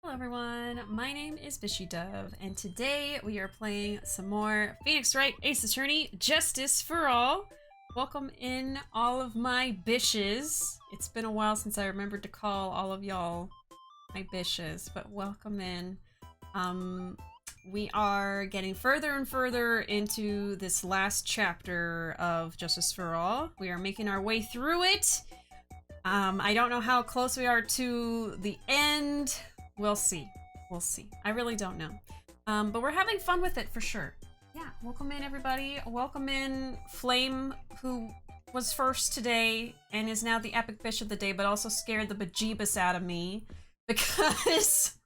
Hello everyone, my name is BishiDove, and today we are playing some more Phoenix Wright Ace Attorney Justice for All. Welcome in all of my bishes. It's been a while since I remembered to call all of y'all my bishes, but welcome in. We are getting further and further into this last chapter of Justice for All. We are making our way through it. I don't know how close we are to the end. We'll see. We'll see. I really don't know. But we're having fun with it for sure. Yeah, welcome in everybody. Welcome in Flame, who was first today and is now the epic bish of the day, but also scared the bejeebus out of me because...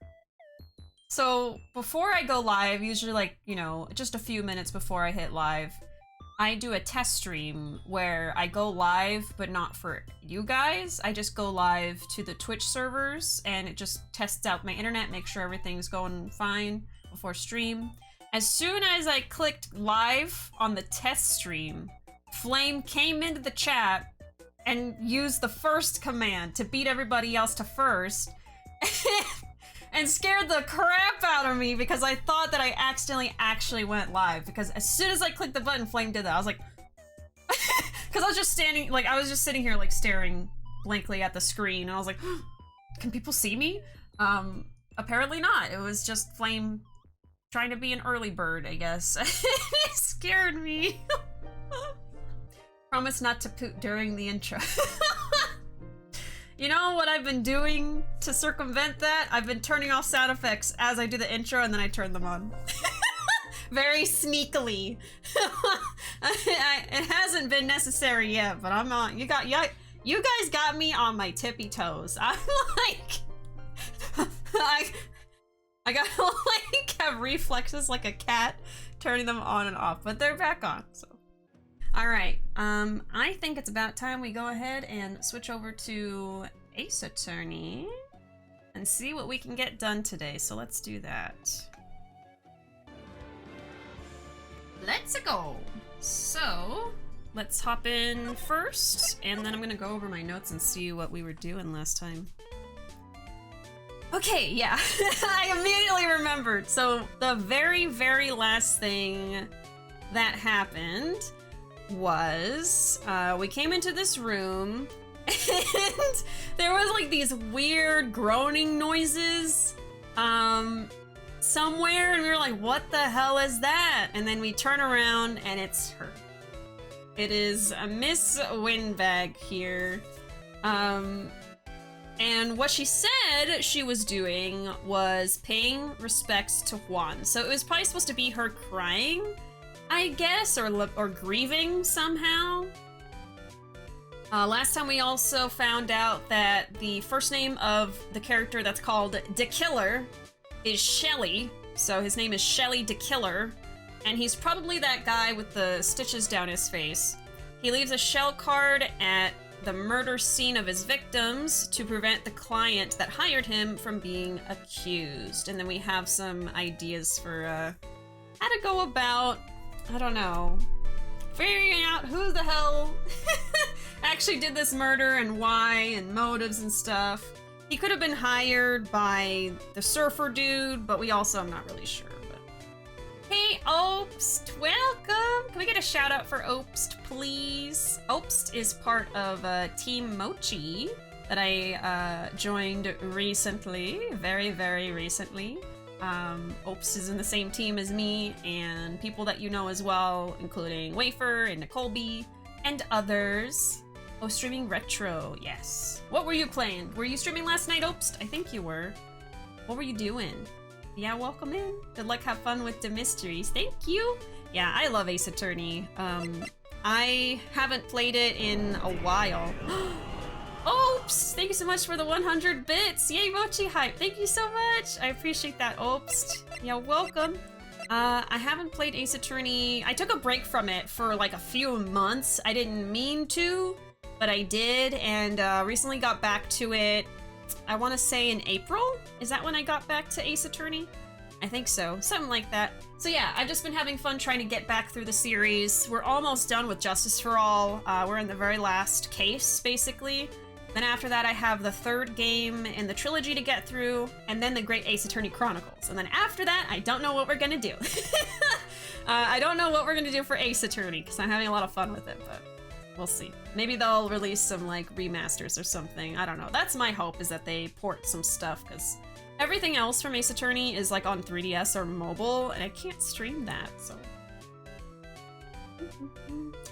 So before I go live, usually like, you know, just a few minutes before I hit live, I do a test stream where I go live, but not for you guys. I just go live to the Twitch servers and it just tests out my internet, make sure everything's going fine before stream. As soon as I clicked live on the test stream, Flame came into the chat and used the first command to beat everybody else to first and scared the crap out of me because I thought that I accidentally actually went live, because as soon as I clicked the button, Flame did that. I was like, because I was just standing, like, I was just sitting here, like, staring blankly at the screen, and I was like, can people see me? Apparently not. It was just Flame trying to be an early bird, I guess. It scared me. Promise not to poot during the intro. You know what I've been doing to circumvent that? I've been turning off sound effects as I do the intro and then I turn them on. Very sneakily. It hasn't been necessary yet, but I'm on. You guys got me on my tippy toes. I'm like, I gotta like have reflexes like a cat, turning them on and off, but they're back on, so. All right, I think it's about time we go ahead and switch over to Ace Attorney and see what we can get done today. So let's do that. Let's go. So let's hop in first, and then I'm gonna go over my notes and see what we were doing last time. Okay, yeah, I immediately remembered. So the very, very last thing that happened was we came into this room and there was like these weird groaning noises somewhere, and we were like, what the hell is that? And then we turn around and it's her. It is Miss Windbag here. And what she said she was doing was paying respects to Juan. So it was probably supposed to be her crying, I guess, or grieving somehow. Last time we also found out that the first name of the character that's called The Killer is Shelly. So his name is Shelly the Killer, and he's probably that guy with the stitches down his face. He leaves a shell card at the murder scene of his victims to prevent the client that hired him from being accused. And then we have some ideas for how to go about, I don't know, figuring out who the hell actually did this murder and why and motives and stuff. He could have been hired by the surfer dude, but we also, I'm not really sure. But hey, Opst, welcome. Can we get a shout out for Opst, please? Opst is part of Team Mochi that I joined recently, very, very recently. Opes is in the same team as me, and people that you know as well, including Wafer and Nicoleby and others. Oh, streaming retro, yes. What were you playing? Were you streaming last night, Opes? I think you were. What were you doing? Yeah, welcome in. Good luck, have fun with the mysteries. Thank you. Yeah, I love Ace Attorney. I haven't played it in a while. Oops! Thank you so much for the 100 bits! Yay, Mochi Hype! Thank you so much! I appreciate that, Oops. Yeah, welcome. I haven't played Ace Attorney. I took a break from it for like a few months. I didn't mean to, but I did, and recently got back to it, I want to say in April? Is that when I got back to Ace Attorney? I think so. Something like that. So yeah, I've just been having fun trying to get back through the series. We're almost done with Justice for All. We're in the very last case, basically. Then after that, I have the third game in the trilogy to get through, and then the Great Ace Attorney Chronicles. And then after that, I don't know what we're gonna do. I don't know what we're gonna do for Ace Attorney, because I'm having a lot of fun with it, but we'll see. Maybe they'll release some, like, remasters or something. I don't know. That's my hope, is that they port some stuff, because everything else from Ace Attorney is, like, on 3DS or mobile, and I can't stream that, so...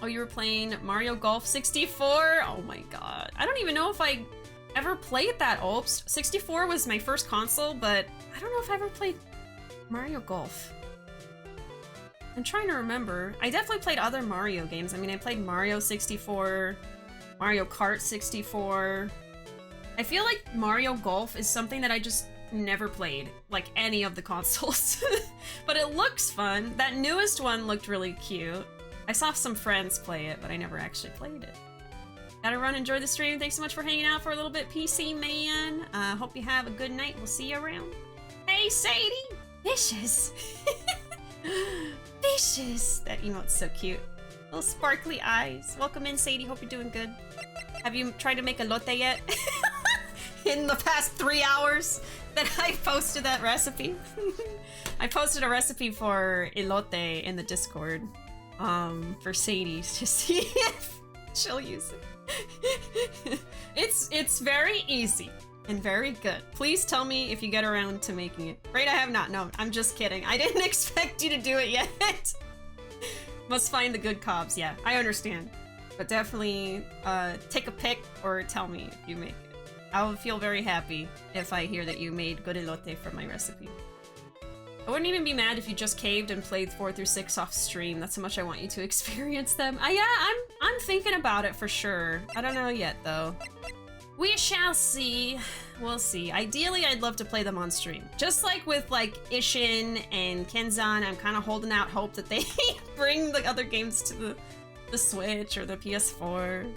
Oh, you were playing Mario Golf 64? Oh my god. I don't even know if I ever played that, Oops. 64 was my first console, but I don't know if I ever played Mario Golf. I'm trying to remember. I definitely played other Mario games. I mean, I played Mario 64, Mario Kart 64. I feel like Mario Golf is something that I just never played, like any of the consoles. But it looks fun. That newest one looked really cute. I saw some friends play it, but I never actually played it. Gotta run, enjoy the stream. Thanks so much for hanging out for a little bit, PC man. Hope you have a good night. We'll see you around. Hey, Sadie! Vicious! Vicious! That emote's so cute. Little sparkly eyes. Welcome in, Sadie. Hope you're doing good. Have you tried to make elote yet? In the past 3 hours that I posted that recipe. I posted a recipe for elote in the Discord. For Sadie to see if she'll use it. It's very easy and very good. Please tell me if you get around to making it. Right, I have not. No, I'm just kidding. I didn't expect you to do it yet. Must find the good cobs. Yeah, I understand. But definitely take a pic or tell me if you make it. I'll feel very happy if I hear that you made good elote from my recipe. I wouldn't even be mad if you just caved and played 4 through 6 off stream. That's how much I want you to experience them. Yeah, I'm thinking about it for sure. I don't know yet, though. We shall see. We'll see. Ideally, I'd love to play them on stream. Just like with, like, Ishin and Kenzan, I'm kind of holding out hope that they bring the other games to the Switch or the PS4.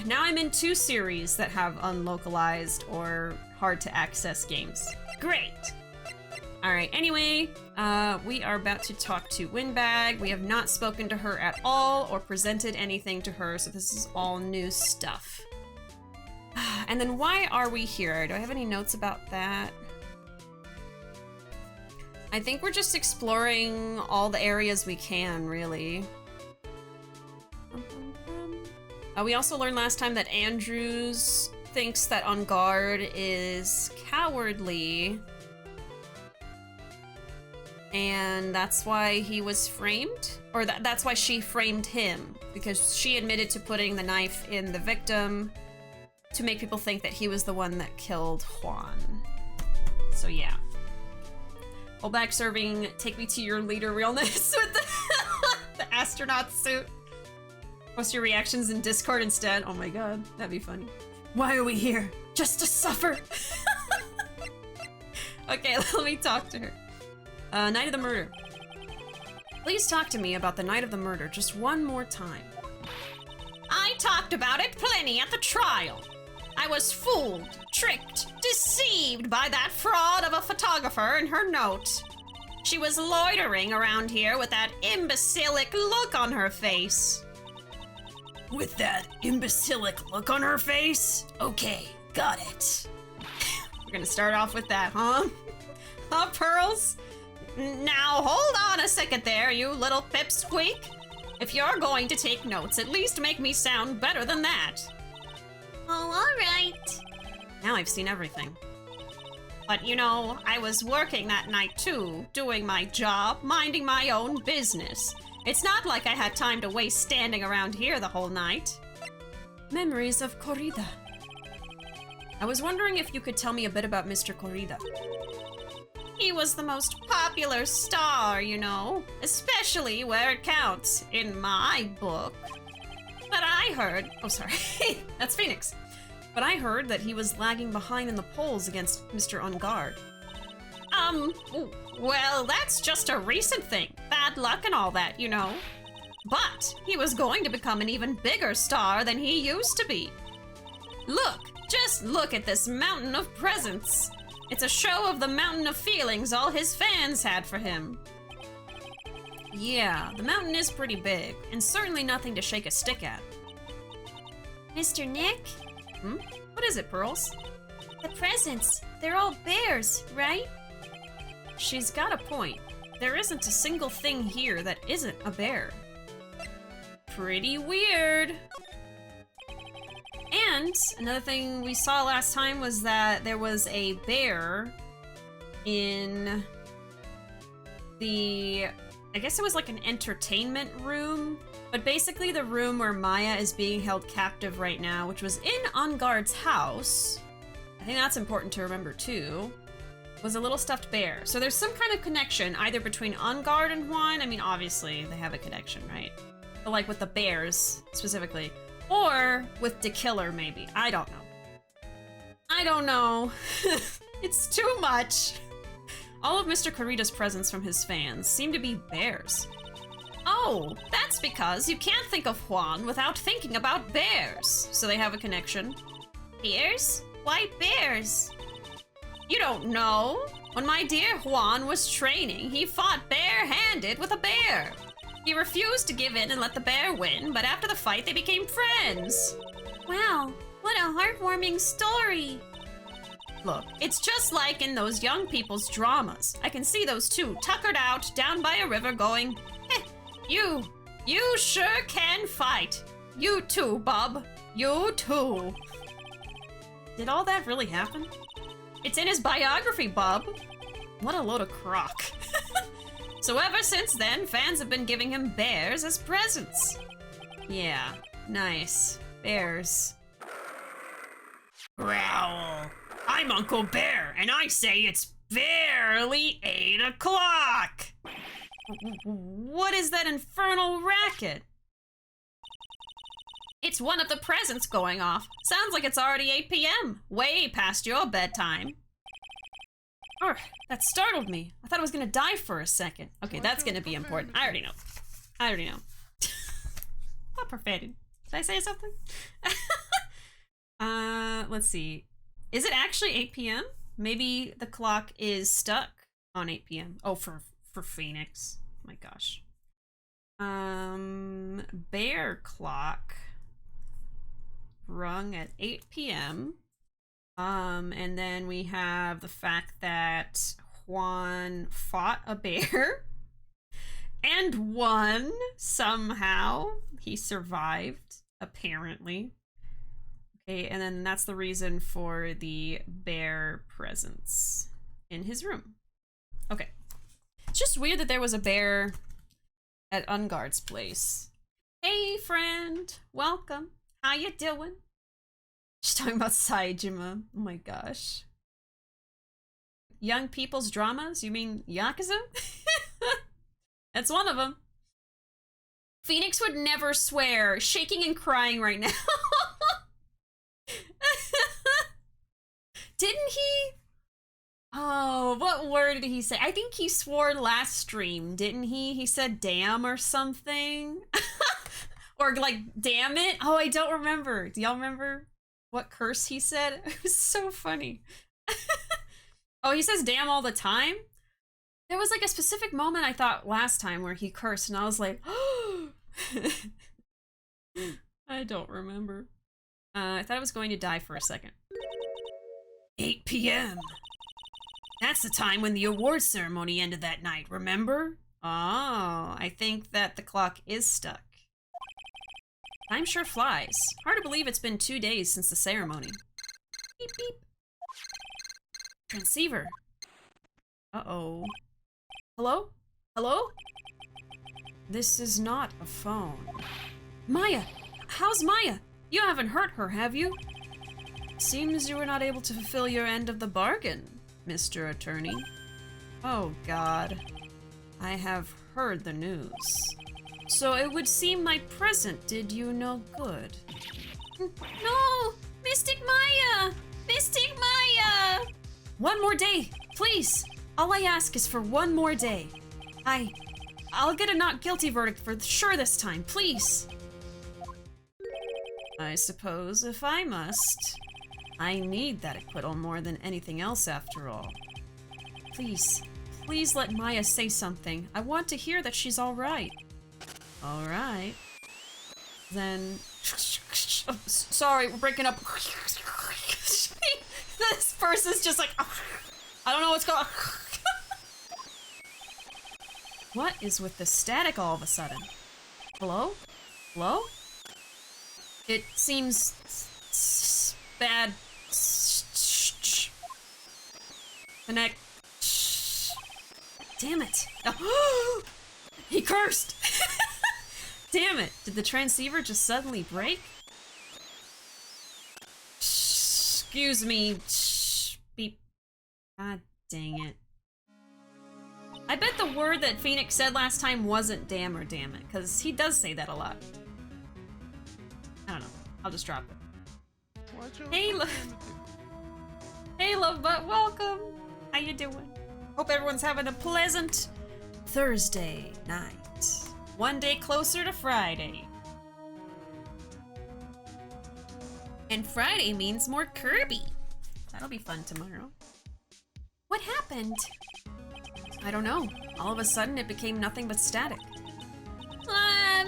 Now I'm in 2 series that have unlocalized or hard-to-access games. Great! Alright, anyway, we are about to talk to Windbag. We have not spoken to her at all or presented anything to her, so this is all new stuff. And then why are we here? Do I have any notes about that? I think we're just exploring all the areas we can, really. We also learned last time that Andrews thinks that Engarde is cowardly. And that's why he was framed? Or that's why she framed him. Because she admitted to putting the knife in the victim to make people think that he was the one that killed Juan. So yeah. Hold back serving Take Me to Your Leader realness with the astronaut suit. Post your reactions in Discord instead. Oh my god, that'd be funny. Why are we here? Just to suffer? Okay, let me talk to her. Night of the murder. Please talk to me about the night of the murder just one more time. I talked about it plenty at the trial. I was fooled, tricked, deceived by that fraud of a photographer and her note. She was loitering around here with that imbecilic look on her face. With that imbecilic look on her face? Okay, got it. We're gonna start off with that, huh? Huh, Pearls? Now, hold on a second there, you little pipsqueak. If you're going to take notes, at least make me sound better than that. Oh, all right. Now I've seen everything. But you know, I was working that night too, doing my job, minding my own business. It's not like I had time to waste standing around here the whole night. Memories of Corrida. I was wondering if you could tell me a bit about Mr. Corrida. He was the most popular star, you know, especially where it counts, in my book. But I heard, oh sorry, that's Phoenix. But I heard that he was lagging behind in the polls against Mr. Engarde. Well, that's just a recent thing. Bad luck and all that, you know. But he was going to become an even bigger star than he used to be. Look, just look at this mountain of presents. It's a show of the mountain of feelings all his fans had for him. Yeah, the mountain is pretty big, and certainly nothing to shake a stick at. Mr. Nick? Hmm? What is it, Pearls? The presents. They're all bears, right? She's got a point. There isn't a single thing here that isn't a bear. Pretty weird. And another thing we saw last time was that there was a bear in the... I guess it was like an entertainment room, but basically the room where Maya is being held captive right now, which was in Engarde's house. I think that's important to remember too. Was a little stuffed bear. So there's some kind of connection either between Engarde and Juan. I mean, obviously they have a connection, right? But like with the bears specifically. Or with the killer, maybe. I don't know. I don't know. It's too much. All of Mr. Corrida's presents from his fans seem to be bears. Oh, that's because you can't think of Juan without thinking about bears. So they have a connection. Bears? Why bears? You don't know? When my dear Juan was training, he fought bare-handed with a bear. He refused to give in and let the bear win, but after the fight, they became friends. Wow, what a heartwarming story. Look, it's just like in those young people's dramas. I can see those two tuckered out down by a river going, "Heh, you sure can fight. You too, bub. You too." Did all that really happen? It's in his biography, bub. What a load of crock. So ever since then, fans have been giving him bears as presents. Yeah, nice. Bears. Growl. I'm Uncle Bear, and I say it's barely 8 o'clock. What is that infernal racket? It's one of the presents going off. Sounds like it's already 8 p.m. Way past your bedtime. Oh, that startled me. I thought I was gonna die for a second. Okay, that's gonna be important. I already know. I already know. Not profanity. Did I say something? Let's see. Is it actually 8 p.m.? Maybe the clock is stuck on 8 p.m. Oh, for Phoenix. Oh my gosh. Bear clock rung at 8 p.m. And then we have the fact that Juan fought a bear and won somehow. He survived, apparently. Okay, and then that's the reason for the bear presence in his room. Okay. It's just weird that there was a bear at Engarde's place. Hey, friend. Welcome. How you doing? She's talking about Saejima. Oh my gosh. Young people's dramas? You mean Yakuza? That's one of them. Phoenix would never swear. Shaking and crying right now. Didn't he? Oh, what word did he say? I think he swore last stream, didn't he? He said damn or something. Or like, damn it. Oh, I don't remember. Do y'all remember what curse he said? It was so funny. Oh, he says damn all the time? There was like a specific moment I thought last time where he cursed and I was like, oh. I don't remember. I thought I was going to die for a second. 8 p.m. That's the time when the award ceremony ended that night, remember? Oh, I think that the clock is stuck. Time sure flies. Hard to believe it's been 2 days since the ceremony. Beep, beep. Transceiver. Uh-oh. Hello? Hello? This is not a phone. Maya! How's Maya? You haven't hurt her, have you? Seems you were not able to fulfill your end of the bargain, Mr. Attorney. Oh, God. I have heard the news. So it would seem my present did you no good. No! Mystic Maya! Mystic Maya! One more day, please. All I ask is for one more day. I'll get a not guilty verdict for sure this time, please. I suppose if I must. I need that acquittal more than anything else after all. Please, please let Maya say something. I want to hear that she's all right. All right. Then, Oh, sorry, we're breaking up. This person's just like, I don't know what's going on. What is with the static all of a sudden? Hello? Hello? It seems bad. Connect. Damn it. Oh. He cursed! Damn it. Did the transceiver just suddenly break? Excuse me. Beep. God dang it. I bet the word that Phoenix said last time wasn't damn or damn it, because he does say that a lot. I don't know. I'll just drop it. Hey, hey, love butt, welcome. How you doing? Hope everyone's having a pleasant Thursday night. One day closer to Friday. And Friday means more Kirby. That'll be fun tomorrow. What happened? I don't know. All of a sudden it became nothing but static.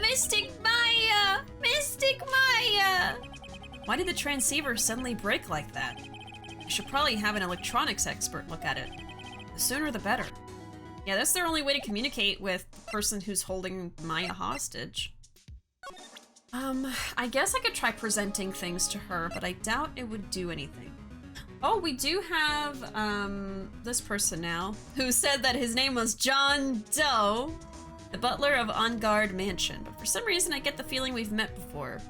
Mystic Maya! Mystic Maya! Why did the transceiver suddenly break like that? I should probably have an electronics expert look at it. The sooner the better. Yeah, that's their only way to communicate with the person who's holding Maya hostage. I guess I could try presenting things to her, but I doubt it would do anything. Oh, we do have, this person now, who said that his name was John Doe, the butler of Engarde Mansion, but for some reason I get the feeling we've met before.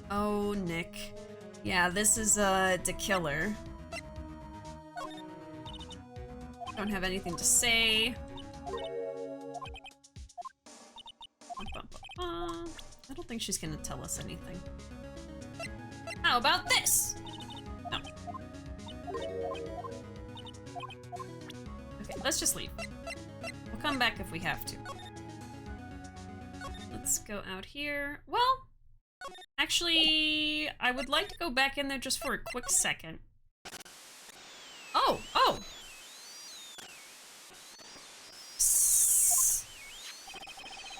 Oh, Nick. Yeah, this is, the killer. Don't have anything to say. I don't think she's gonna tell us anything. How about this? No. Okay, let's just leave. We'll come back if we have to. Let's go out here. Well, actually, I would like to go back in there just for a quick second. Oh, oh!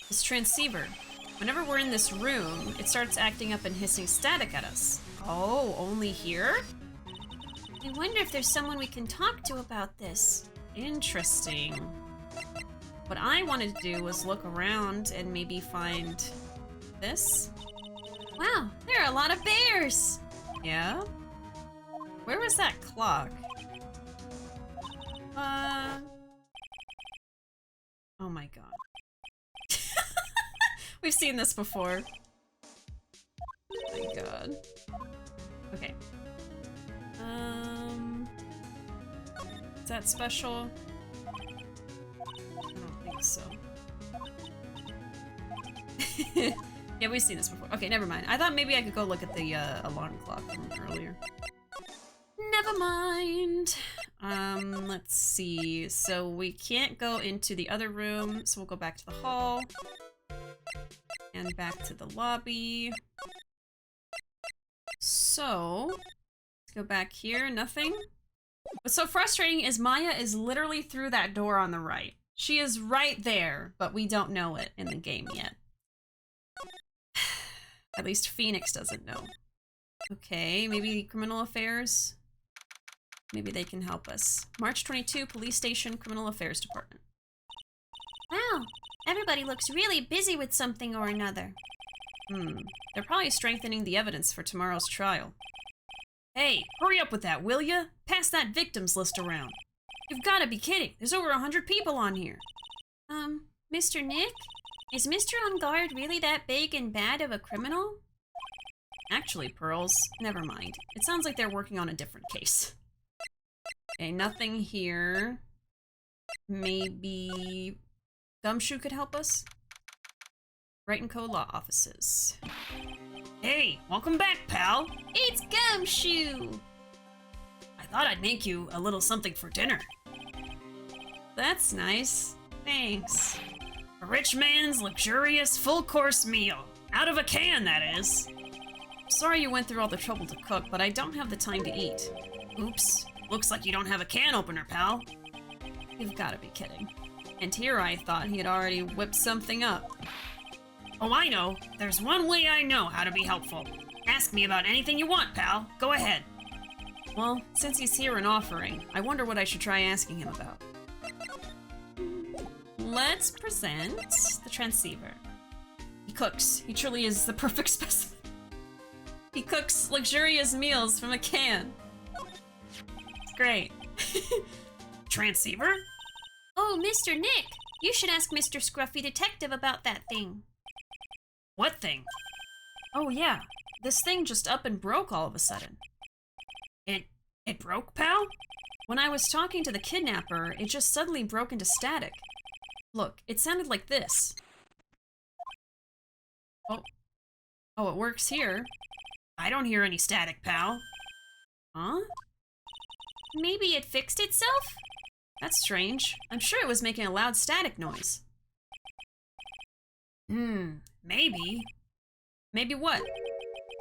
This transceiver. Whenever we're in this room, it starts acting up and hissing static at us. Oh, only here? I wonder if there's someone we can talk to about this. Interesting. What I wanted to do was look around and maybe find this. Wow, there are a lot of bears! Yeah? Where was that clock? Oh my god. We've seen this before. Oh my god. Okay. Is that special? I don't think so. Yeah, we've seen this before. Okay, never mind. I thought maybe I could go look at the alarm clock from earlier. Never mind. Let's see. So we can't go into the other room, so we'll go back to the hall. And back to the lobby. So, let's go back here, nothing. What's so frustrating is Maya is literally through that door on the right. She is right there, but we don't know it in the game yet. At least Phoenix doesn't know. Okay, maybe criminal affairs? Maybe they can help us. March 22, Police Station, Criminal Affairs Department. Wow, everybody looks really busy with something or another. They're probably strengthening the evidence for tomorrow's trial. Hey, hurry up with that, will ya? Pass that victims list around. You've gotta be kidding. There's over 100 people on here. Mr. Nick? Is Mr. Engarde really that big and bad of a criminal? Actually, Pearls, never mind. It sounds like they're working on a different case. Okay, nothing here. Maybe Gumshoe could help us? Brighton Co. Law Offices. Hey, welcome back, pal! It's Gumshoe! I thought I'd make you a little something for dinner. That's nice. Thanks. A rich man's luxurious full-course meal. Out of a can, that is. Sorry you went through all the trouble to cook, but I don't have the time to eat. Oops. Looks like you don't have a can opener, pal. You've gotta be kidding. And here I thought he had already whipped something up. Oh, I know. There's one way I know how to be helpful. Ask me about anything you want, pal. Go ahead. Well, since he's here and offering, I wonder what I should try asking him about. Let's present the transceiver. He cooks. He truly is the perfect specimen. He cooks luxurious meals from a can. It's great. Transceiver? Oh, Mr. Nick, you should ask Mr. Scruffy Detective about that thing. What thing? Oh yeah, this thing just up and broke all of a sudden. It broke, pal? When I was talking to the kidnapper, it just suddenly broke into static. Look, it sounded like this. Oh, it works here. I don't hear any static, pal. Huh? Maybe it fixed itself? That's strange. I'm sure it was making a loud static noise. Maybe. Maybe what?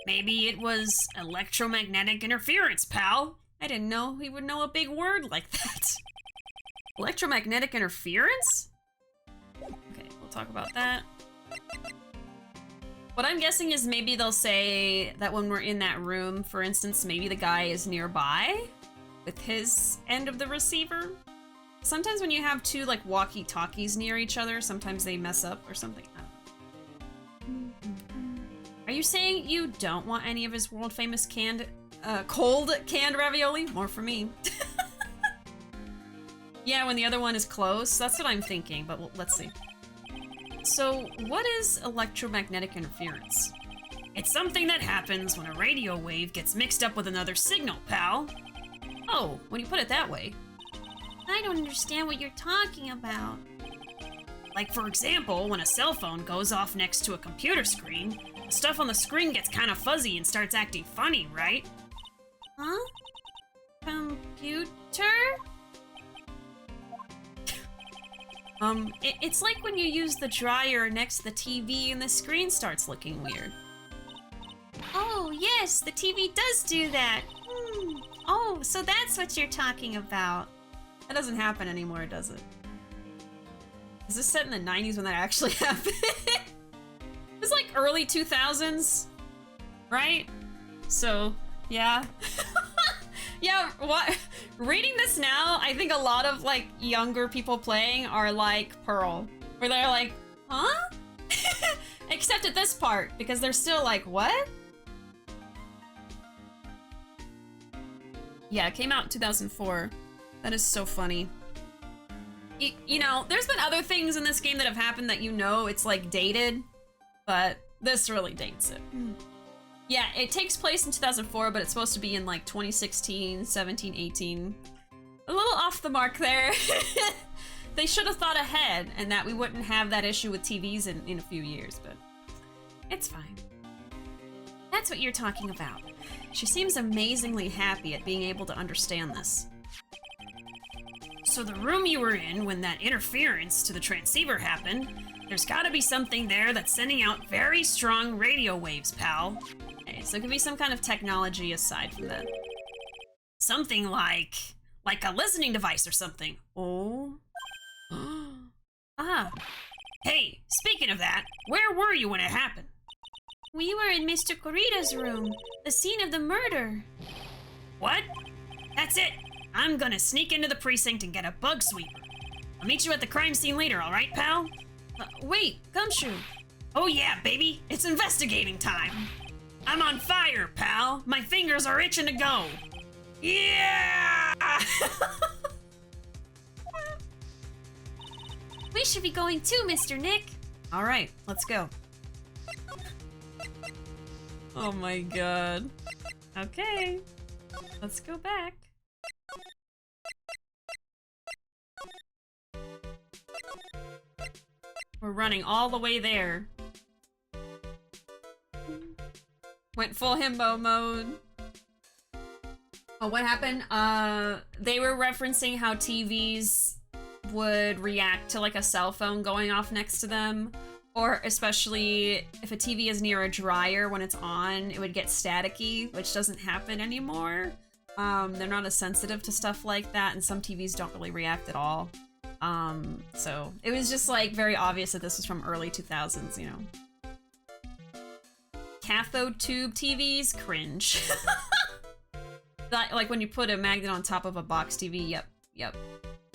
Maybe it was electromagnetic interference, pal. I didn't know he would know a big word like that. Electromagnetic interference? Okay, we'll talk about that. What I'm guessing is maybe they'll say that when we're in that room, for instance, maybe the guy is nearby with his end of the receiver. Sometimes when you have two like walkie-talkies near each other, sometimes they mess up or something. Are you saying you don't want any of his world-famous cold canned ravioli? More for me. Yeah, when the other one is close. That's what I'm thinking, but let's see. So, what is electromagnetic interference? It's something that happens when a radio wave gets mixed up with another signal, pal. Oh, when you put it that way. I don't understand what you're talking about. Like, for example, when a cell phone goes off next to a computer screen, the stuff on the screen gets kind of fuzzy and starts acting funny, right? Huh? Computer? It's like when you use the dryer next to the TV and the screen starts looking weird. Oh, yes, the TV does do that. Oh, so that's what you're talking about. That doesn't happen anymore, does it? Is this set in the 90s when that actually happened? It's like early 2000s, right? So, yeah. Yeah, what? Reading this now, I think a lot of like younger people playing are like Pearl, where they're like, huh? Except at this part, because they're still like, what? Yeah, it came out in 2004. That is so funny. You know, there's been other things in this game that have happened that you know it's like dated, but this really dates it. Yeah, it takes place in 2004, but it's supposed to be in like 2016, 17, 18. A little off the mark there. They should have thought ahead and that we wouldn't have that issue with TVs in a few years, but it's fine. That's what you're talking about. She seems amazingly happy at being able to understand this. So the room you were in when that interference to the transceiver happened, there's gotta be something there that's sending out very strong radio waves, pal. Okay, so it could be some kind of technology aside from that. Something like a listening device or something. Oh. Ah. Hey, speaking of that, where were you when it happened? We were in Mr. Corrida's room, the scene of the murder. What? That's it. I'm gonna sneak into the precinct and get a bug sweeper. I'll meet you at the crime scene later, alright, pal? Wait, Gumshoe. Oh yeah, baby, it's investigating time. I'm on fire, pal. My fingers are itching to go. Yeah! We should be going too, Mr. Nick. All right, let's go. Oh my god. Okay, let's go back. We're running all the way there. Went full himbo mode. Oh, what happened? They were referencing how TVs would react to like a cell phone going off next to them, or especially if a TV is near a dryer when it's on, it would get staticky, which doesn't happen anymore. They're not as sensitive to stuff like that, and some TVs don't really react at all. So it was just like very obvious that this was from early 2000s, you know. cathode tube TVs, cringe. That, like when you put a magnet on top of a box TV, yep.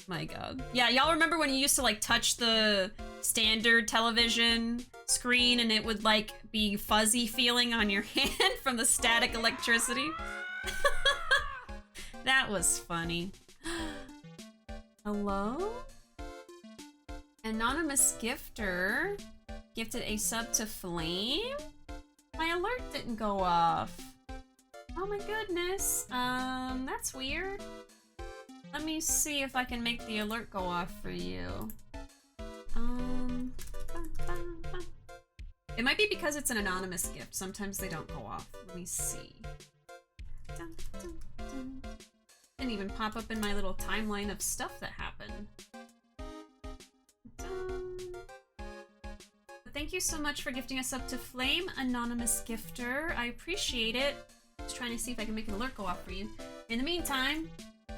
My god. Yeah, y'all remember when you used to like touch the standard television screen and it would like be fuzzy feeling on your hand from the static electricity? That was funny. Hello? Anonymous gifter gifted a sub to Flame? My alert didn't go off. Oh my goodness. That's weird. Let me see if I can make the alert go off for you. It might be because it's an anonymous gift. Sometimes they don't go off. Let me see. Didn't even pop up in my little timeline of stuff that happened. Thank you so much for gifting us up to Flame, anonymous gifter. I appreciate it. Just trying to see if I can make an alert go off for you. In the meantime,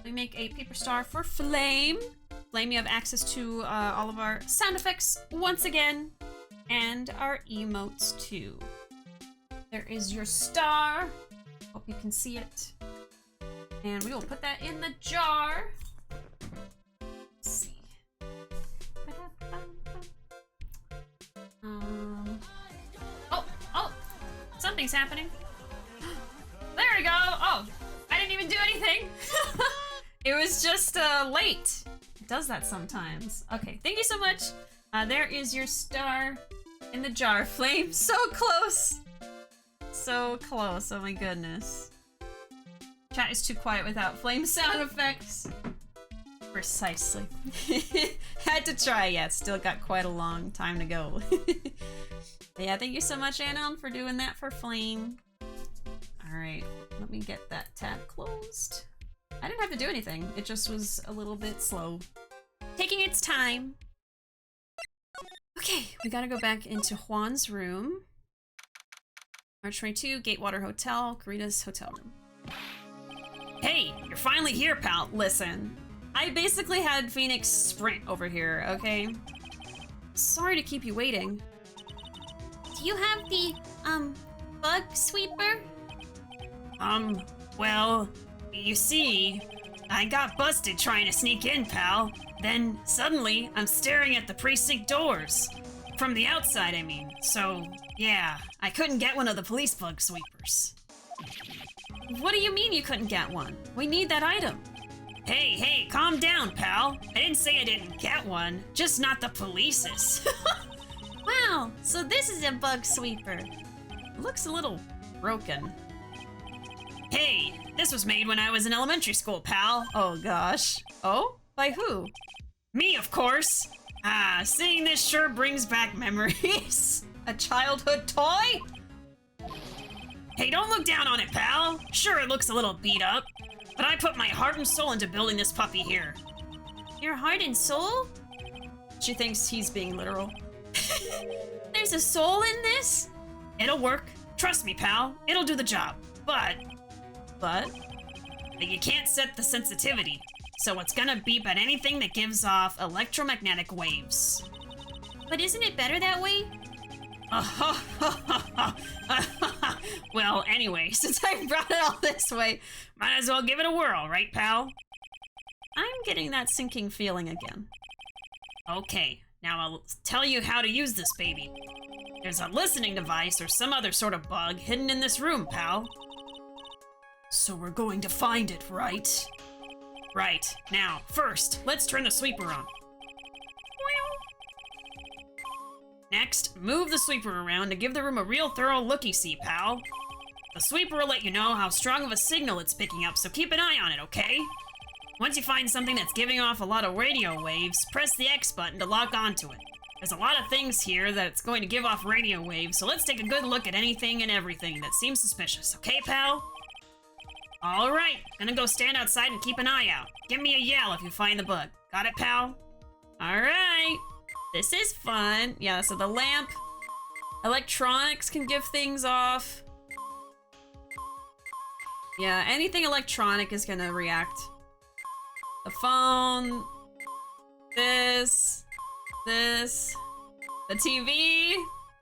we make a paper star for Flame. Flame, you have access to all of our sound effects once again, and our emotes too. There is your star. Hope you can see it. And we will put that in the jar. Let's see. Oh, something's happening. There we go. Oh, I didn't even do anything. It was just late. It does that sometimes. Okay, thank you so much. There is your star in the jar. Flame, so close. So close, oh my goodness. Chat is too quiet without Flame sound effects. Precisely. Had to try, yeah, still got quite a long time to go. Yeah, thank you so much, Anon, for doing that for Flame. Alright, let me get that tab closed. I didn't have to do anything, it just was a little bit slow. Taking its time. Okay, we gotta go back into Juan's room. March 22, Gatewater Hotel, Karita's hotel room. Hey, you're finally here, pal. Listen, I basically had Phoenix sprint over here, okay? Sorry to keep you waiting. Do you have the, bug sweeper? Well, you see, I got busted trying to sneak in, pal. Then, suddenly, I'm staring at the precinct doors. From the outside, I mean. So, yeah, I couldn't get one of the police bug sweepers. What do you mean you couldn't get one? We need that item. Hey, calm down, pal. I didn't say I didn't get one, just not the police's. Wow, so this is a bug sweeper. It looks a little broken. Hey, this was made when I was in elementary school, pal. Oh gosh. Oh? By who? Me, of course. Seeing this sure brings back memories. A childhood toy? Hey, don't look down on it, pal. Sure, it looks a little beat up, but I put my heart and soul into building this puppy here. Your heart and soul? She thinks he's being literal. There's a soul in this? It'll work. Trust me, pal. It'll do the job. But you can't set the sensitivity, so it's gonna beep at anything that gives off electromagnetic waves. But isn't it better that way? Well, anyway, since I brought it all this way, might as well give it a whirl, right, pal? I'm getting that sinking feeling again. Okay, now I'll tell you how to use this baby. There's a listening device or some other sort of bug hidden in this room, pal. So we're going to find it, right? Right. Now, first, let's turn the sweeper on. Next, move the sweeper around to give the room a real thorough looky-see, pal. The sweeper will let you know how strong of a signal it's picking up, so keep an eye on it, okay? Once you find something that's giving off a lot of radio waves, press the X button to lock onto it. There's a lot of things here that's going to give off radio waves, so let's take a good look at anything and everything that seems suspicious, okay, pal? Alright, gonna go stand outside and keep an eye out. Give me a yell if you find the bug. Got it, pal? Alright. This is fun. Yeah, so the lamp. Electronics can give things off. Yeah, anything electronic is gonna react. The phone. This. The TV.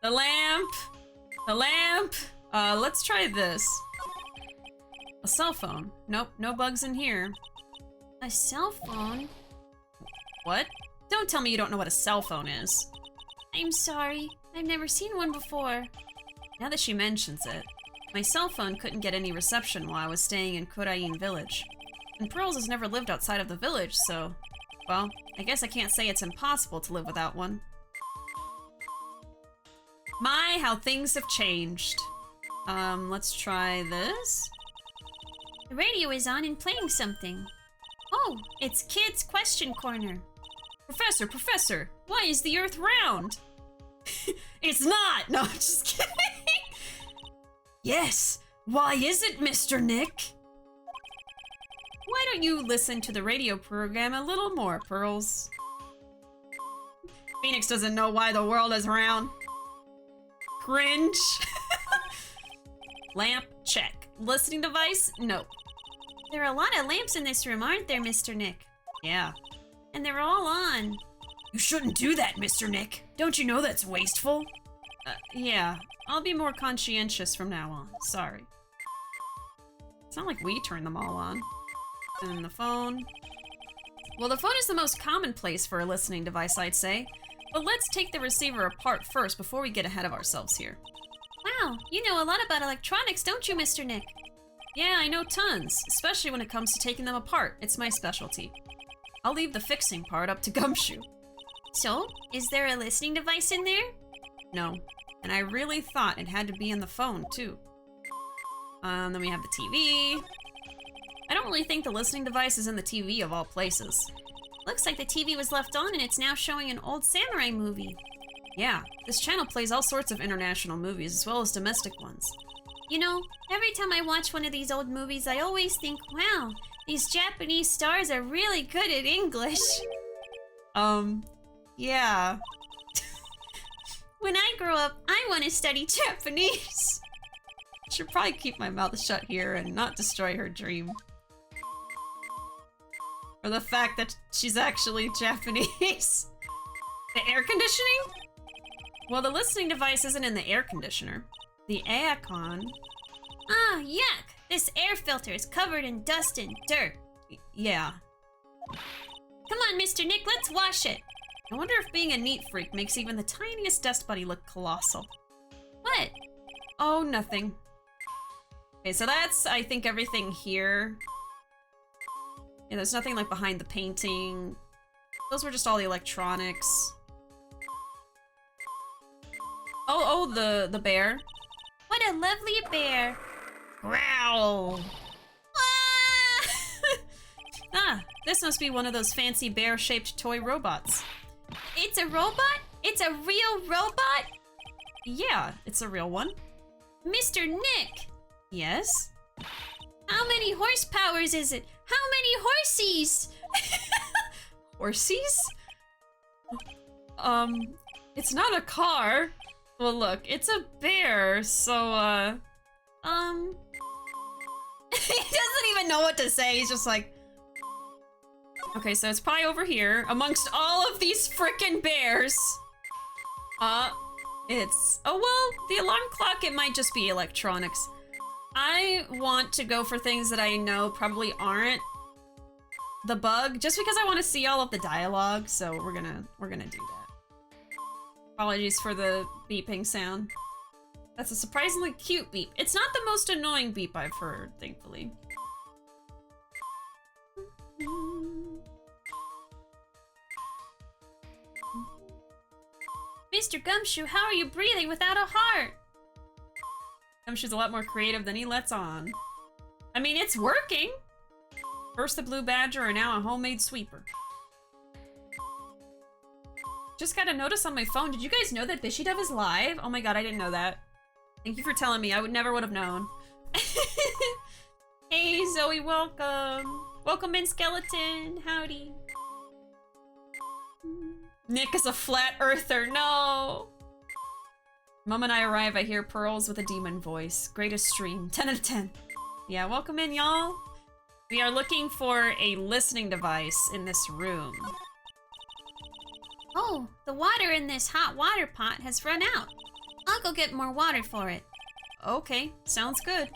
The lamp. Let's try this. A cell phone. Nope, no bugs in here. A cell phone? What? Don't tell me you don't know what a cell phone is. I'm sorry. I've never seen one before. Now that she mentions it, my cell phone couldn't get any reception while I was staying in Korain village. And Pearls has never lived outside of the village, so... well, I guess I can't say it's impossible to live without one. My, how things have changed. Let's try this. The radio is on and playing something. Oh, it's Kids Question Corner. Professor, why is the Earth round? It's not! No, I'm just kidding. Yes, why is it, Mr. Nick? Why don't you listen to the radio program a little more, Pearls? Phoenix doesn't know why the world is round. Cringe. Lamp, check. Listening device, nope. There are a lot of lamps in this room, aren't there, Mr. Nick? Yeah. And they're all on. You shouldn't do that, Mr. Nick. Don't you know that's wasteful? Yeah. I'll be more conscientious from now on. Sorry. It's not like we turn them all on. And the phone. Well, the phone is the most common place for a listening device, I'd say. But let's take the receiver apart first before we get ahead of ourselves here. Wow, you know a lot about electronics, don't you, Mr. Nick? Yeah, I know tons, especially when it comes to taking them apart. It's my specialty. I'll leave the fixing part up to Gumshoe. So, is there a listening device in there? No, and I really thought it had to be in the phone, too. Then we have the TV. I don't really think the listening device is in the TV of all places. Looks like the TV was left on and it's now showing an old samurai movie. Yeah, this channel plays all sorts of international movies as well as domestic ones. You know, every time I watch one of these old movies, I always think, wow, these Japanese stars are really good at English. Yeah. When I grow up, I want to study Japanese. Should probably keep my mouth shut here and not destroy her dream. Or the fact that she's actually Japanese. The air conditioning? Well, the listening device isn't in the air conditioner. The aircon. Ah, yuck! This air filter is covered in dust and dirt. Yeah. Come on, Mr. Nick, let's wash it. I wonder if being a neat freak makes even the tiniest dust bunny look colossal. What? Oh, nothing. Okay, so that's, I think, everything here. Yeah, there's nothing like behind the painting. Those were just all the electronics. Oh, the bear. What a lovely bear. Growl. Ah! Ah, this must be one of those fancy bear-shaped toy robots. It's a robot? It's a real robot? Yeah, it's a real one. Mr. Nick! Yes? How many horsepowers is it? How many horsies? Horsies? It's not a car. Well, look, it's a bear, so, he doesn't even know what to say. He's just like... Okay, so it's probably over here, amongst all of these frickin' bears. It's... Oh, well, the alarm clock, it might just be electronics. I want to go for things that I know probably aren't the bug, just because I want to see all of the dialogue, so we're gonna do that. Apologies for the beeping sound. That's a surprisingly cute beep. It's not the most annoying beep I've heard, thankfully. Mr. Gumshoe, how are you breathing without a heart? Gumshoe's a lot more creative than he lets on. I mean, it's working! First the blue badger and now a homemade sweeper. Just got a notice on my phone. Did you guys know that BishiDove is live? Oh my god, I didn't know that. Thank you for telling me. I never would have known. Hey, Zoe, welcome. Welcome in, Skeleton. Howdy. Nick is a flat earther. No! Mom and I arrive, I hear Pearls with a demon voice. Greatest stream. 10 out of 10. Yeah, welcome in, y'all. We are looking for a listening device in this room. Oh, the water in this hot water pot has run out. I'll go get more water for it. Okay, sounds good.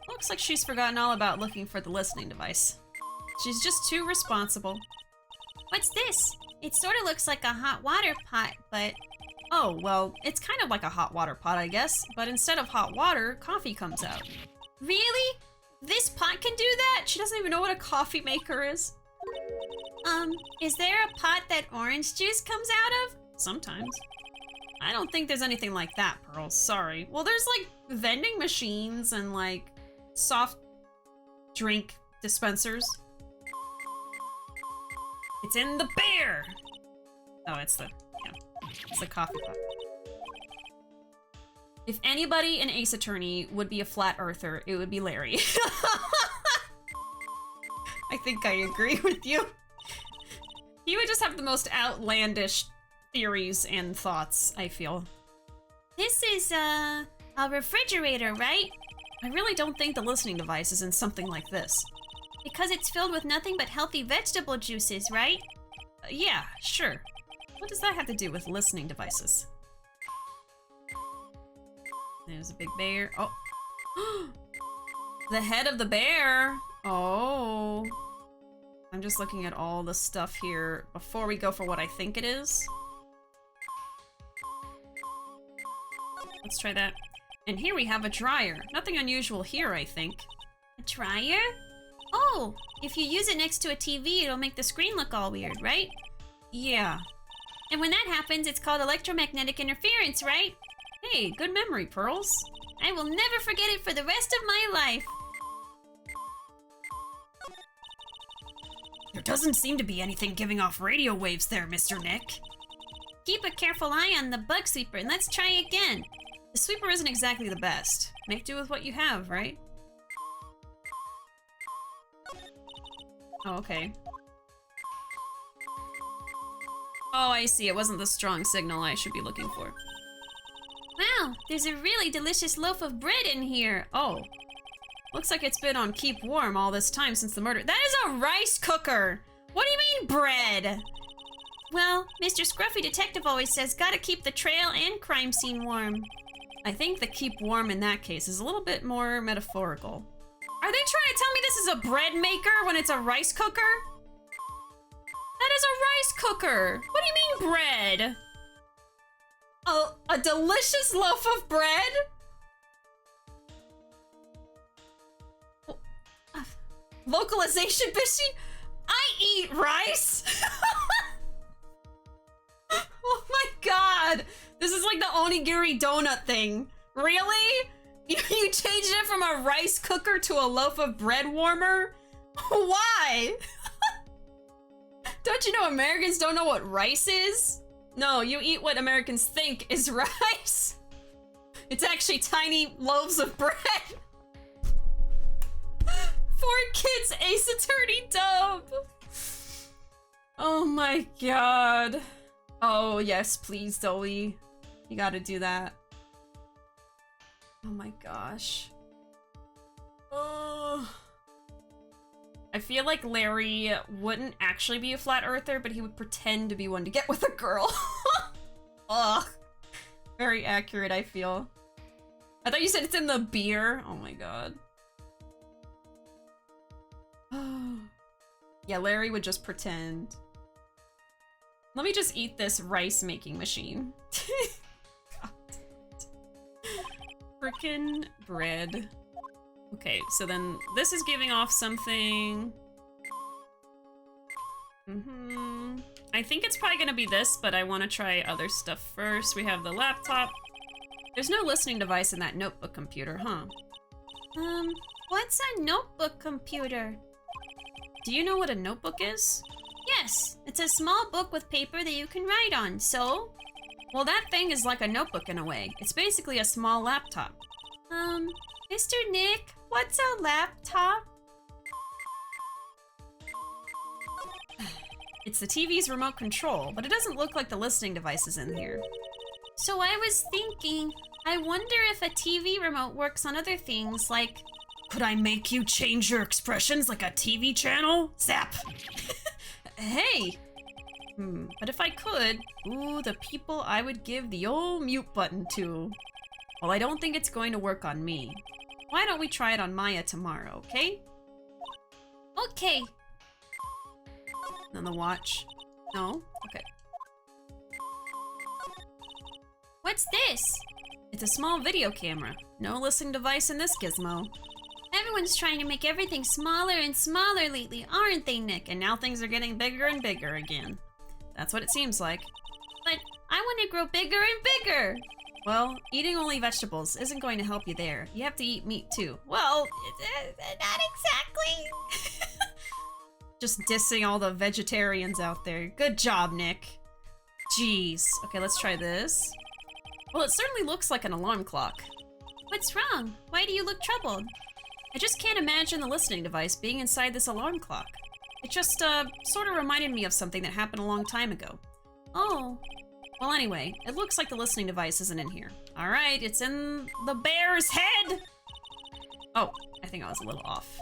Looks like she's forgotten all about looking for the listening device. She's just too responsible. What's this? It sort of looks like a hot water pot, but... Oh, well, it's kind of like a hot water pot, I guess, but instead of hot water, coffee comes out. Really? This pot can do that? She doesn't even know what a coffee maker is. Is there a pot that orange juice comes out of? Sometimes. I don't think there's anything like that, Pearl. Sorry. Well, there's like vending machines and like soft drink dispensers. It's in the bear! Oh, it's the coffee pot. If anybody in Ace Attorney would be a flat earther, it would be Larry. I think I agree with you. He would just have the most outlandish theories and thoughts, I feel. This is, a refrigerator, right? I really don't think the listening device is in something like this. Because it's filled with nothing but healthy vegetable juices, right? Yeah, sure. What does that have to do with listening devices? There's a big bear. Oh. The head of the bear. Oh. I'm just looking at all the stuff here before we go for what I think it is. Let's try that. And here we have a dryer. Nothing unusual here, I think. A dryer? Oh, if you use it next to a TV, it'll make the screen look all weird, right? Yeah. And when that happens, it's called electromagnetic interference, right? Hey, good memory, Pearls. I will never forget it for the rest of my life. There doesn't seem to be anything giving off radio waves there, Mr. Nick. Keep a careful eye on the bug sweeper and let's try again. The sweeper isn't exactly the best. Make do with what you have, right? Oh, okay. Oh, I see. It wasn't the strong signal I should be looking for. Wow, there's a really delicious loaf of bread in here. Oh. Looks like it's been on keep warm all this time since the murder. That is a rice cooker! What do you mean bread? Well, Mr. Scruffy Detective always says gotta keep the trail and crime scene warm. I think the keep warm in that case is a little bit more metaphorical. Are they trying to tell me this is a bread maker when it's a rice cooker? That is a rice cooker! What do you mean bread? Oh, a delicious loaf of bread? Localization, Bishi? I eat rice? Oh my god! This is like the onigiri donut thing. Really? You changed it from a rice cooker to a loaf of bread warmer? Why? Don't you know Americans don't know what rice is? No, you eat what Americans think is rice. It's actually tiny loaves of bread. 4Kids Ace Attorney dub. Oh my god. Oh yes, please, Zoe. You gotta do that. Oh my gosh. Oh. I feel like Larry wouldn't actually be a flat earther, but he would pretend to be one to get with a girl. Ugh. Very accurate, I feel. I thought you said it's in the beer. Oh my god. Yeah, Larry would just pretend. Let me just eat this rice making machine. Frickin' bread. Okay, so then this is giving off something. I think it's probably gonna be this, but I want to try other stuff first. We have the laptop. There's no listening device in that notebook computer, huh? What's a notebook computer? Do you know what a notebook is? Yes, it's a small book with paper that you can write on, so? Well, that thing is like a notebook in a way. It's basically a small laptop. Mr. Nick, what's a laptop? It's the TV's remote control, but it doesn't look like the listening device is in here. So I was thinking, I wonder if a TV remote works on other things, like... Could I make you change your expressions like a TV channel? Zap! Hey! But if I could, ooh, the people I would give the old mute button to. Well, I don't think it's going to work on me. Why don't we try it on Maya tomorrow, okay? Okay. On the watch. No? Okay. What's this? It's a small video camera. No listening device in this gizmo. Everyone's trying to make everything smaller and smaller lately, aren't they, Nick? And now things are getting bigger and bigger again. That's what it seems like. But I want to grow bigger and bigger. Well, eating only vegetables isn't going to help you there. You have to eat meat too. Well, Not exactly. just dissing all the vegetarians out there. Good job, Nick. Jeez. Okay, let's try this. Well, it certainly looks like an alarm clock. What's wrong? Why do you look troubled? I just can't imagine the listening device being inside this alarm clock. It just, sort of reminded me of something that happened a long time ago. Oh. Well, anyway, it looks like the listening device isn't in here. Alright, it's in the bear's head! Oh, I think I was a little off.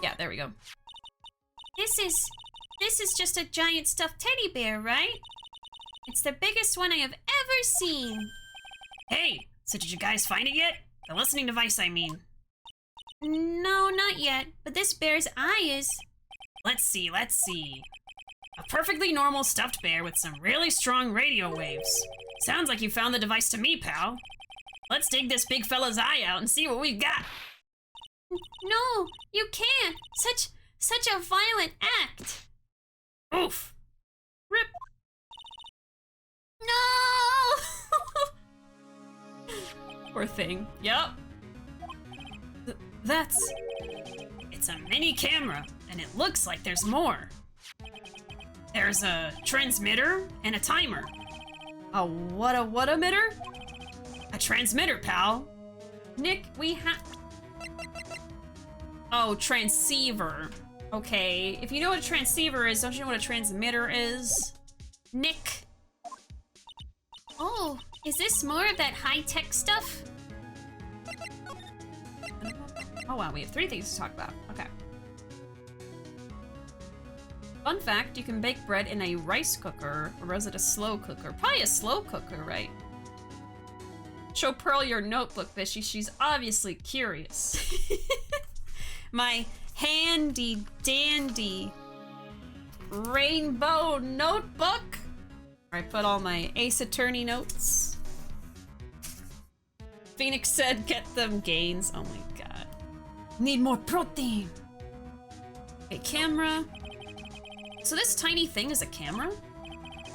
Yeah, there we go. This is just a giant stuffed teddy bear, right? It's the biggest one I have ever seen. Hey, so did you guys find it yet? The listening device, I mean. No, not yet. But this bear's eye is... Let's see. A perfectly normal stuffed bear with some really strong radio waves. Sounds like you found the device to me, pal. Let's dig this big fella's eye out and see what we've got. No, you can't. Such a violent act. Oof. Rip. No! Poor thing. Yup. It's a mini camera, and it looks like there's more. There's a transmitter and a timer. A what emitter? A transmitter, pal. Nick, we have... Oh, transceiver. Okay, if you know what a transceiver is, don't you know what a transmitter is? Nick. Oh, is this more of that high-tech stuff? Oh wow, we have 3 things to talk about. Okay. Fun fact, you can bake bread in a rice cooker, or is it a slow cooker? Probably a slow cooker, right? Show Pearl your notebook, Bishy. She's obviously curious. My handy dandy rainbow notebook, where I put all my Ace Attorney notes. Phoenix said, get them gains. Oh my god. Need more protein. Okay, camera. So this tiny thing is a camera?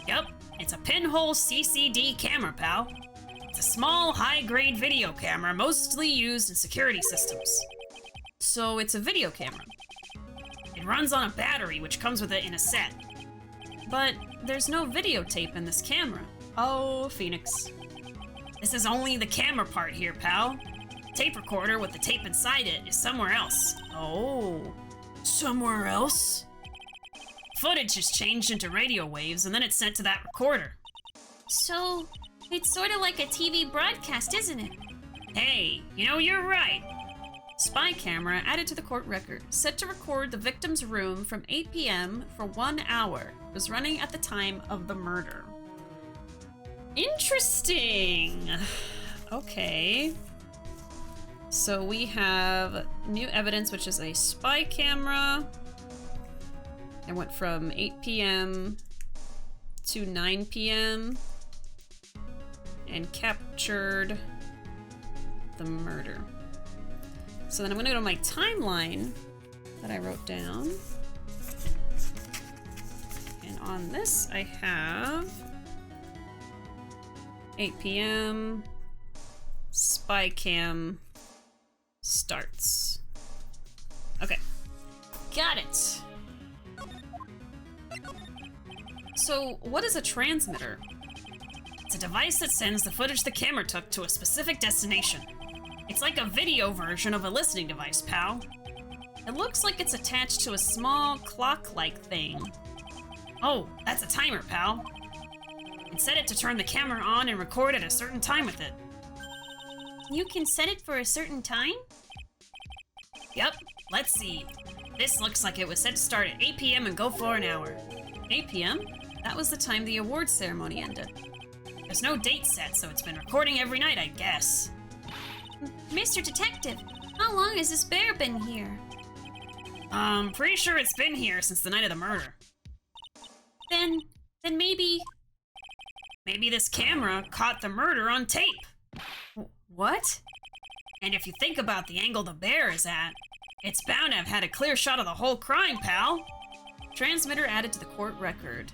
Yep, it's a pinhole CCD camera, pal. It's a small, high-grade video camera mostly used in security systems. So it's a video camera. It runs on a battery, which comes with it in a set. But there's no videotape in this camera. Oh, Phoenix. This is only the camera part here, pal. Tape recorder with the tape inside it is somewhere else. Oh. Somewhere else? Footage is changed into radio waves and then it's sent to that recorder. So, it's sort of like a TV broadcast, isn't it? Hey, you know, you're right. Spy camera added to the court record. Set to record the victim's room from 8 p.m. for 1 hour. It was running at the time of the murder. Interesting. Okay. So we have new evidence, which is a spy camera. It went from 8 p.m. to 9 p.m. and captured the murder. So then I'm gonna go to my timeline that I wrote down. And on this I have 8 p.m. spy cam starts. Okay, got it. So what is a transmitter? It's a device that sends the footage the camera took to a specific destination. It's like a video version of a listening device, pal. It looks like it's attached to a small clock-like thing. Oh, that's a timer, pal. It set it to turn the camera on and record at a certain time with it. You can set it for a certain time? Yep, let's see. This looks like it was set to start at 8 p.m. and go for an hour. 8 p.m.? That was the time the awards ceremony ended. There's no date set, so it's been recording every night, I guess. Mr. Detective, how long has this bear been here? Pretty sure it's been here since the night of the murder. Then maybe... Maybe this camera caught the murder on tape. What? And if you think about the angle the bear is at, it's bound to have had a clear shot of the whole crime, pal. Transmitter added to the court record.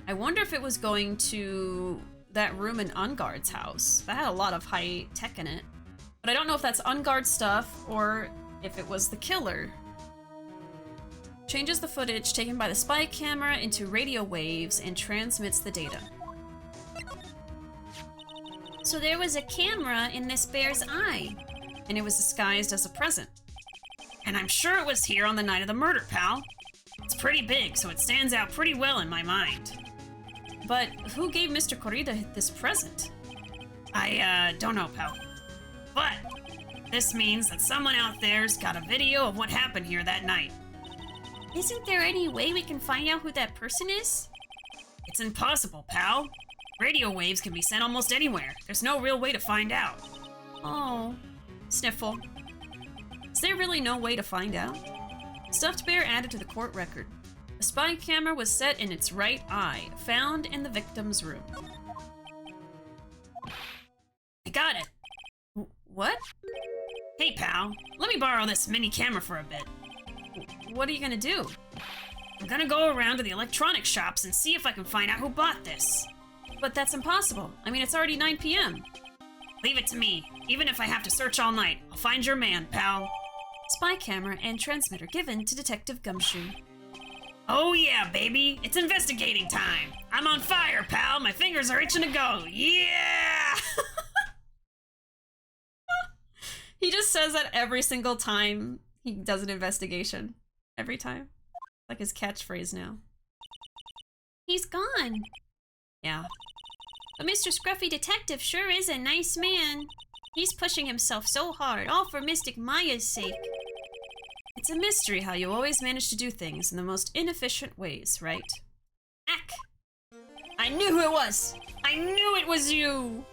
I wonder if it was going to that room in Engarde's house. That had a lot of high tech in it. But I don't know if that's Engarde's stuff or if it was the killer. Changes the footage taken by the spy camera into radio waves and transmits the data. So there was a camera in this bear's eye. And it was disguised as a present. And I'm sure it was here on the night of the murder, pal. It's pretty big, so it stands out pretty well in my mind. But who gave Mr. Corrida this present? I don't know, pal. But this means that someone out there's got a video of what happened here that night. Isn't there any way we can find out who that person is? It's impossible, pal. Radio waves can be sent almost anywhere. There's no real way to find out. Oh, sniffle. Is there really no way to find out? Stuffed bear added to the court record. A spy camera was set in its right eye, found in the victim's room. I got it. What? Hey, pal. Let me borrow this mini camera for a bit. What are you gonna do? I'm gonna go around to the electronics shops and see if I can find out who bought this. But that's impossible. I mean, it's already 9 p.m. Leave it to me. Even if I have to search all night, I'll find your man, pal. Spy camera and transmitter given to Detective Gumshoe. Oh yeah, baby. It's investigating time. I'm on fire, pal. My fingers are itching to go. Yeah! He just says that every single time he does an investigation. Every time. Like his catchphrase now. He's gone. Yeah. But Mr. Scruffy Detective sure is a nice man. He's pushing himself so hard, all for Mystic Maya's sake. It's a mystery how you always manage to do things in the most inefficient ways, right? Ack! I knew who it was! I knew it was you!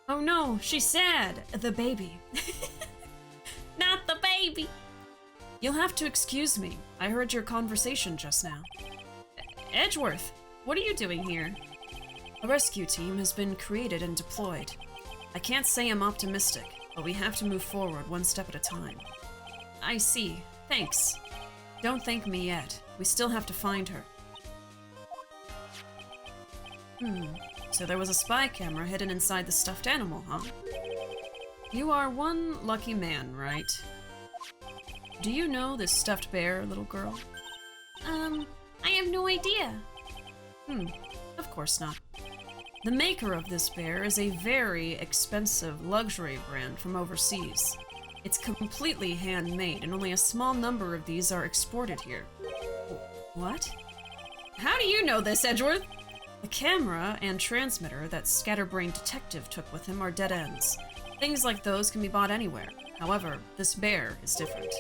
Oh no, she's sad. The baby. Not the baby. You'll have to excuse me. I heard your conversation just now. Edgeworth, what are you doing here? A rescue team has been created and deployed. I can't say I'm optimistic, but we have to move forward one step at a time. I see. Thanks. Don't thank me yet. We still have to find her. So there was a spy camera hidden inside the stuffed animal, huh? You are one lucky man, right? Do you know this stuffed bear, little girl? I have no idea. Of course not. The maker of this bear is a very expensive luxury brand from overseas. It's completely handmade, and only a small number of these are exported here. What? How do you know this, Edgeworth? The camera and transmitter that Scatterbrain Detective took with him are dead ends. Things like those can be bought anywhere. However, this bear is different.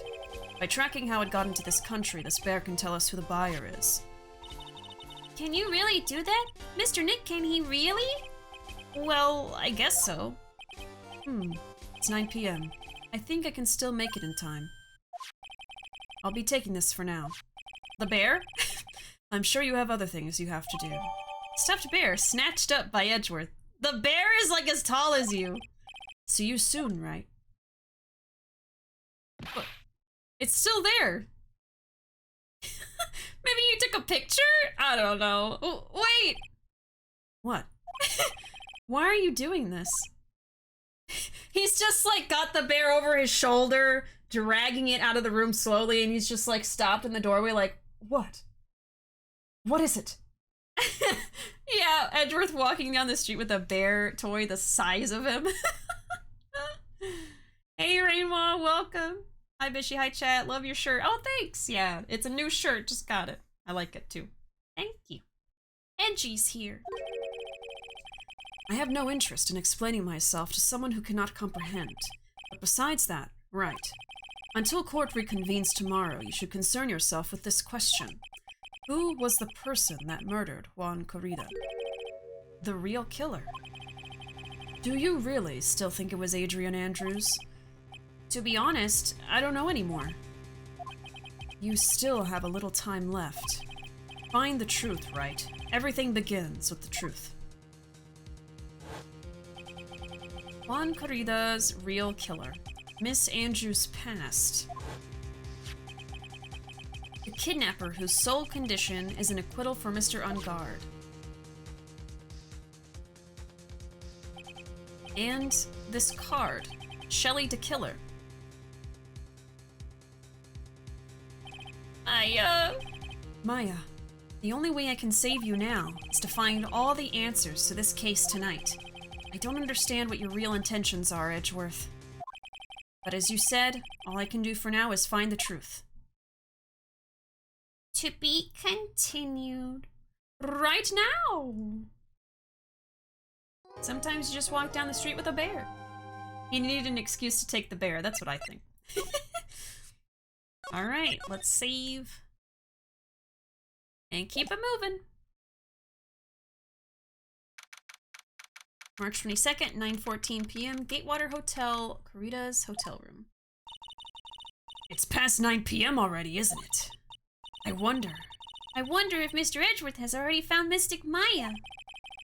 By tracking how it got into this country, this bear can tell us who the buyer is. Can you really do that? Mr. Nick, can he really? Well, I guess so. It's 9 p.m. I think I can still make it in time. I'll be taking this for now. The bear? I'm sure you have other things you have to do. Stuffed bear snatched up by Edgeworth. The bear is like as tall as you. See you soon, right? But it's still there. Maybe you took a picture? I don't know. Oh, wait! What? Why are you doing this? He's just like got the bear over his shoulder, dragging it out of the room slowly, and he's just like stopped in the doorway like, what? What is it? Yeah, Edgeworth walking down the street with a bear toy the size of him. Hey, Rainbow, welcome. Hi, Bishi. Hi, chat. Love your shirt. Oh, thanks. Yeah, it's a new shirt. Just got it. I like it, too. Thank you. Edgy's here. I have no interest in explaining myself to someone who cannot comprehend. But besides that, right. Until court reconvenes tomorrow, you should concern yourself with this question. Who was the person that murdered Juan Corrida? the real killer. Do you really still think it was Adrian Andrews? To be honest, I don't know anymore. You still have a little time left. Find the truth, right? Everything begins with the truth. Juan Corrida's real killer. Miss Andrews' past. The kidnapper whose sole condition is an acquittal for Mr. Engarde. And this card, Shelley the Killer. Maya, the only way I can save you now is to find all the answers to this case tonight. I don't understand what your real intentions are, Edgeworth. But as you said, all I can do for now is find the truth. To be continued. Right now! Sometimes you just walk down the street with a bear. You need an excuse to take the bear, that's what I think. Alright, let's save. And keep it moving. March 22nd, 9:14 p.m. Gatewater Hotel, Corrida's hotel room. It's past 9 p.m. already, isn't it? I wonder if Mr. Edgeworth has already found Mystic Maya.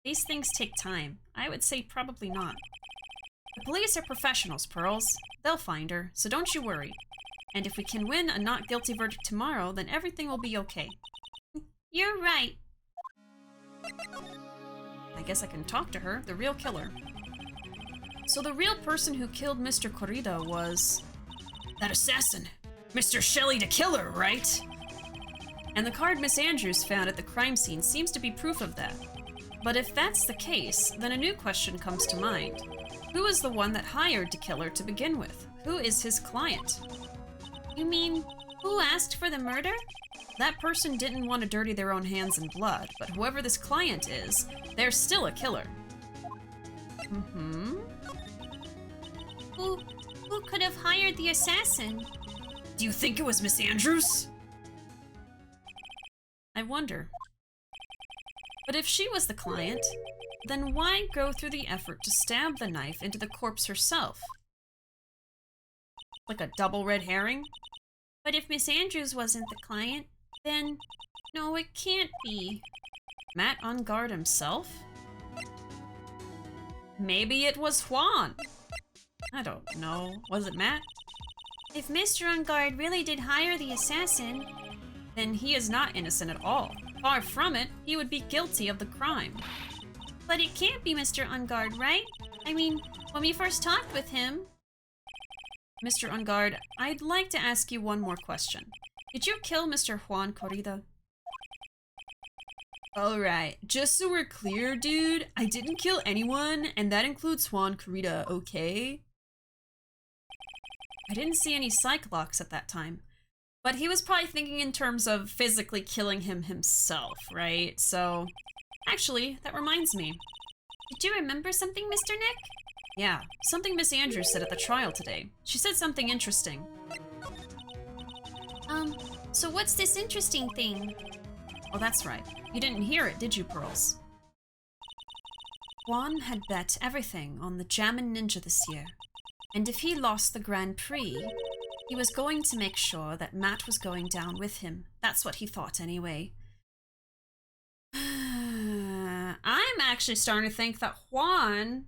These things take time. I would say probably not. The police are professionals, Pearls. They'll find her, so don't you worry. And if we can win a not guilty verdict tomorrow, then everything will be okay. You're right. I guess I can talk to her, the real killer. So the real person who killed Mr. Corrida was... that assassin! Mr. Shelley the Killer, right? And the card Miss Andrews found at the crime scene seems to be proof of that. But if that's the case, then a new question comes to mind. Who is the one that hired the killer to begin with? Who is his client? You mean, who asked for the murder? That person didn't want to dirty their own hands in blood, but whoever this client is, they're still a killer. Who could have hired the assassin? Do you think it was Miss Andrews? I wonder. But if she was the client, then why go through the effort to stab the knife into the corpse herself? Like a double red herring? But if Miss Andrews wasn't the client, then no, it can't be. Matt Engarde himself? Maybe it was Juan. I don't know. Was it Matt? If Mr. Engarde really did hire the assassin, then he is not innocent at all. Far from it, he would be guilty of the crime. But it can't be Mr. Engarde, right? I mean, when we first talked with him... Mr. Engarde, I'd like to ask you one more question. Did you kill Mr. Juan Corrida? Alright, just so we're clear, dude, I didn't kill anyone, and that includes Juan Corrida, okay? I didn't see any Cyclops at that time. But he was probably thinking in terms of physically killing him himself, right? So, actually, that reminds me. Did you remember something, Mr. Nick? Yeah, something Miss Andrews said at the trial today. She said something interesting. So what's this interesting thing? Oh, that's right. You didn't hear it, did you, Pearls? Juan had bet everything on the Jammin' Ninja this year. And if he lost the Grand Prix, he was going to make sure that Matt was going down with him. That's what he thought anyway. I'm actually starting to think that Juan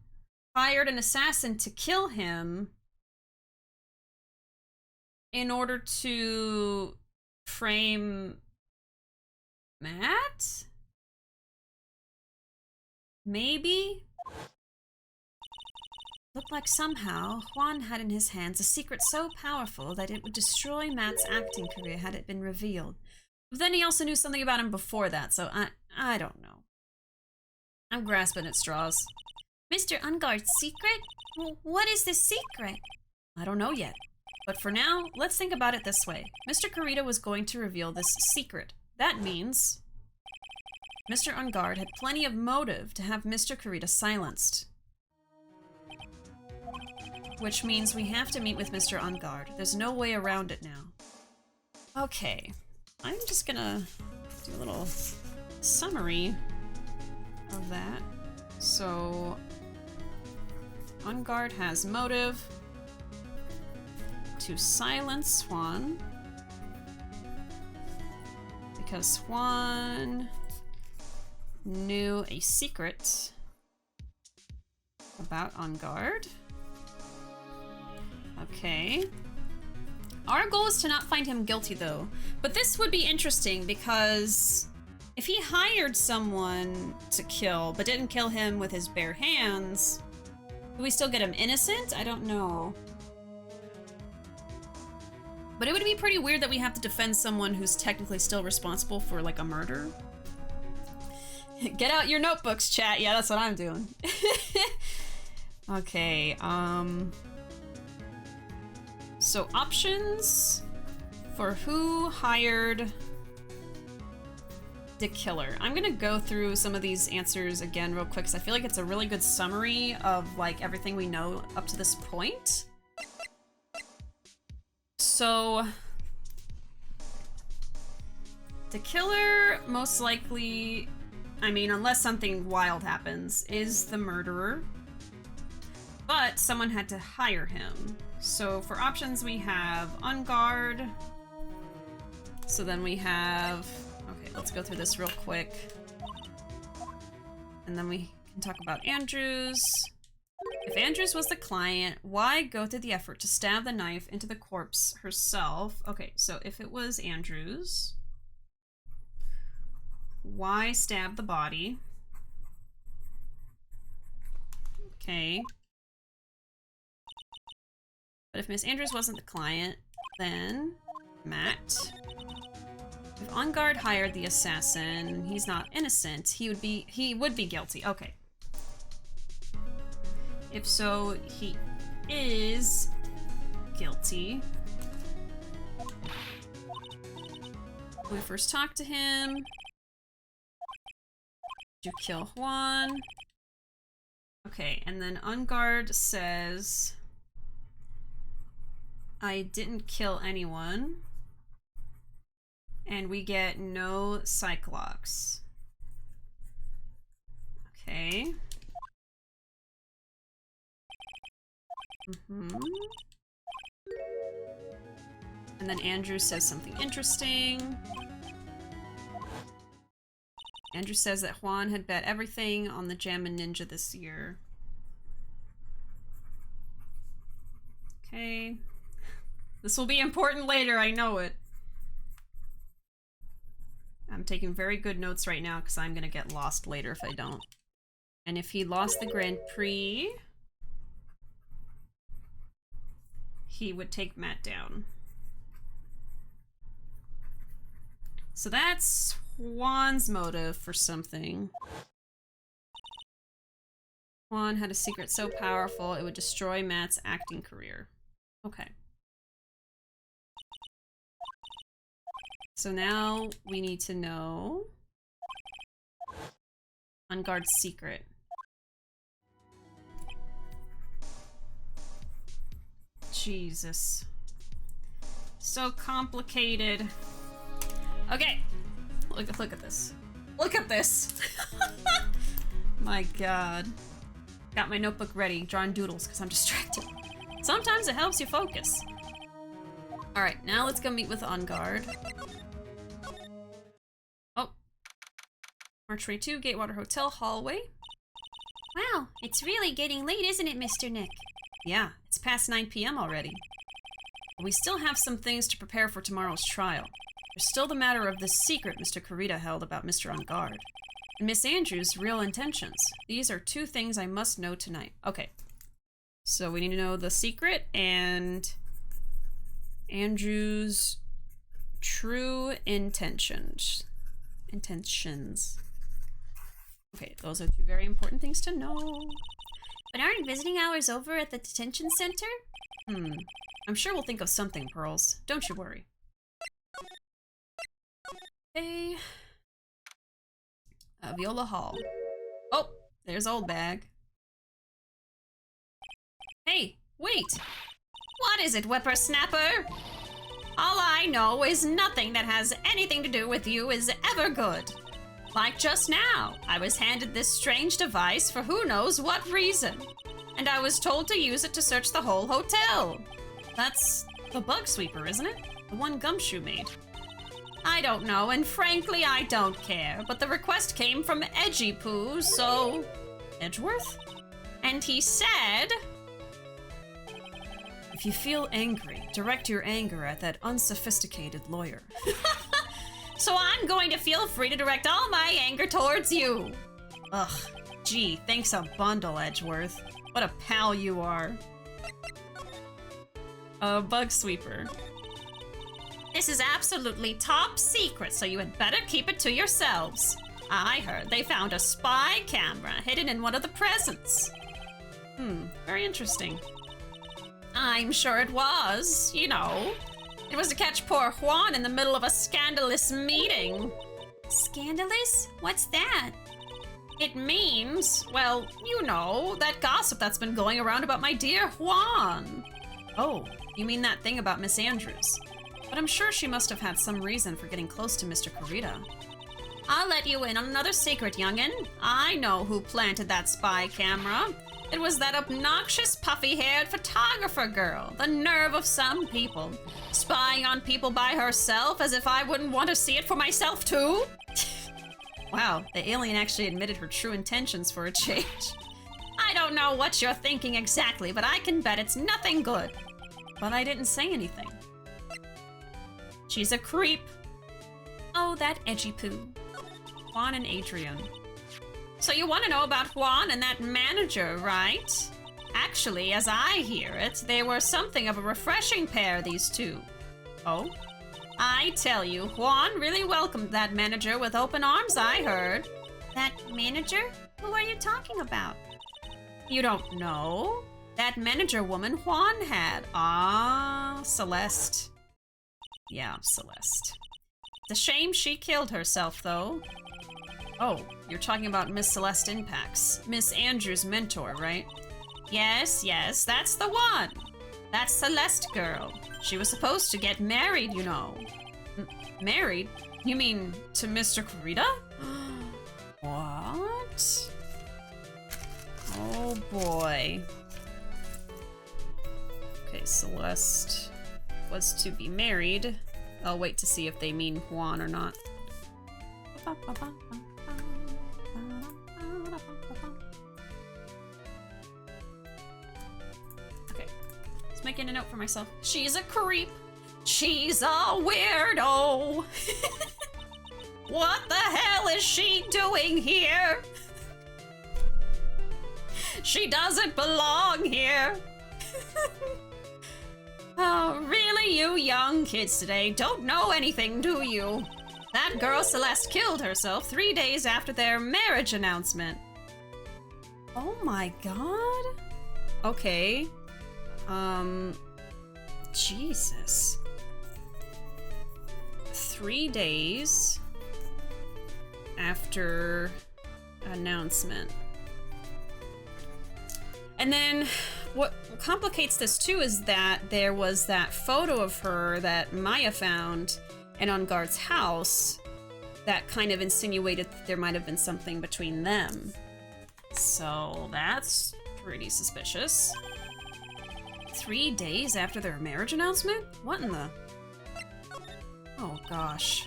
hired an assassin to kill him in order to frame Matt? Maybe? Looked like somehow Juan had in his hands a secret so powerful that it would destroy Matt's acting career had it been revealed. But then he also knew something about him before that, so I don't know. I'm grasping at straws. Mr. Engarde's secret? What is this secret? I don't know yet. But for now, let's think about it this way. Mr. Corrida was going to reveal this secret. That means Mr. Engarde had plenty of motive to have Mr. Corrida silenced. Which means we have to meet with Mr. Engarde. There's no way around it now. Okay, I'm just gonna do a little summary of that. So Engarde has motive to silence Swan because Swan knew a secret about Engarde. Okay. Our goal is to not find him guilty though, but this would be interesting because if he hired someone to kill but didn't kill him with his bare hands, do we still get him innocent? I don't know. But it would be pretty weird that we have to defend someone who's technically still responsible for, like, a murder. Get out your notebooks, chat. Yeah, that's what I'm doing. Okay, so options for who hired the killer. I'm gonna go through some of these answers again real quick because I feel like it's a really good summary of, like, everything we know up to this point. So the killer, most likely, I mean, unless something wild happens, is the murderer. But someone had to hire him. So for options, we have Engarde. So then we have... Okay, let's go through this real quick. And then we can talk about Andrews. If Andrews was the client, why go through the effort to stab the knife into the corpse herself? Okay, so if it was Andrews, why stab the body? Okay. But if Miss Andrews wasn't the client, then Matt. If Engarde hired the assassin, he's not innocent. He would be guilty. Okay. If so, he is guilty. When we first talked to him, did you kill Juan? Okay, and then Engarde says, I didn't kill anyone. And we get no Cyclops. Okay. And then Andrew says something interesting. Andrew says that Juan had bet everything on the Jammin' Ninja this year. Okay. This will be important later, I know it. I'm taking very good notes right now because I'm gonna get lost later if I don't. And if he lost the Grand Prix, he would take Matt down. So that's Juan's motive for something. Juan had a secret so powerful it would destroy Matt's acting career. Okay. So now we need to know Engarde's secret. Jesus. So complicated. Okay. Look at this. Look at this! My god. Got my notebook ready, drawing doodles because I'm distracted. Sometimes it helps you focus. Alright, now let's go meet with Engarde. Oh. March 22, Gatewater Hotel hallway. Wow, it's really getting late, isn't it, Mr. Nick? Yeah, it's past 9 p.m. already. But we still have some things to prepare for tomorrow's trial. There's still the matter of the secret Mr. Kurita held about Mr. Engarde. And Miss Andrews' real intentions. These are two things I must know tonight. Okay. So we need to know the secret and Andrews' true intentions. Okay, those are two very important things to know. But aren't visiting hours over at the detention center? I'm sure we'll think of something, Pearls. Don't you worry. Okay. Viola Hall. Oh, there's Old Bag. Hey, wait! What is it, whippersnapper? All I know is nothing that has anything to do with you is ever good. Like just now, I was handed this strange device for who knows what reason. And I was told to use it to search the whole hotel. That's the bug sweeper, isn't it? The one Gumshoe made. I don't know, and frankly, I don't care. But the request came from Edgy Poo, so... Edgeworth? And he said... If you feel angry, direct your anger at that unsophisticated lawyer. So I'm going to feel free to direct all my anger towards you. Ugh, gee, thanks a bundle, Edgeworth. What a pal you are. Bug sweeper. This is absolutely top secret, so you had better keep it to yourselves. I heard they found a spy camera hidden in one of the presents. Very interesting. I'm sure it was, you know. It was to catch poor Juan in the middle of a scandalous meeting. Scandalous? What's that? It means, well, you know, that gossip that's been going around about my dear Juan. Oh, you mean that thing about Miss Andrews. But I'm sure she must have had some reason for getting close to Mr. Kurita. I'll let you in on another secret, youngin'. I know who planted that spy camera. It was that obnoxious, puffy-haired photographer girl. The nerve of some people. Spying on people by herself as if I wouldn't want to see it for myself, too? Wow, the alien actually admitted her true intentions for a change. I don't know what you're thinking exactly, but I can bet it's nothing good. But I didn't say anything. She's a creep. Oh, that Edgy Poo. Juan and Adrian. So you want to know about Juan and that manager, right? Actually, as I hear it, they were something of a refreshing pair, these two. Oh? I tell you, Juan really welcomed that manager with open arms, I heard. That manager? Who are you talking about? You don't know? That manager woman Juan had. Ah, Celeste. Yeah, Celeste. It's a shame she killed herself, though. Oh, you're talking about Miss Celeste Impacts. Miss Andrews' mentor, right? Yes, that's the one. That Celeste girl. She was supposed to get married, you know. Married? You mean to Mr. Kurita? What? Oh boy. Okay, Celeste was to be married. I'll wait to see if they mean Juan or not. Okay, let's make a note for myself. She's a creep. She's a weirdo. What the hell is she doing here? She doesn't belong here. Oh, really, you young kids today don't know anything, do you? That girl Celeste killed herself 3 days after their marriage announcement. Oh my god. Okay. Jesus. 3 days after announcement. And then what complicates this too is that there was that photo of her that Maya found in Engarde's house that kind of insinuated that there might have been something between them. So that's pretty suspicious. 3 days after their marriage announcement? What in the... Oh gosh.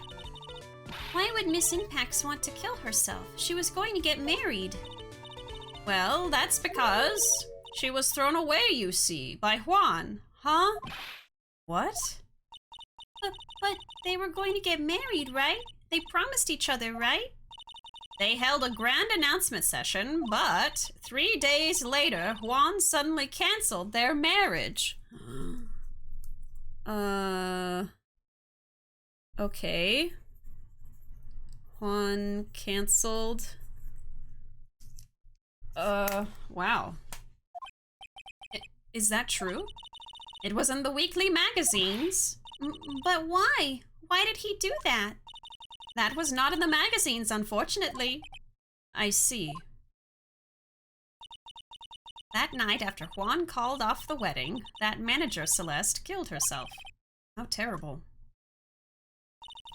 Why would Miss Impacts want to kill herself? She was going to get married. Well, that's because she was thrown away, you see, by Juan. Huh? What? But they were going to get married, right? They promised each other, right? They held a grand announcement session, but 3 days later, Juan suddenly canceled their marriage. Okay. Juan canceled. Wow. Is that true? It was in the weekly magazines. But why? Why did he do that? That was not in the magazines, unfortunately. I see. That night after Juan called off the wedding, that manager, Celeste, killed herself. How terrible.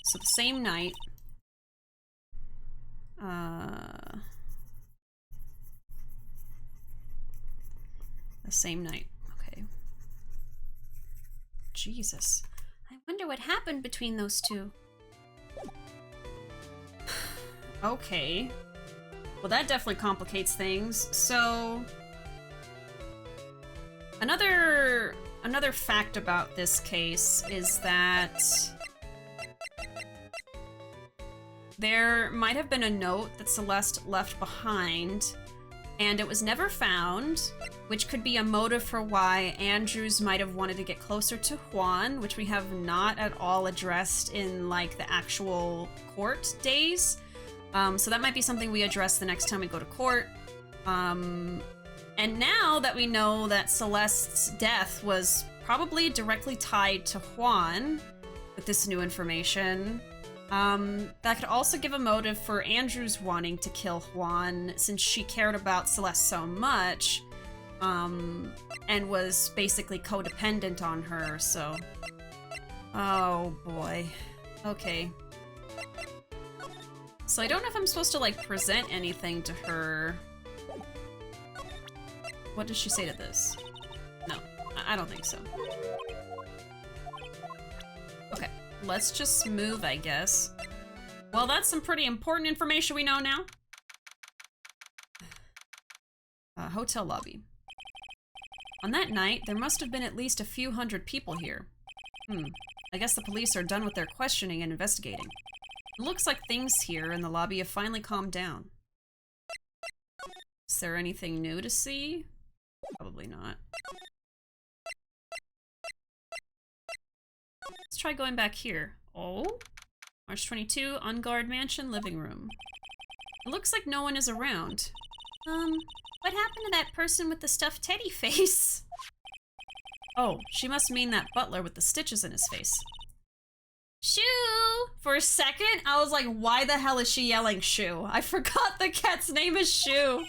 So the same night... The same night. Okay. Jesus. I wonder what happened between those two. Okay. Well, that definitely complicates things. So, another fact about this case is that there might have been a note that Celeste left behind, and it was never found, which could be a motive for why Andrews might have wanted to get closer to Juan, which we have not at all addressed in, like, the actual court days. So that might be something we address the next time we go to court. And now that we know that Celeste's death was probably directly tied to Juan with this new information, that could also give a motive for Andrews wanting to kill Juan, since she cared about Celeste so much, and was basically codependent on her, so... Oh boy. Okay. So I don't know if I'm supposed to, like, present anything to her. What does she say to this? No, I don't think so. Okay, let's just move, I guess. Well, that's some pretty important information we know now. Hotel lobby. On that night, there must have been at least a few hundred people here. I guess the police are done with their questioning and investigating. It looks like things here in the lobby have finally calmed down. Is there anything new to see? Probably not. Let's try going back here. Oh? March 22, Engarde Mansion living room. It looks like no one is around. What happened to that person with the stuffed teddy face? Oh, she must mean that butler with the stitches in his face. Shoo! For a second, I was like, why the hell is she yelling Shoo? I forgot the cat's name is Shoo.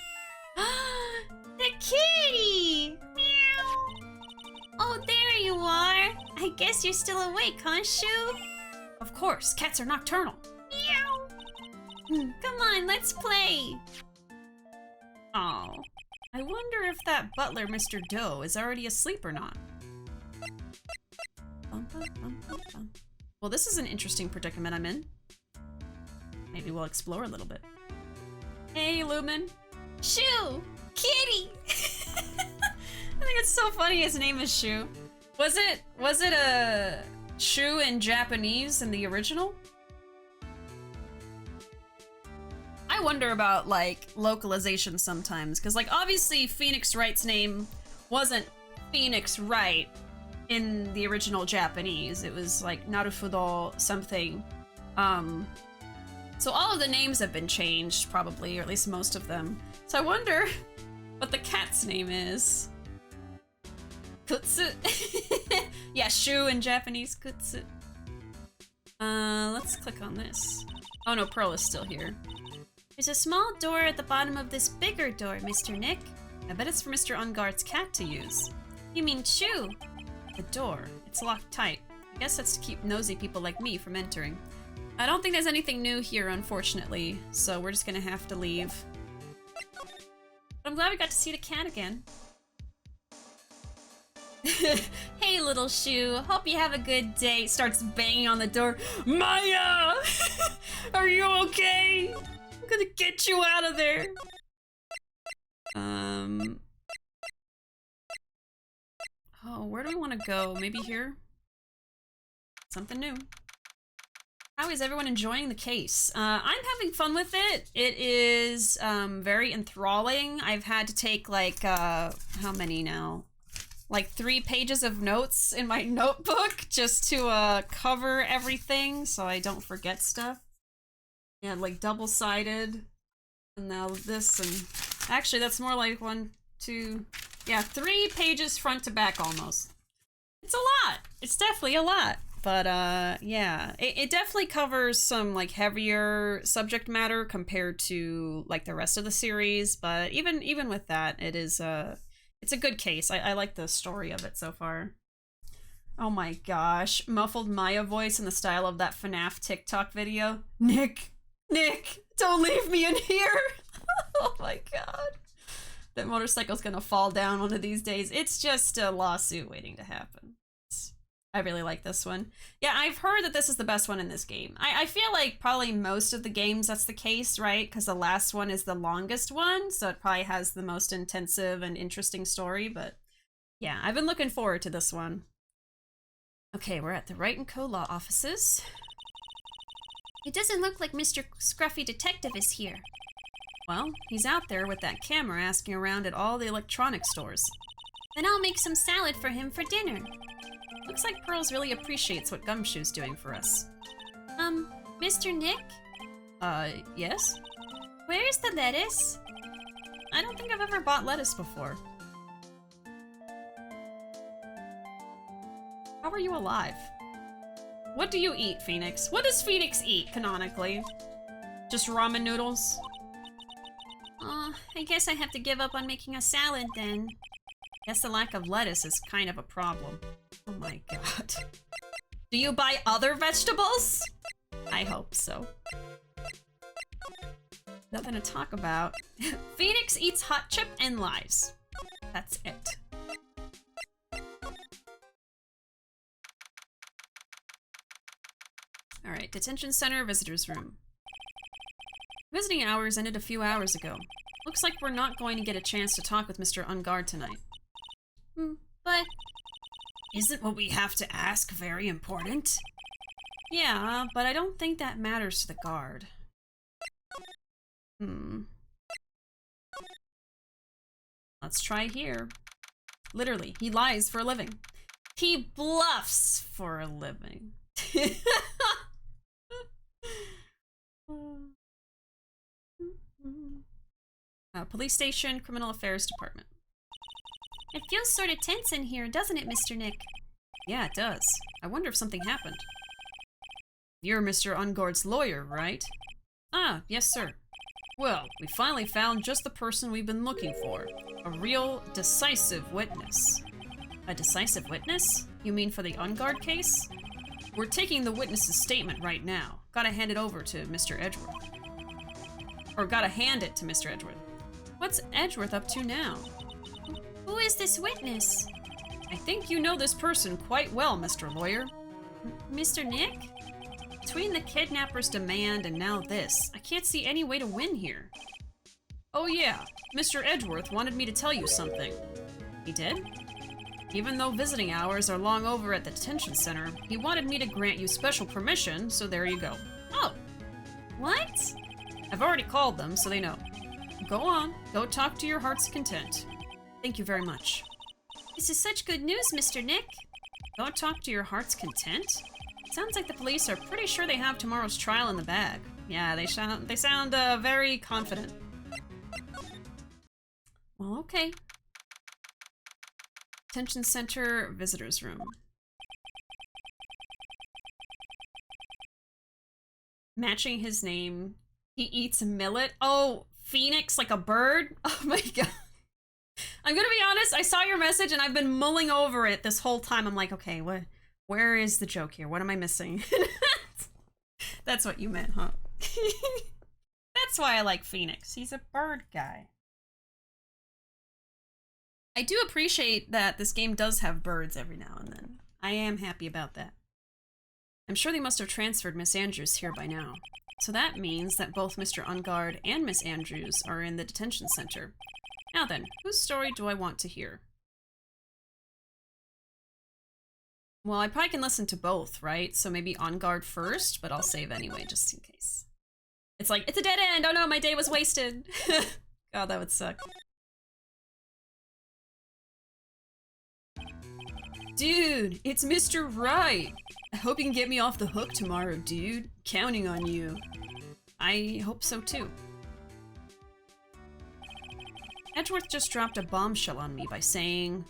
The kitty! Meow! Oh, there you are! I guess you're still awake, huh, Shoo? Of course, cats are nocturnal. Meow! Come on, let's play! Oh, I wonder if that butler, Mr. Doe, is already asleep or not. Well, this is an interesting predicament I'm in. Maybe we'll explore a little bit. Hey, Lumen. Shoo! Kitty! I think it's so funny his name is Shoo. Was it a Shoo in Japanese in the original? I wonder about, like, localization sometimes, because, like, obviously Phoenix Wright's name wasn't Phoenix Wright in the original Japanese. It was, like, Narufudo something. So all of the names have been changed, probably, or at least most of them. So I wonder what the cat's name is. Kutsu. Yeah, Shoo in Japanese, Kutsu. Let's click on this. Oh no, Pearl is still here. There's a small door at the bottom of this bigger door, Mr. Nick. I bet it's for Mr. Engarde's cat to use. You mean Shoo? The door. It's locked tight. I guess that's to keep nosy people like me from entering. I don't think there's anything new here, unfortunately, so we're just gonna have to leave. But I'm glad we got to see the cat again. Hey, little Shoo. Hope you have a good day. Starts banging on the door. Maya! Are you okay? I'm gonna get you out of there. Oh, where do we want to go? Maybe here? Something new. How is everyone enjoying the case? I'm having fun with it. It is very enthralling. I've had to take like, how many now? Like 3 pages of notes in my notebook just to cover everything so I don't forget stuff. Yeah, like double-sided. And now this, and actually that's more like 1, 2, yeah, 3 pages front to back almost. It's a lot. It's definitely a lot. But yeah, it definitely covers some like heavier subject matter compared to like the rest of the series. But even with that, it is it's a good case. I like the story of it so far. Oh my gosh, muffled Maya voice in the style of that FNAF TikTok video. Nick, Nick, don't leave me in here! Oh my god. That motorcycle's gonna fall down one of these days. It's just a lawsuit waiting to happen. I really like this one. Yeah, I've heard that this is the best one in this game. I feel like probably most of the games that's the case, right? Because the last one is the longest one, so it probably has the most intensive and interesting story, but yeah, I've been looking forward to this one. Okay, we're at the Wright & Co. law offices. It doesn't look like Mr. Scruffy Detective is here. Well, he's out there with that camera asking around at all the electronic stores. Then I'll make some salad for him for dinner. Looks like Pearls really appreciates what Gumshoe's doing for us. Mr. Nick? Yes? Where's the lettuce? I don't think I've ever bought lettuce before. How are you alive? What do you eat, Phoenix? What does Phoenix eat, canonically? Just ramen noodles? I guess I have to give up on making a salad then. Guess the lack of lettuce is kind of a problem. Oh my god. Do you buy other vegetables? I hope so. Nothing to talk about. Phoenix eats hot chip and lies. That's it. Alright, detention center, visitor's room. Visiting hours ended a few hours ago. Looks like we're not going to get a chance to talk with Mr. Engarde tonight. But Isn't what we have to ask very important? Yeah, but I don't think that matters to the guard. Let's try here. Literally, he lies for a living. He bluffs for a living. Police station, criminal affairs department. it feels sort of tense in here, doesn't it, Mr. Nick? Yeah, it does. I wonder if something happened. You're Mr. Engarde's lawyer, right? Ah, yes, sir. Well, we finally found just the person we've been looking for. A real decisive witness. A decisive witness? You mean for the Engarde case? We're taking the witness's statement right now. Gotta hand it over to Mr. Edgeworth. Or gotta hand it to Mr. Edgeworth. What's Edgeworth up to now? Who is this witness? I think you know this person quite well, Mr. Lawyer. Mr. Nick? Between the kidnapper's demand and now this, I can't see any way to win here. Oh yeah, Mr. Edgeworth wanted me to tell you something. He did? Even though visiting hours are long over at the detention center, he wanted me to grant you special permission, so there you go. Oh. What? I've already called them, so they know. Go on, go talk to your heart's content. Thank you very much. This is such good news, Mr. Nick. Go talk to your heart's content? Sounds like the police are pretty sure they have tomorrow's trial in the bag. Yeah, they sound very confident. Well, okay. Detention center, visitor's room. Matching his name. He eats millet. Oh, Phoenix like a bird? Oh my god. I'm gonna be honest, I saw your message and I've been mulling over it this whole time. I'm like, okay, where is the joke here? What am I missing? That's what you meant, huh? That's why I like Phoenix. He's a bird guy. I do appreciate that this game does have birds every now and then. I am happy about that. I'm sure they must have transferred Miss Andrews here by now. So that means that both Mr. Engarde and Miss Andrews are in the detention center. Now then, whose story do I want to hear? Well, I probably can listen to both, right? So maybe Engarde first, but I'll save anyway, just in case. It's like, it's a dead end! Oh no, my day was wasted! God, that would suck. Dude, it's Mr. Wright! I hope you can get me off the hook tomorrow, dude. Counting on you. I hope so too. Edgeworth just dropped a bombshell on me by saying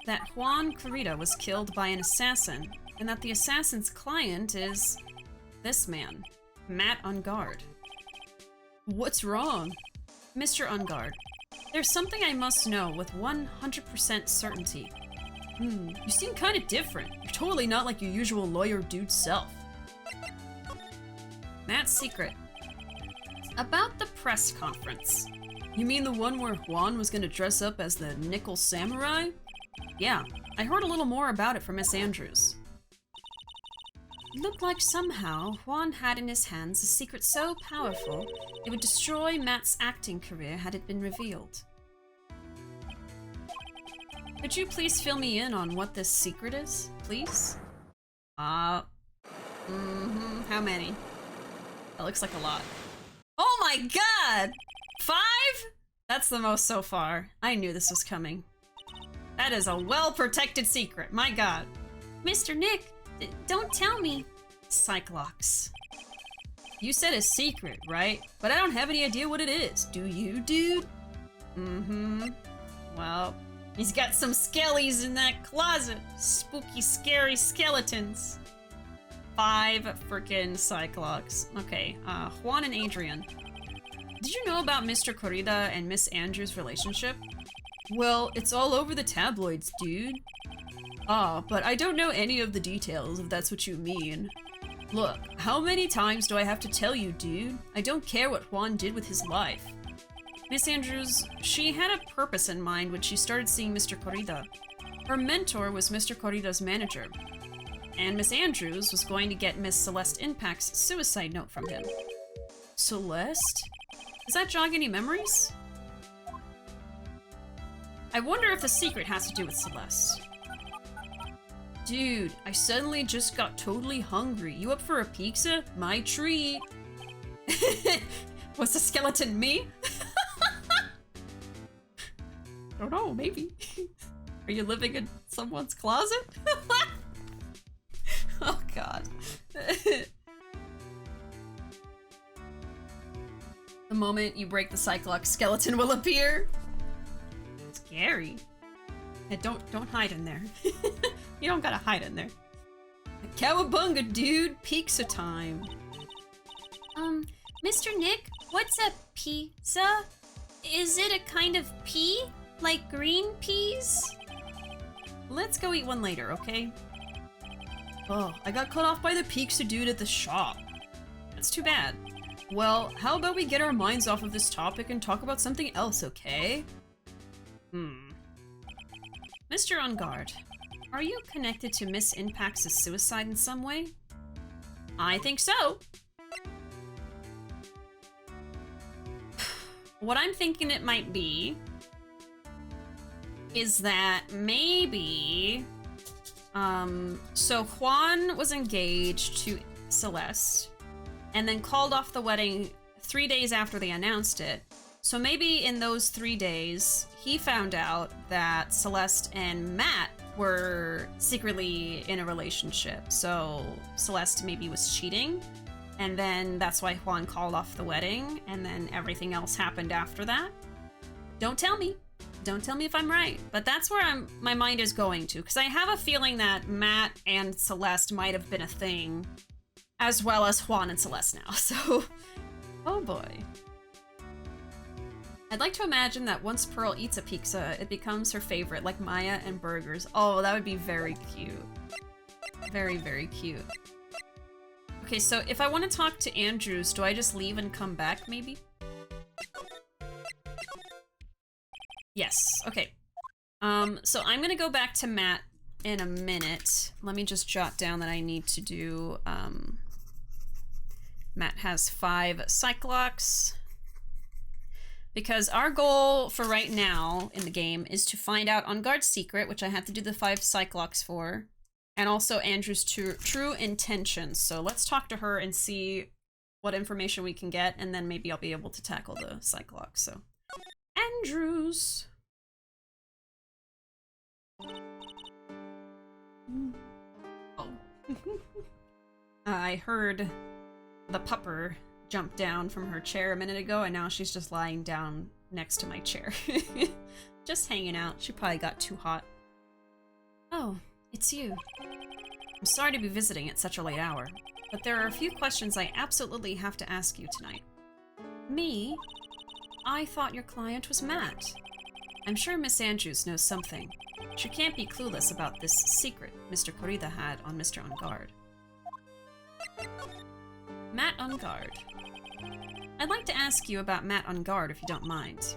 that Juan Clarita was killed by an assassin, and that the assassin's client is this man, Matt Engarde. What's wrong? Mr. Engarde, there's something I must know with 100% certainty. You seem kind of different. You're totally not like your usual lawyer dude self. Matt's secret. About the press conference. You mean the one where Juan was gonna dress up as the Nickel Samurai? Yeah, I heard a little more about it from Miss Andrews. It looked like somehow Juan had in his hands a secret so powerful it would destroy Matt's acting career had it been revealed. Could you please fill me in on what this secret is, please? How many? That looks like a lot. Oh my god! 5? That's the most so far. I knew this was coming. That is a well-protected secret, my god. Mr. Nick, don't tell me. Cyclops. You said a secret, right? But I don't have any idea what it is. Do you, dude? Well, he's got some skellies in that closet. Spooky, scary skeletons. 5 frickin' Cyclops. Okay, Juan and Adrian. Did you know about Mr. Corrida and Miss Andrews' relationship? Well, it's all over the tabloids, dude. Ah, but I don't know any of the details, if that's what you mean. Look, how many times do I have to tell you, dude? I don't care what Juan did with his life. Miss Andrews, she had a purpose in mind when she started seeing Mr. Corrida. Her mentor was Mr. Corrida's manager. And Miss Andrews was going to get Miss Celeste Impact's suicide note from him. Celeste? Does that jog any memories? I wonder if the secret has to do with Celeste. Dude, I suddenly just got totally hungry. You up for a pizza? My treat. Was the skeleton me? I don't know, maybe. Are you living in someone's closet? Oh god. The moment you break the Cyclops, skeleton will appear. Scary. Yeah, don't hide in there. You don't gotta hide in there. Cowabunga, dude! Pizza time. Mr. Nick, what's a pizza? Is it a kind of pea? Like green peas? Let's go eat one later, okay? Oh, I got cut off by the pizza dude at the shop. That's too bad. Well, how about we get our minds off of this topic and talk about something else, okay? Mr. Engarde, are you connected to Miss Impact's suicide in some way? I think so. What I'm thinking it might be is that maybe so Juan was engaged to Celeste and then called off the wedding 3 days after they announced it. So maybe in those 3 days, he found out that Celeste and Matt were secretly in a relationship. So Celeste maybe was cheating, and then that's why Juan called off the wedding, and then everything else happened after that. Don't tell me. Don't tell me if I'm right, but that's where my mind is going to, because I have a feeling that Matt and Celeste might have been a thing, as well as Juan and Celeste now, so... Oh boy. I'd like to imagine that once Pearl eats a pizza, it becomes her favorite, like Maya and burgers. Oh, that would be very cute. Very, very cute. Okay, so if I want to talk to Andrews, do I just leave and come back, maybe? Yes, okay. So I'm gonna go back to Matt in a minute. Let me just jot down that I need to do, Matt has 5 Cyclops. Because our goal for right now in the game is to find out Engarde's secret, which I had to do the 5 Cyclops for, and also Andrew's true intentions. So let's talk to her and see what information we can get, and then maybe I'll be able to tackle the Cyclops. So, Andrews. Oh. I heard the pupper jump down from her chair a minute ago, and now she's just lying down next to my chair. Just hanging out. She probably got too hot. Oh, it's you. I'm sorry to be visiting at such a late hour, but there are a few questions I absolutely have to ask you tonight. Me? I thought your client was Matt. I'm sure Miss Andrews knows something. She can't be clueless about this secret Mr. Corrida had on Mr. Engarde. Matt Engarde. I'd like to ask you about Matt Engarde if you don't mind.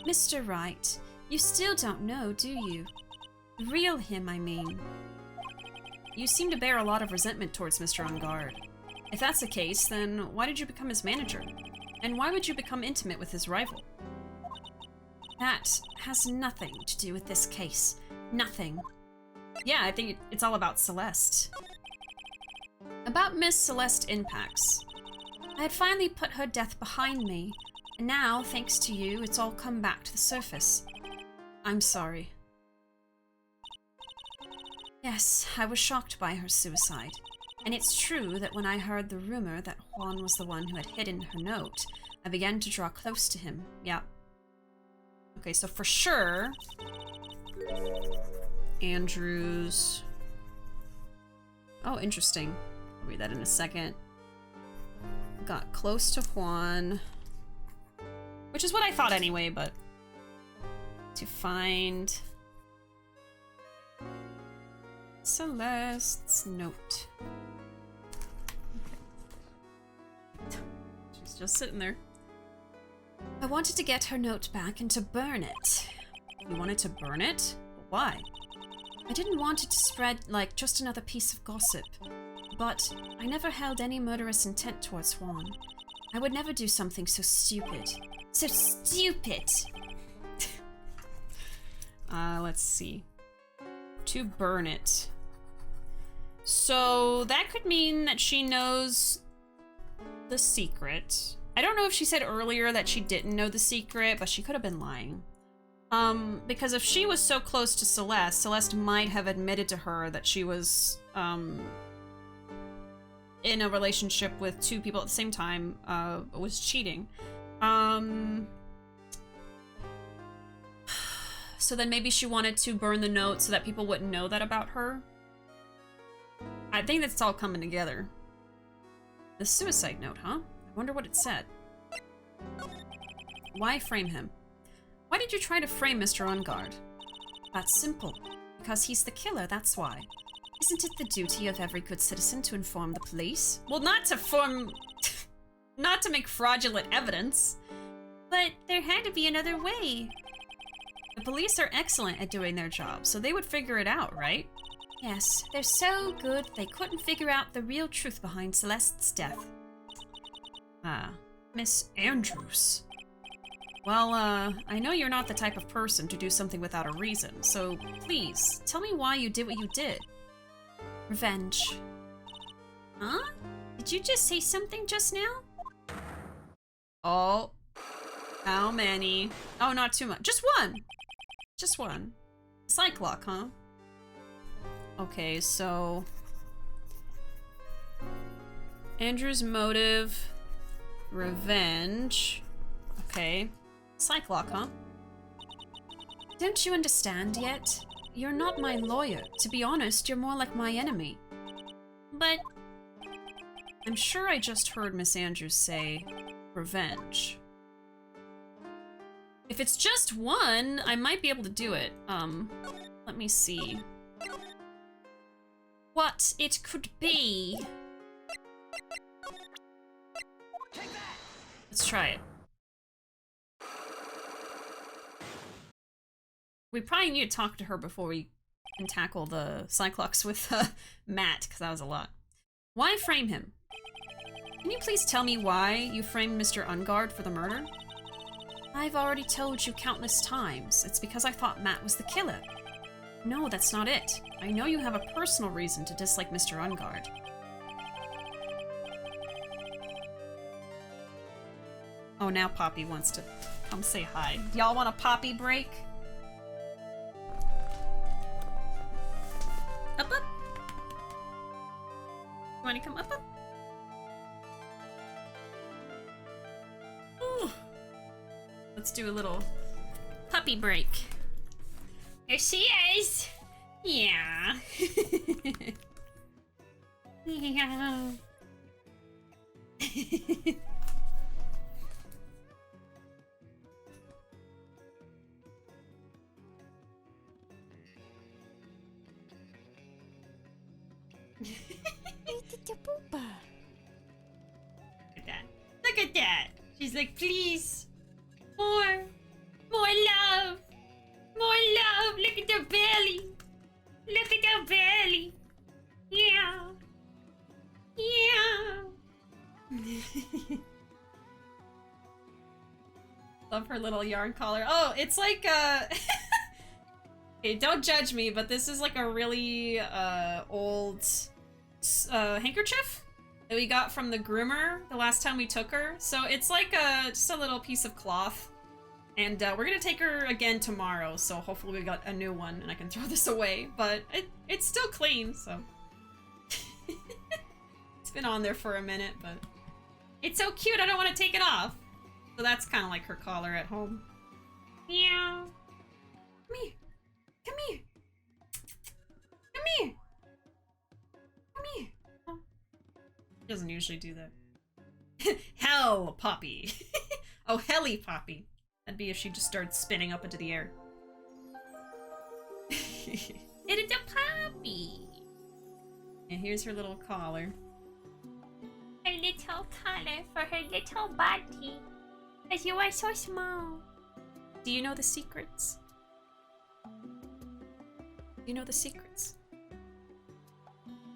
Mr. Wright, you still don't know, do you? The real him, I mean. You seem to bear a lot of resentment towards Mr. Engarde. If that's the case, then why did you become his manager? And why would you become intimate with his rival? That has nothing to do with this case. Nothing. Yeah, I think it's all about Celeste. About Miss Celeste Impacts. I had finally put her death behind me, and now, thanks to you, it's all come back to the surface. I'm sorry. Yes, I was shocked by her suicide. And it's true that when I heard the rumor that Juan was the one who had hidden her note, I began to draw close to him. Yeah. Okay, so for sure... Andrews... Oh, interesting. I'll read that in a second. Got close to Juan. Which is what I thought anyway, but... To find... Celeste's note. Okay. She's just sitting there. I wanted to get her note back and to burn it. You wanted to burn it? But why? I didn't want it to spread like just another piece of gossip. But I never held any murderous intent towards Juan. I would never do something so stupid. So stupid! Let's see. To burn it. So that could mean that she knows the secret. I don't know if she said earlier that she didn't know the secret, but she could have been lying. Because if she was so close to Celeste, Celeste might have admitted to her that she was, in a relationship with two people at the same time, was cheating. So then maybe she wanted to burn the note so that people wouldn't know that about her. I think that's all coming together. The suicide note, huh? I wonder what it said. Why frame him? Why did you try to frame Mr. Engarde? That's simple. Because he's the killer, that's why. Isn't it the duty of every good citizen to inform the police? Well, not to make fraudulent evidence. But there had to be another way. The police are excellent at doing their job, so they would figure it out, right? Yes, they're so good they couldn't figure out the real truth behind Celeste's death. Ah, Miss Andrews. Well, I know you're not the type of person to do something without a reason, so please, tell me why you did what you did. Revenge. Huh? Did you just say something just now? Oh. How many? Oh, not too much. Just one! Just one. Cyclock, huh? Okay, so... Andrew's motive... Revenge... Okay. Cyclock, huh? Don't you understand yet? You're not my lawyer. To be honest, you're more like my enemy. But... I'm sure I just heard Miss Andrews say... Revenge. If it's just one, I might be able to do it. Let me see. What it could be. Let's try it. We probably need to talk to her before we can tackle the Cyclops with Matt, because that was a lot. Why frame him? Can you please tell me why you framed Mr. Engarde for the murder? I've already told you countless times. It's because I thought Matt was the killer. No, that's not it. I know you have a personal reason to dislike Mr. Engarde. Oh, now Poppy wants to come say hi. Y'all want a Poppy break? Up, up. You want to come up, up? Ooh. Let's do a little puppy break. There she is! Yeah. Yeah. She's like, please. More. More love. More love. Look at her belly. Look at her belly. Yeah. Yeah. Love her little yarn collar. Oh, it's like okay, don't judge me, but this is like a really old handkerchief that we got from the groomer the last time we took her. So it's like just a little piece of cloth. And we're gonna take her again tomorrow, so hopefully we got a new one and I can throw this away. But it's still clean, so... It's been on there for a minute, but... It's so cute, I don't want to take it off! So that's kind of like her collar at home. Meow. Come here. Come here. Come here. Come here. Oh. He doesn't usually do that. Hell, Poppy. Oh, Helly Poppy. That'd be if she just started spinning up into the air. It is a puppy. And here's her little collar. Her little collar for her little body. Because you are so small. Do you know the secrets? Do you know the secrets?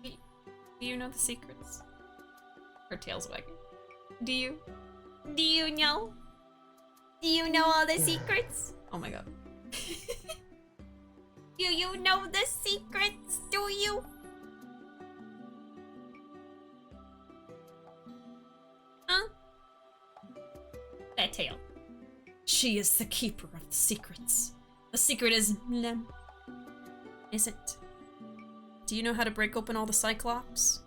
Do you know the secrets? Her tail's wagging. Do you? Do you know? Do you know all the secrets? Oh my god. Do you know the secrets? Do you? Huh? That tail. She is the keeper of the secrets. The secret is... Is it? Do you know how to break open all the Cyclops?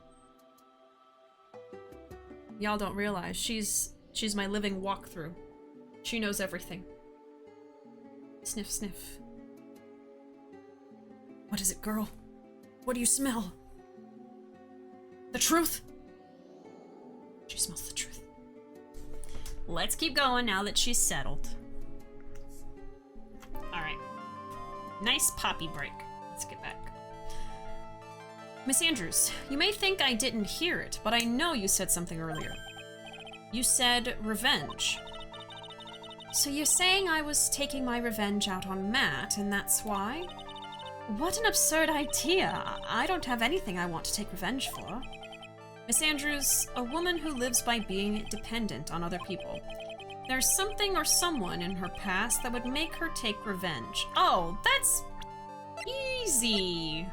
Y'all don't realize she's my living walkthrough. She knows everything. Sniff, sniff. What is it, girl? What do you smell? The truth? She smells the truth. Let's keep going now that she's settled. Alright. Nice poppy break. Let's get back. Miss Andrews, you may think I didn't hear it, but I know you said something earlier. You said revenge. So you're saying I was taking my revenge out on Matt, and that's why? What an absurd idea. I don't have anything I want to take revenge for. Miss Andrews, a woman who lives by being dependent on other people. There's something or someone in her past that would make her take revenge. Oh, that's easy.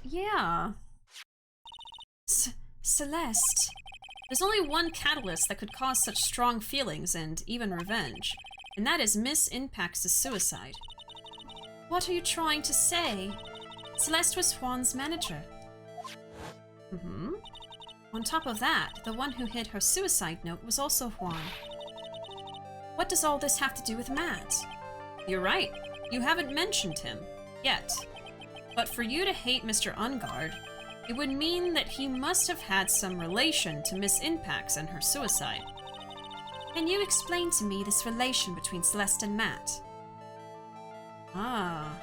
Yeah. Celeste. There's only one catalyst that could cause such strong feelings and even revenge, and that is Miss Impax's suicide. What are you trying to say? Celeste was Juan's manager. Mm-hmm. On top of that, the one who hid her suicide note was also Juan. What does all this have to do with Matt? You're right. You haven't mentioned him. Yet. But for you to hate Mr. Engarde, it would mean that he must have had some relation to Miss Impax and her suicide. Can you explain to me this relation between Celeste and Matt? Ah.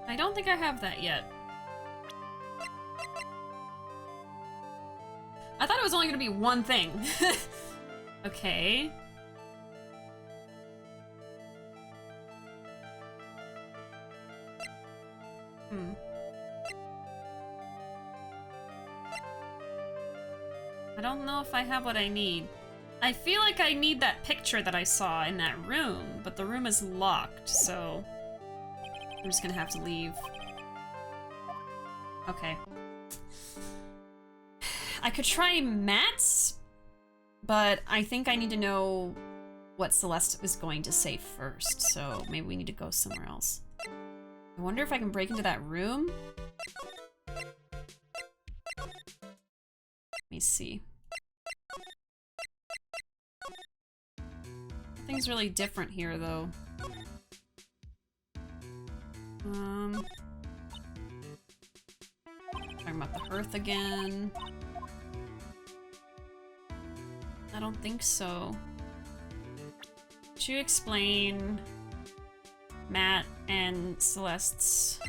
I don't think I have that yet. I thought it was only gonna be one thing. Okay. I don't know if I have what I need. I feel like I need that picture that I saw in that room, but the room is locked, so I'm just gonna have to leave. Okay. I could try Matt's, but I think I need to know what Celeste is going to say first, so maybe we need to go somewhere else. I wonder if I can break into that room? Let me see. Something's really different here, though. Talking about the hearth again. I don't think so. Could you explain Matt and Celeste's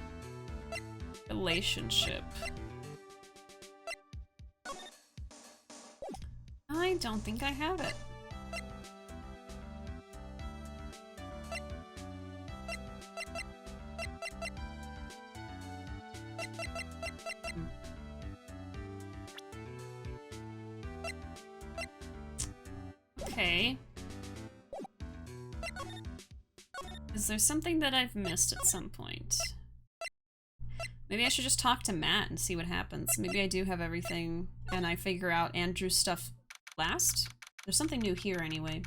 relationship? I don't think I have it. Okay. Is there something that I've missed at some point? Maybe I should just talk to Matt and see what happens. Maybe I do have everything and I figure out Andrew's stuff last? There's something new here anyway.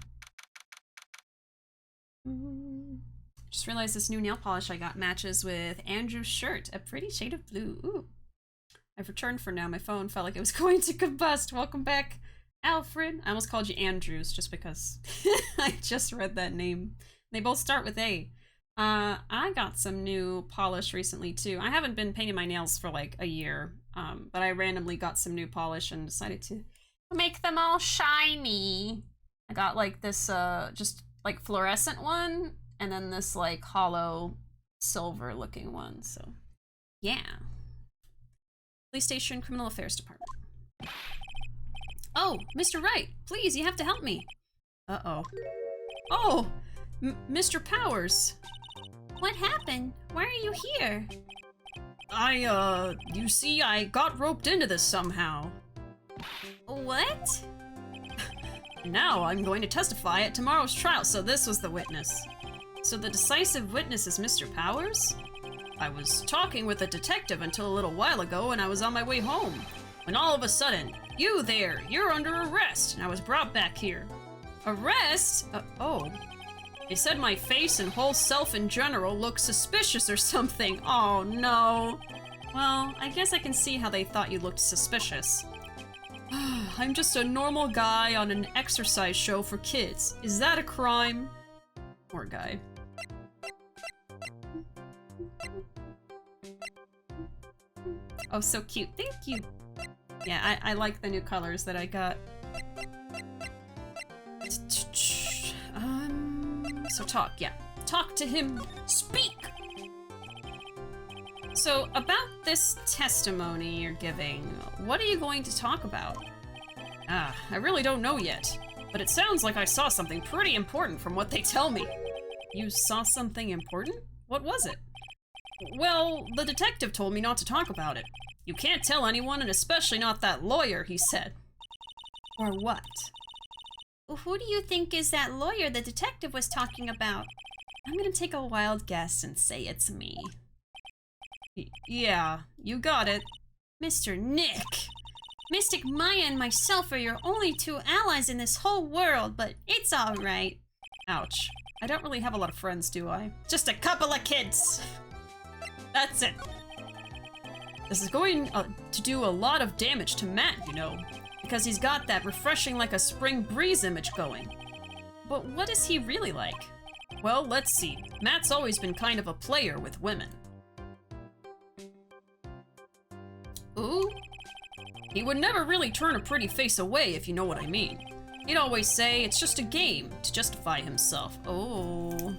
Just realized this new nail polish I got matches with Andrew's shirt, a pretty shade of blue. Ooh. I've returned for now. My phone felt like it was going to combust. Welcome back, Alfred. I almost called you Andrews just because I just read that name. They both start with A. I got some new polish recently too. I haven't been painting my nails for like a year, but I randomly got some new polish and decided to make them all shiny. I got like this just like fluorescent one and then this like hollow silver looking one. So yeah. Police Station Criminal Affairs Department. Oh, Mr. Wright, please, you have to help me. Uh-oh. Oh, Mr. Powers. What happened? Why are you here? You see, I got roped into this somehow. What? Now I'm going to testify at tomorrow's trial, so this was the witness. So the decisive witness is Mr. Powers? I was talking with a detective until a little while ago and I was on my way home. When all of a sudden, you there, you're under arrest, and I was brought back here. Arrest? Oh. They said my face and whole self in general looked suspicious or something. Oh no. Well, I guess I can see how they thought you looked suspicious. I'm just a normal guy on an exercise show for kids. Is that a crime? Poor guy. Oh, so cute. Thank you. Yeah, I like the new colors that I got. So talk, yeah. Talk to him. Speak! So, about this testimony you're giving, what are you going to talk about? I really don't know yet, but it sounds like I saw something pretty important from what they tell me. You saw something important? What was it? Well, the detective told me not to talk about it. You can't tell anyone, and especially not that lawyer, he said. Or what? Who do you think is that lawyer the detective was talking about? I'm gonna take a wild guess and say it's me. Yeah, you got it. Mr. Nick! Mystic Maya and myself are your only two allies in this whole world, but it's alright. Ouch. I don't really have a lot of friends, do I? Just a couple of kids! That's it. This is going to do a lot of damage to Matt, you know, because he's got that refreshing like a spring breeze image going. But what is he really like? Well, let's see. Matt's always been kind of a player with women. Ooh? He would never really turn a pretty face away, if you know what I mean. He'd always say it's just a game to justify himself. Oh.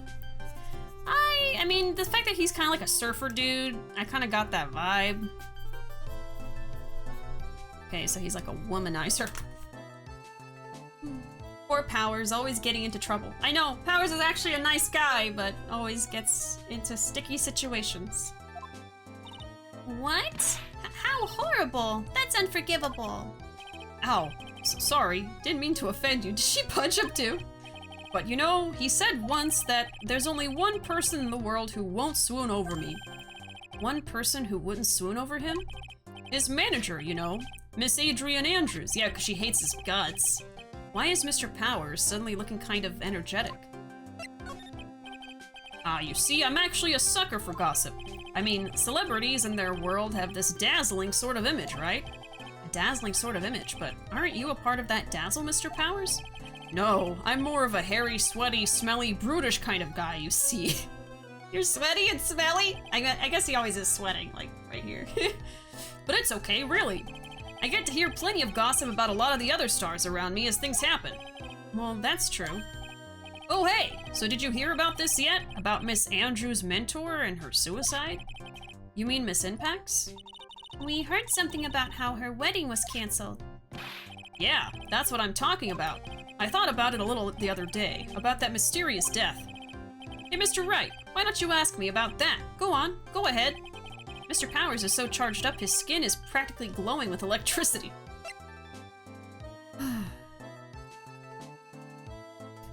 I mean, the fact that he's kind of like a surfer dude, I kind of got that vibe. Okay, so he's like a womanizer. Poor Powers, always getting into trouble. I know, Powers is actually a nice guy, but always gets into sticky situations. What? How horrible! That's unforgivable! Ow, sorry, didn't mean to offend you. Did she punch him too? But you know, he said once that there's only one person in the world who won't swoon over me. One person who wouldn't swoon over him? His manager, you know. Miss Adrian Andrews. Yeah, because she hates his guts. Why is Mr. Powers suddenly looking kind of energetic? You see, I'm actually a sucker for gossip. I mean, celebrities in their world have this dazzling sort of image, right? A dazzling sort of image, but aren't you a part of that dazzle, Mr. Powers? No, I'm more of a hairy, sweaty, smelly, brutish kind of guy, you see. You're sweaty and smelly? I guess he always is sweating, like, right here. But it's okay, really. I get to hear plenty of gossip about a lot of the other stars around me as things happen. Well, that's true. Oh hey, so did you hear about this yet? About Miss Andrews' mentor and her suicide? You mean Miss Impax? We heard something about how her wedding was canceled. Yeah, that's what I'm talking about. I thought about it a little the other day, about that mysterious death. Hey, Mr. Wright, why don't you ask me about that? Go on, go ahead. Mr. Powers is so charged up his skin is practically glowing with electricity.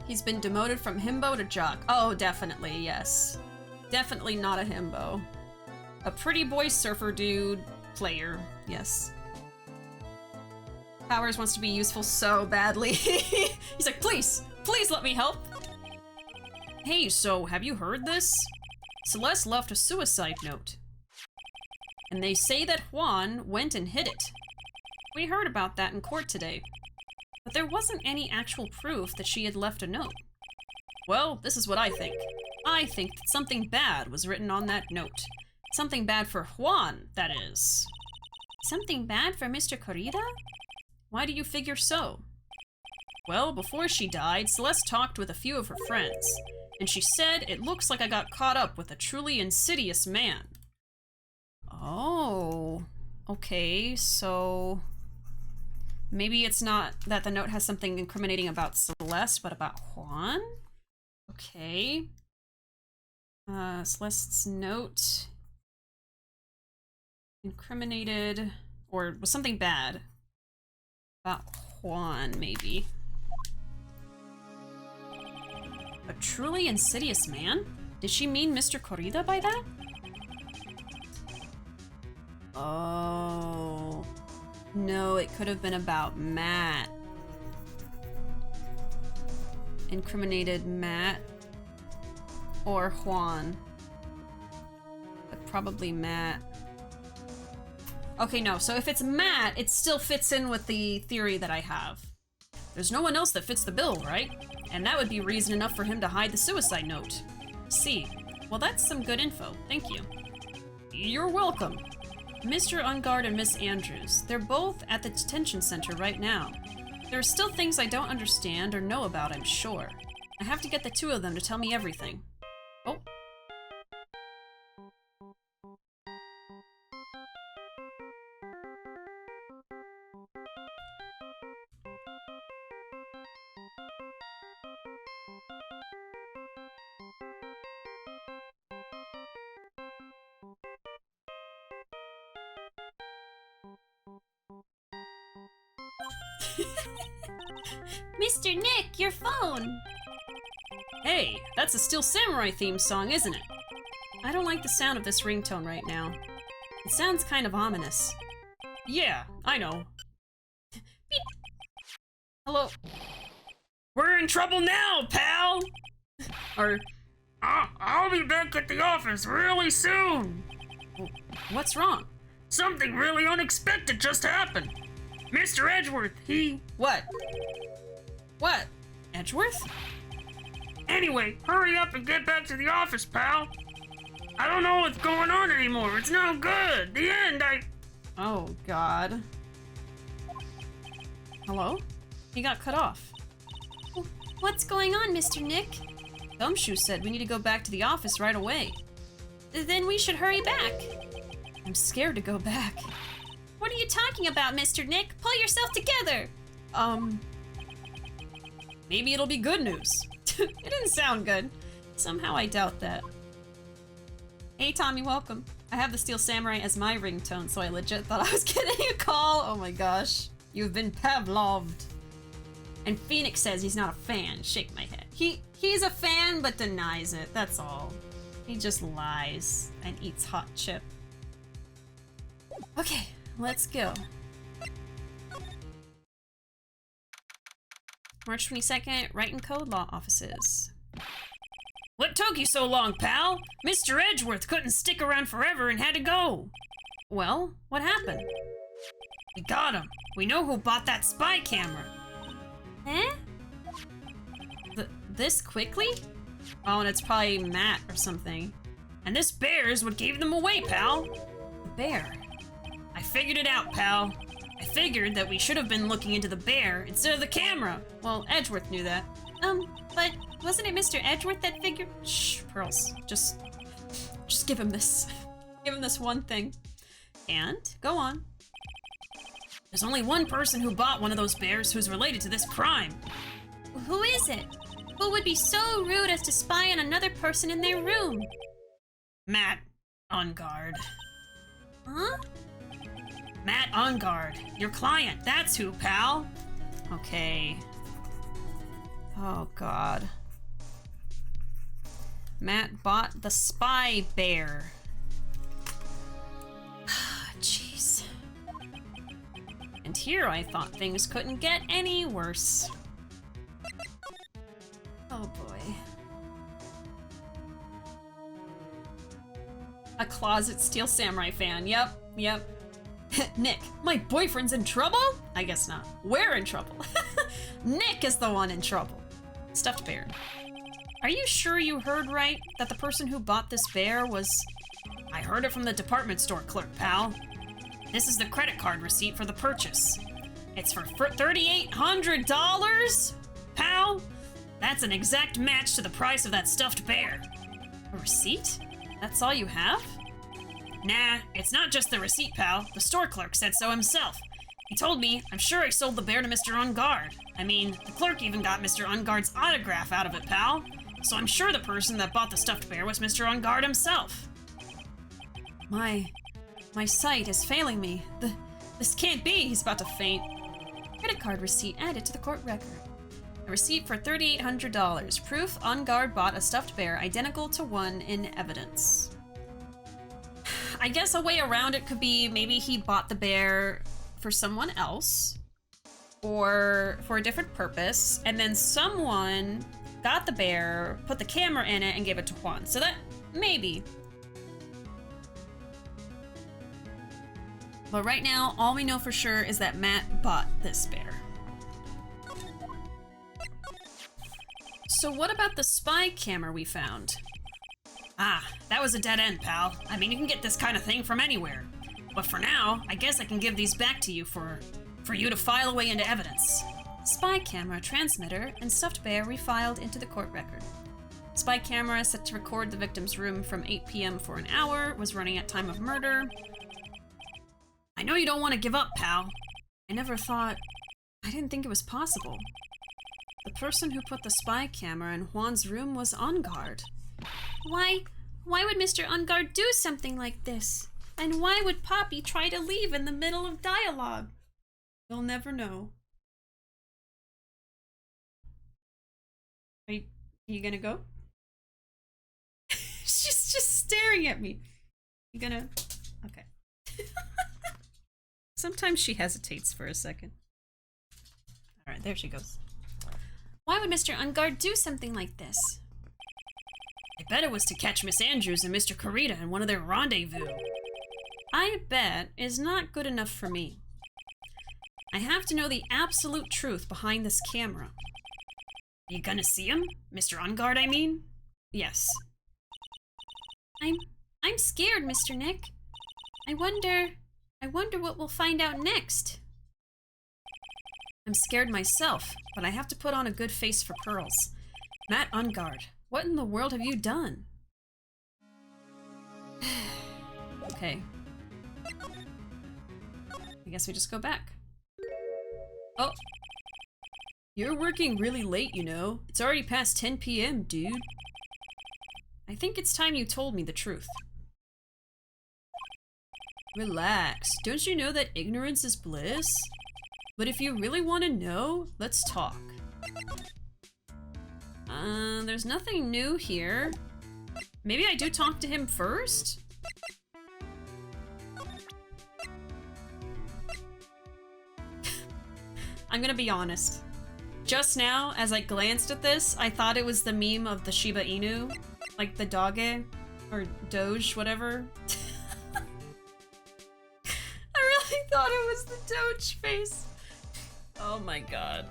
He's been demoted from himbo to jock. Oh, definitely, yes. Definitely not a himbo. A pretty boy surfer dude player, yes. Powers wants to be useful so badly. He's like, please, please let me help. Hey, so have you heard this? Celeste left a suicide note. And they say that Juan went and hid it. We heard about that in court today. But there wasn't any actual proof that she had left a note. Well, this is what I think. I think that something bad was written on that note. Something bad for Juan, that is. Something bad for Mr. Corrida? Why do you figure so? Well, before she died, Celeste talked with a few of her friends, and she said, "It looks like I got caught up with a truly insidious man." Oh, okay, so maybe it's not that the note has something incriminating about Celeste, but about Juan? Okay. Celeste's note incriminated, or was something bad about Juan, maybe. A truly insidious man? Did she mean Mr. Corrida by that? Oh. No, it could have been about Matt. Incriminated Matt. Or Juan. But probably Matt. Okay, no, so if it's Matt, it still fits in with the theory that I have. There's no one else that fits the bill, right? And that would be reason enough for him to hide the suicide note. See. Well, that's some good info. Thank you. You're welcome. Mr. Engarde and Miss Andrews, they're both at the detention center right now. There are still things I don't understand or know about, I'm sure. I have to get the two of them to tell me everything. Oh. Mr. Nick, your phone! Hey, that's a Steel Samurai theme song, isn't it? I don't like the sound of this ringtone right now. It sounds kind of ominous. Yeah, I know. Beep. Hello? We're in trouble now, pal! Or, I'll be back at the office really soon! what's wrong? Something really unexpected just happened. Mr. Edgeworth, he... What? What? Edgeworth? Anyway, hurry up and get back to the office, pal. I don't know what's going on anymore. It's no good. The end, Oh, God. Hello? He got cut off. What's going on, Mr. Nick? Gumshoe said we need to go back to the office right away. Then we should hurry back. I'm scared to go back. What are you talking about, Mr. Nick? Pull yourself together! Maybe it'll be good news. It didn't sound good. Somehow I doubt that. Hey Tommy, welcome. I have the Steel Samurai as my ringtone, so I legit thought I was getting a call. Oh my gosh. You've been Pavloved. And Phoenix says he's not a fan. Shake my head. He's a fan, but denies it. That's all. He just lies and eats hot chip. Okay, let's go. March 22nd, Write and Code Law Offices. What took you so long, pal? Mr. Edgeworth couldn't stick around forever and had to go. Well, what happened? We got him. We know who bought that spy camera. Eh? This quickly? Oh, and it's probably Matt or something. And this bear is what gave them away, pal. The bear. I figured it out, pal. I figured that we should have been looking into the bear instead of the camera. Well, Edgeworth knew that. But wasn't it Mr. Edgeworth that figured? Shh, Pearls. Just give him this. Give him this one thing. And go on. There's only one person who bought one of those bears who's related to this crime. Who is it? Who would be so rude as to spy on another person in their room? Matt Engarde. Huh? Matt Engarde, your client. That's who, pal. Okay. Oh, God. Matt bought the spy bear. Jeez. And here I thought things couldn't get any worse. Oh, boy. A closet Steel Samurai fan. Yep. Nick, my boyfriend's in trouble? I guess not. We're in trouble. Nick is the one in trouble. Stuffed bear. Are you sure you heard right? That the person who bought this bear was... I heard it from the department store clerk, pal. This is the credit card receipt for the purchase. It's for $3,800, pal. That's an exact match to the price of that stuffed bear. A receipt? That's all you have? Nah, it's not just the receipt, pal. The store clerk said so himself. He told me, I'm sure I sold the bear to Mr. Engarde. I mean, the clerk even got Mr. Engarde's autograph out of it, pal. So I'm sure the person that bought the stuffed bear was Mr. Engarde himself. My sight is failing me. This can't be. He's about to faint. Credit card receipt added to the court record. A receipt for $3,800. Proof Engarde bought a stuffed bear identical to one in evidence. I guess a way around it could be maybe he bought the bear for someone else or for a different purpose, and then someone got the bear, put the camera in it, and gave it to Juan. So that, maybe. But right now, all we know for sure is that Matt bought this bear. So what about the spy camera we found? Ah, that was a dead end, pal. I mean, you can get this kind of thing from anywhere. But for now, I guess I can give these back to you for you to file away into evidence. Spy camera, transmitter, and stuffed bear refiled into the court record. Spy camera set to record the victim's room from 8 p.m. for an hour, was running at time of murder. I know you don't want to give up, pal. I didn't think it was possible. The person who put the spy camera in Juan's room was Engarde. Why would Mr. Engarde do something like this? And why would Poppy try to leave in the middle of dialogue? You'll never know. Are you gonna go? She's just staring at me. You gonna... Okay. Sometimes she hesitates for a second. Alright, there she goes. Why would Mr. Engarde do something like this? I bet it was to catch Miss Andrews and Mr. Carita in one of their rendezvous. I bet is not good enough for me. I have to know the absolute truth behind this camera. You gonna see him? Mr. Engarde, I mean? Yes. I'm scared, Mr. Nick. I wonder what we'll find out next. I'm scared myself, but I have to put on a good face for Pearls. Matt Engarde, what in the world have you done? Okay. I guess we just go back. Oh. You're working really late, you know. It's already past 10 p.m., dude. I think it's time you told me the truth. Relax. Don't you know that ignorance is bliss? But if you really want to know, let's talk. There's nothing new here. Maybe I do talk to him first? I'm gonna be honest. Just now, as I glanced at this, I thought it was the meme of the Shiba Inu. Like the Doge, or Doge, whatever. I really thought it was the Doge face. Oh my god.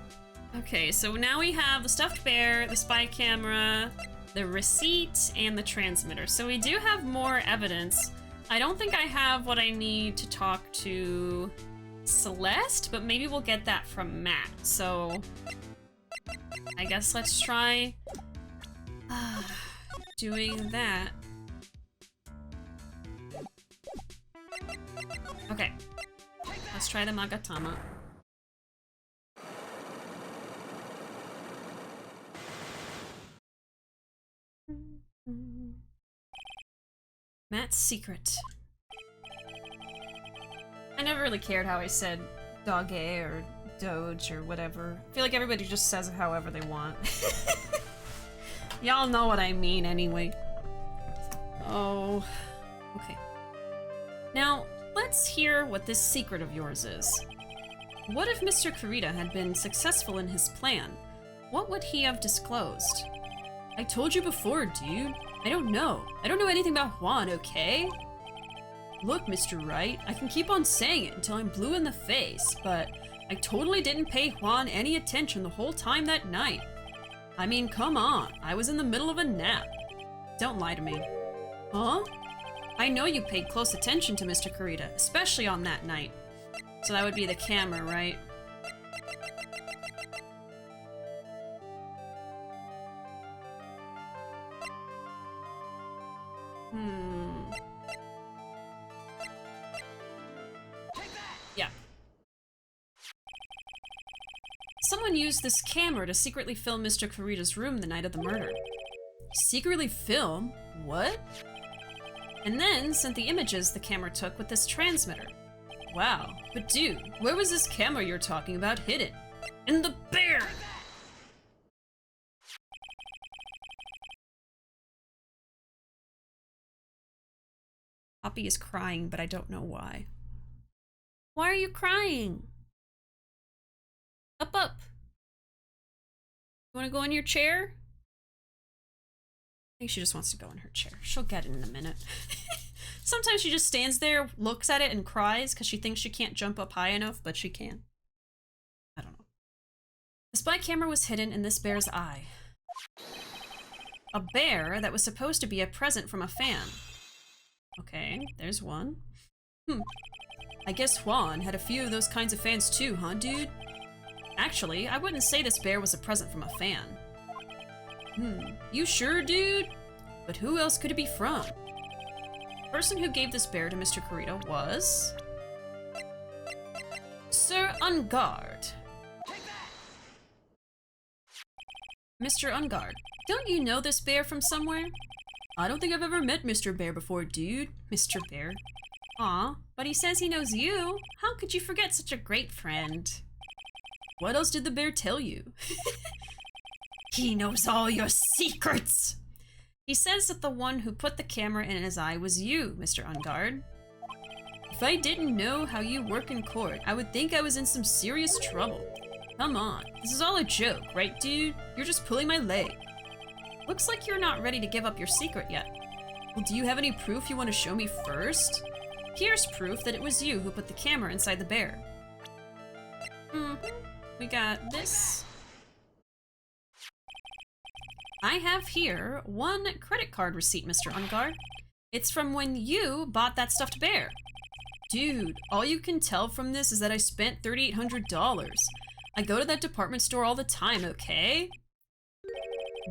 Okay, so now we have the stuffed bear, the spy camera, the receipt, and the transmitter. So we do have more evidence. I don't think I have what I need to talk to Celeste, but maybe we'll get that from Matt. So I guess let's try doing that. Okay, let's try the Magatama. Matt's secret. I never really cared how I said Doge or Doge or whatever. I feel like everybody just says it however they want. Y'all know what I mean anyway. Oh, okay. Now, let's hear what this secret of yours is. What if Mr. Kurita had been successful in his plan? What would he have disclosed? I told you before, dude. I don't know. I don't know anything about Juan, okay? Look, Mr. Wright, I can keep on saying it until I'm blue in the face, but I totally didn't pay Juan any attention the whole time that night. I mean, come on. I was in the middle of a nap. Don't lie to me. Huh? I know you paid close attention to Mr. Kurita, especially on that night. So that would be the camera, right? Yeah. Someone used this camera to secretly film Mr. Kurita's room the night of the murder. Secretly film? What? And then sent the images the camera took with this transmitter. Wow, but dude, where was this camera you're talking about hidden? In the bear! Poppy is crying, but I don't know why. Why are you crying? Up, up. You wanna go in your chair? I think she just wants to go in her chair. She'll get it in a minute. Sometimes she just stands there, looks at it, and cries because she thinks she can't jump up high enough, but she can. I don't know. The spy camera was hidden in this bear's eye. A bear that was supposed to be a present from a fan. Okay, there's one. I guess Juan had a few of those kinds of fans too, huh, dude? Actually, I wouldn't say this bear was a present from a fan. You sure, dude? But who else could it be from? The person who gave this bear to Mr. Kurita was... Sir Engarde. Mr. Engarde, don't you know this bear from somewhere? I don't think I've ever met Mr. Bear before, dude. Mr. Bear. Aw, but he says he knows you. How could you forget such a great friend? What else did the bear tell you? He knows all your secrets! He says that the one who put the camera in his eye was you, Mr. Engarde. If I didn't know how you work in court, I would think I was in some serious trouble. Come on, this is all a joke, right, dude? You're just pulling my leg. Looks like you're not ready to give up your secret yet. Well, do you have any proof you want to show me first? Here's proof that it was you who put the camera inside the bear. We got this. I have here one credit card receipt, Mr. Engarde. It's from when you bought that stuffed bear. Dude, all you can tell from this is that I spent $3,800. I go to that department store all the time, okay?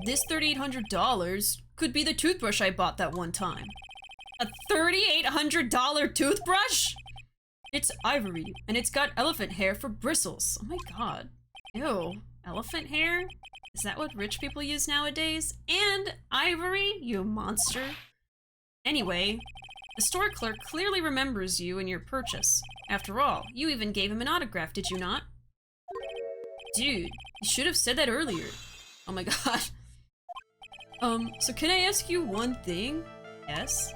This $3,800 could be the toothbrush I bought that one time. A $3,800 toothbrush? It's ivory, and it's got elephant hair for bristles. Oh my god. Ew. Elephant hair? Is that what rich people use nowadays? And ivory, you monster. Anyway, the store clerk clearly remembers you and your purchase. After all, you even gave him an autograph, did you not? Dude, you should have said that earlier. Oh my god. So can I ask you one thing? Yes?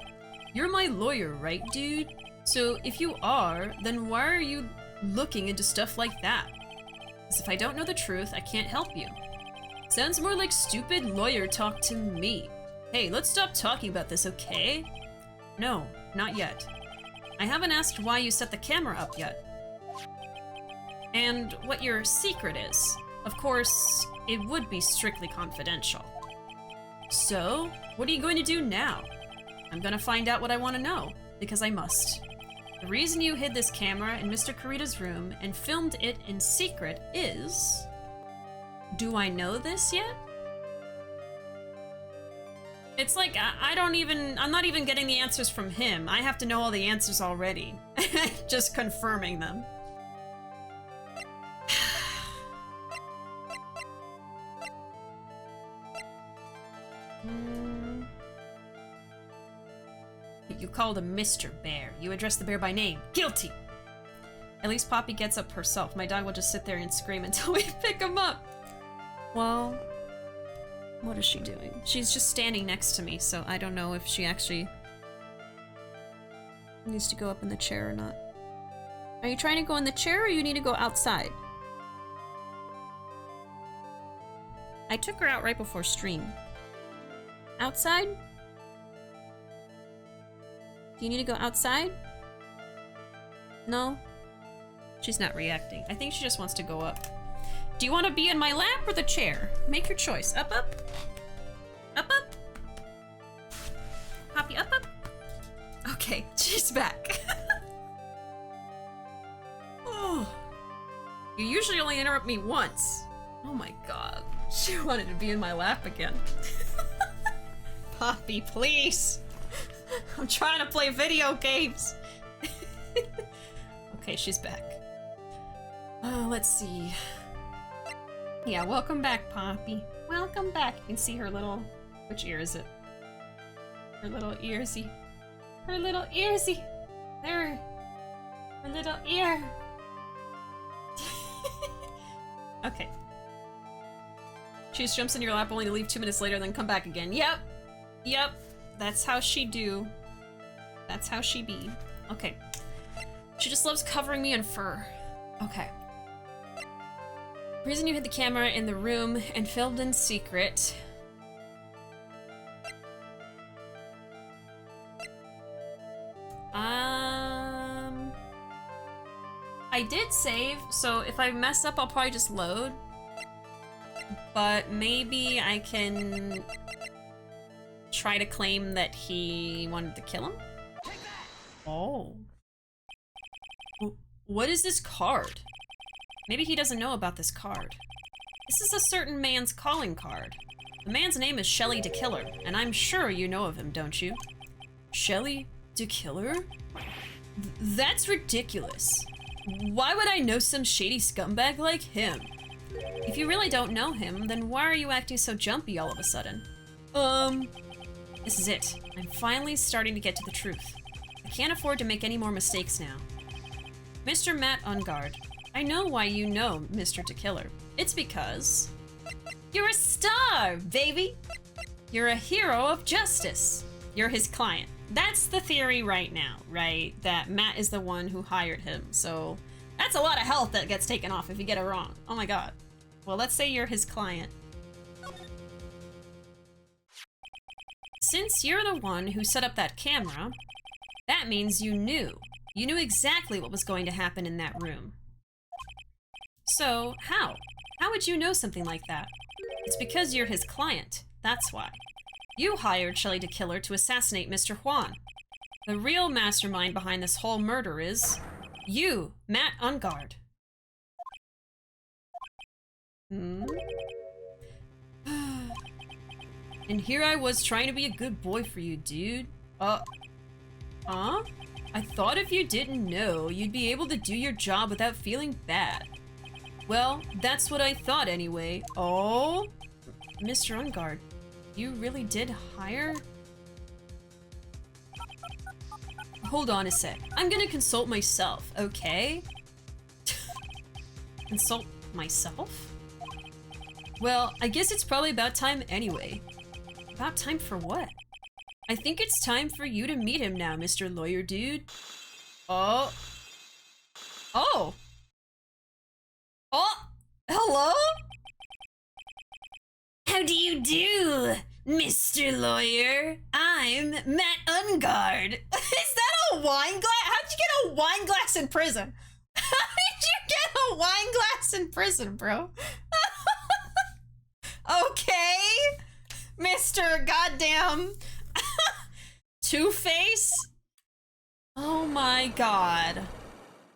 You're my lawyer, right, dude? So if you are, then why are you looking into stuff like that? Because if I don't know the truth, I can't help you. Sounds more like stupid lawyer talk to me. Hey, let's stop talking about this, okay? No, not yet. I haven't asked why you set the camera up yet. And what your secret is. Of course, it would be strictly confidential. So, what are you going to do now? I'm gonna find out what I want to know, because I must. The reason you hid this camera in Mr. Kurita's room and filmed it in secret is... Do I know this yet? It's like, I'm not even getting the answers from him. I have to know all the answers already. Just confirming them. You called him Mr. Bear. You addressed the bear by name. Guilty! At least Poppy gets up herself. My dog will just sit there and scream until we pick him up. Well, what is she doing? She's just standing next to me, so I don't know if she actually needs to go up in the chair or not. Are you trying to go in the chair or you need to go outside? I took her out right before stream. Outside? Do you need to go outside? No? She's not reacting. I think she just wants to go up. Do you want to be in my lap or the chair? Make your choice. Up, up? Up, up? Poppy, up, up? Okay, she's back. Oh. You usually only interrupt me once. Oh my god. She wanted to be in my lap again. Poppy, please. I'm trying to play video games. Okay, she's back. Let's see. Yeah, welcome back, Poppy. Welcome back. You can see her little... Which ear is it? Her little earsy. Her little earsy. There. Her little ear. Okay. She just jumps in your lap only to leave 2 minutes later, then come back again. Yep. Yep. That's how she do. That's how she be. Okay. She just loves covering me in fur. Okay. Reason you hid the camera in the room and filmed in secret. I did save, so if I mess up, I'll probably just load. But maybe I can try to claim that he wanted to kill him? Oh. What is this card? Maybe he doesn't know about this card. This is a certain man's calling card. The man's name is Shelly the Killer, and I'm sure you know of him, don't you? Shelly the Killer? That's ridiculous. Why would I know some shady scumbag like him? If you really don't know him, then why are you acting so jumpy all of a sudden? This is it. I'm finally starting to get to the truth. I can't afford to make any more mistakes now. Mr. Matt Engarde, I know why you know Mr. Killer. It's because... You're a star, baby! You're a hero of justice. You're his client. That's the theory right now, right? That Matt is the one who hired him, so... That's a lot of health that gets taken off if you get it wrong. Oh my god. Well, let's say you're his client. Since you're the one who set up that camera, that means you knew. You knew exactly what was going to happen in that room. So, how? How would you know something like that? It's because you're his client. That's why. You hired Shelly the Killer to assassinate Mr. Juan. The real mastermind behind this whole murder is... you, Matt Engarde. And here I was trying to be a good boy for you, dude. Huh? I thought if you didn't know, you'd be able to do your job without feeling bad. Well, that's what I thought anyway. Oh, Mr. Engarde, you really did hire? Hold on a sec. I'm gonna consult myself, okay? Consult myself? Well, I guess it's probably about time anyway. About time for what? I think it's time for you to meet him now, Mr. Lawyer Dude. Oh. Oh! Oh! Hello? How do you do, Mr. Lawyer? I'm Matt Engarde. Is that a wine glass? How'd you get a wine glass in prison? How did you get a wine glass in prison, bro? Okay. Mr. Goddamn Two-Face? Oh my god.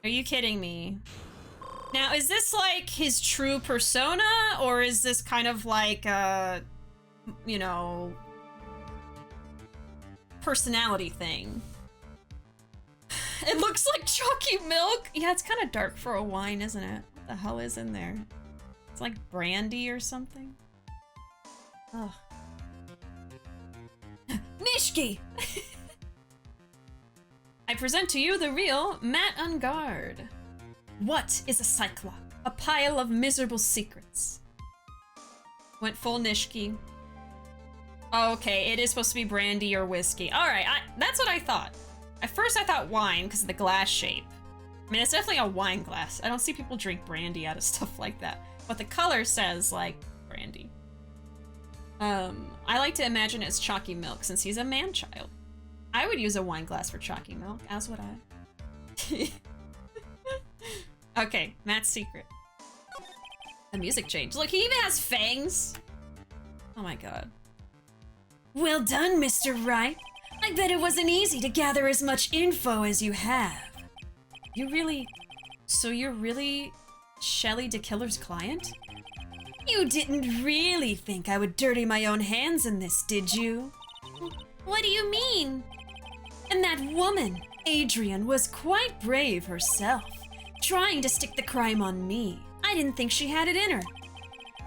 Are you kidding me? Now, is this like his true persona, or is this kind of like a, you know, personality thing? It looks like chalky milk. Yeah, it's kind of dark for a wine, isn't it? What the hell is in there? It's like brandy or something. Ugh. Nishiki! I present to you the real Matt Engarde. What is a cyclop? A pile of miserable secrets. Went full Nishiki. Oh, okay, it is supposed to be brandy or whiskey. Alright, that's what I thought. At first I thought wine because of the glass shape. I mean, it's definitely a wine glass. I don't see people drink brandy out of stuff like that. But the color says, like, brandy. I like to imagine it's chalky milk since he's a man-child. I would use a wine glass for chalky milk, as would I. Okay, Matt's secret. The music changed. Look, he even has fangs. Oh my god. Well done, Mr. Wright. I bet it wasn't easy to gather as much info as you have. So you're really Shelly DeKiller's client? You didn't really think I would dirty my own hands in this, did you? What do you mean? And that woman, Adrian, was quite brave herself, trying to stick the crime on me. I didn't think she had it in her.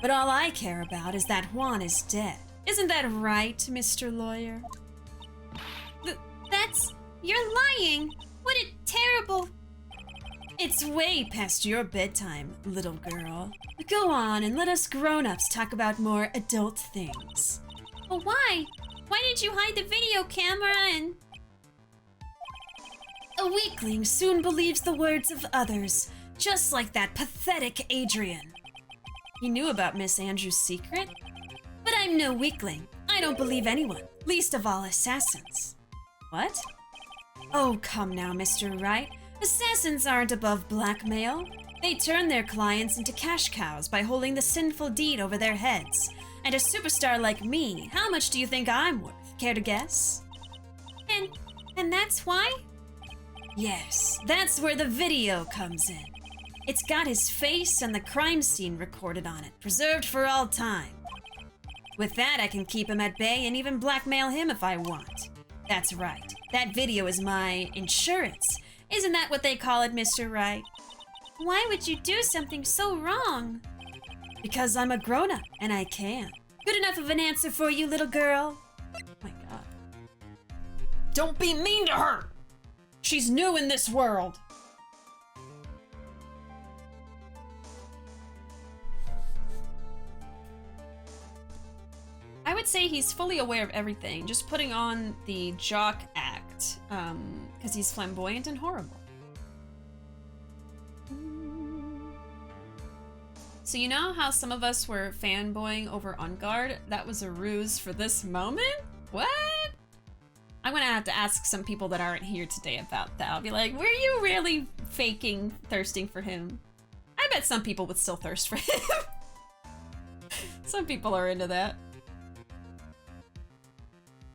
But all I care about is that Juan is dead. Isn't that right, Mr. Lawyer? You're lying! What a terrible... It's way past your bedtime, little girl. Go on and let us grown-ups talk about more adult things. Well, why? Why did you hide the video camera and... A weakling soon believes the words of others, just like that pathetic Adrian. You knew about Miss Andrews' secret? But I'm no weakling. I don't believe anyone, least of all assassins. What? Oh, come now, Mr. Wright. Assassins aren't above blackmail. They turn their clients into cash cows by holding the sinful deed over their heads. And a superstar like me, how much do you think I'm worth? Care to guess? And that's why? Yes, that's where the video comes in. It's got his face and the crime scene recorded on it, preserved for all time. With that, I can keep him at bay and even blackmail him if I want. That's right. That video is my insurance. Isn't that what they call it, Mr. Wright? Why would you do something so wrong? Because I'm a grown-up, and I can. Good enough of an answer for you, little girl? Oh my god. Don't be mean to her! She's new in this world! I would say he's fully aware of everything, just putting on the jock act, because he's flamboyant and horrible. So you know how some of us were fanboying over Engarde? That was a ruse for this moment? What? I'm gonna have to ask some people that aren't here today about that. I'll be like, were you really faking thirsting for him? I bet some people would still thirst for him. Some people are into that.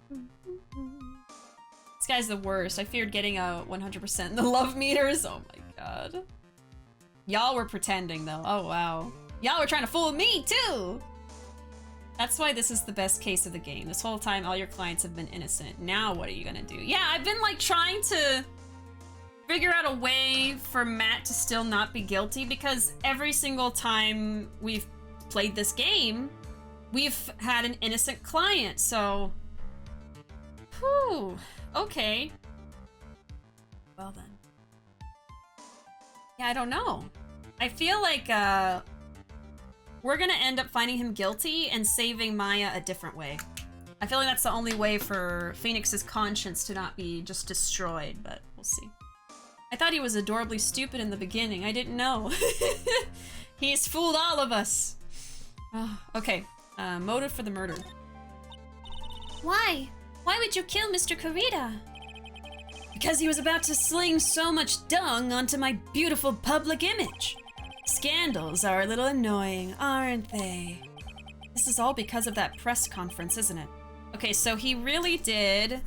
This guy's the worst. I feared getting a 100% in the love meters. Oh my god. Y'all were pretending though. Oh wow. Y'all were trying to fool me too! That's why this is the best case of the game. This whole time all your clients have been innocent. Now what are you gonna do? Yeah, I've been like trying to figure out a way for Matt to still not be guilty because every single time we've played this game, we've had an innocent client, so... Whew, okay. Well then. Yeah, I don't know. I feel like, we're gonna end up finding him guilty and saving Maya a different way. I feel like that's the only way for Phoenix's conscience to not be just destroyed, but we'll see. I thought he was adorably stupid in the beginning. I didn't know. He's fooled all of us. Oh, okay, motive for the murder. Why? Why would you kill Mr. Kurita? Because he was about to sling so much dung onto my beautiful public image. Scandals are a little annoying, aren't they? This is all because of that press conference, isn't it? Okay, so he really did...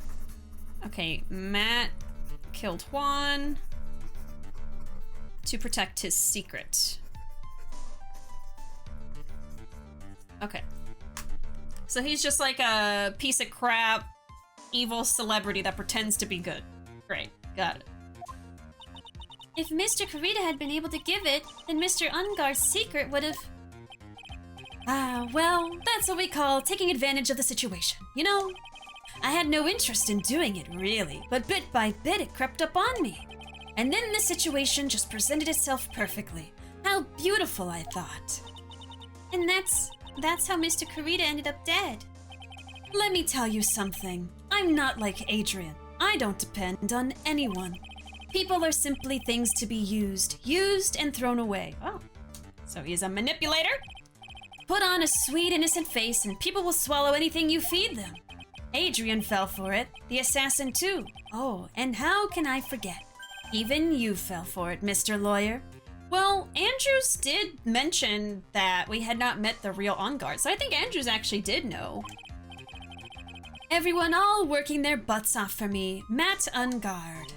Okay, Matt killed Juan to protect his secret. Okay. So he's just like a piece of crap, evil celebrity that pretends to be good. Great, got it. If Mr. Kurita had been able to give it, then Mr. Engarde's secret would have... well, that's what we call taking advantage of the situation, you know? I had no interest in doing it, really, but bit by bit it crept up on me. And then the situation just presented itself perfectly. How beautiful, I thought. And that's how Mr. Kurita ended up dead. Let me tell you something. I'm not like Adrian. I don't depend on anyone. People are simply things to be used and thrown away. Oh, so he's a manipulator? Put on a sweet, innocent face and people will swallow anything you feed them. Adrian fell for it, the assassin too. Oh, and how can I forget? Even you fell for it, Mr. Lawyer. Well, Andrews did mention that we had not met the real Engarde, so I think Andrews actually did know. Everyone all working their butts off for me, Matt Engarde.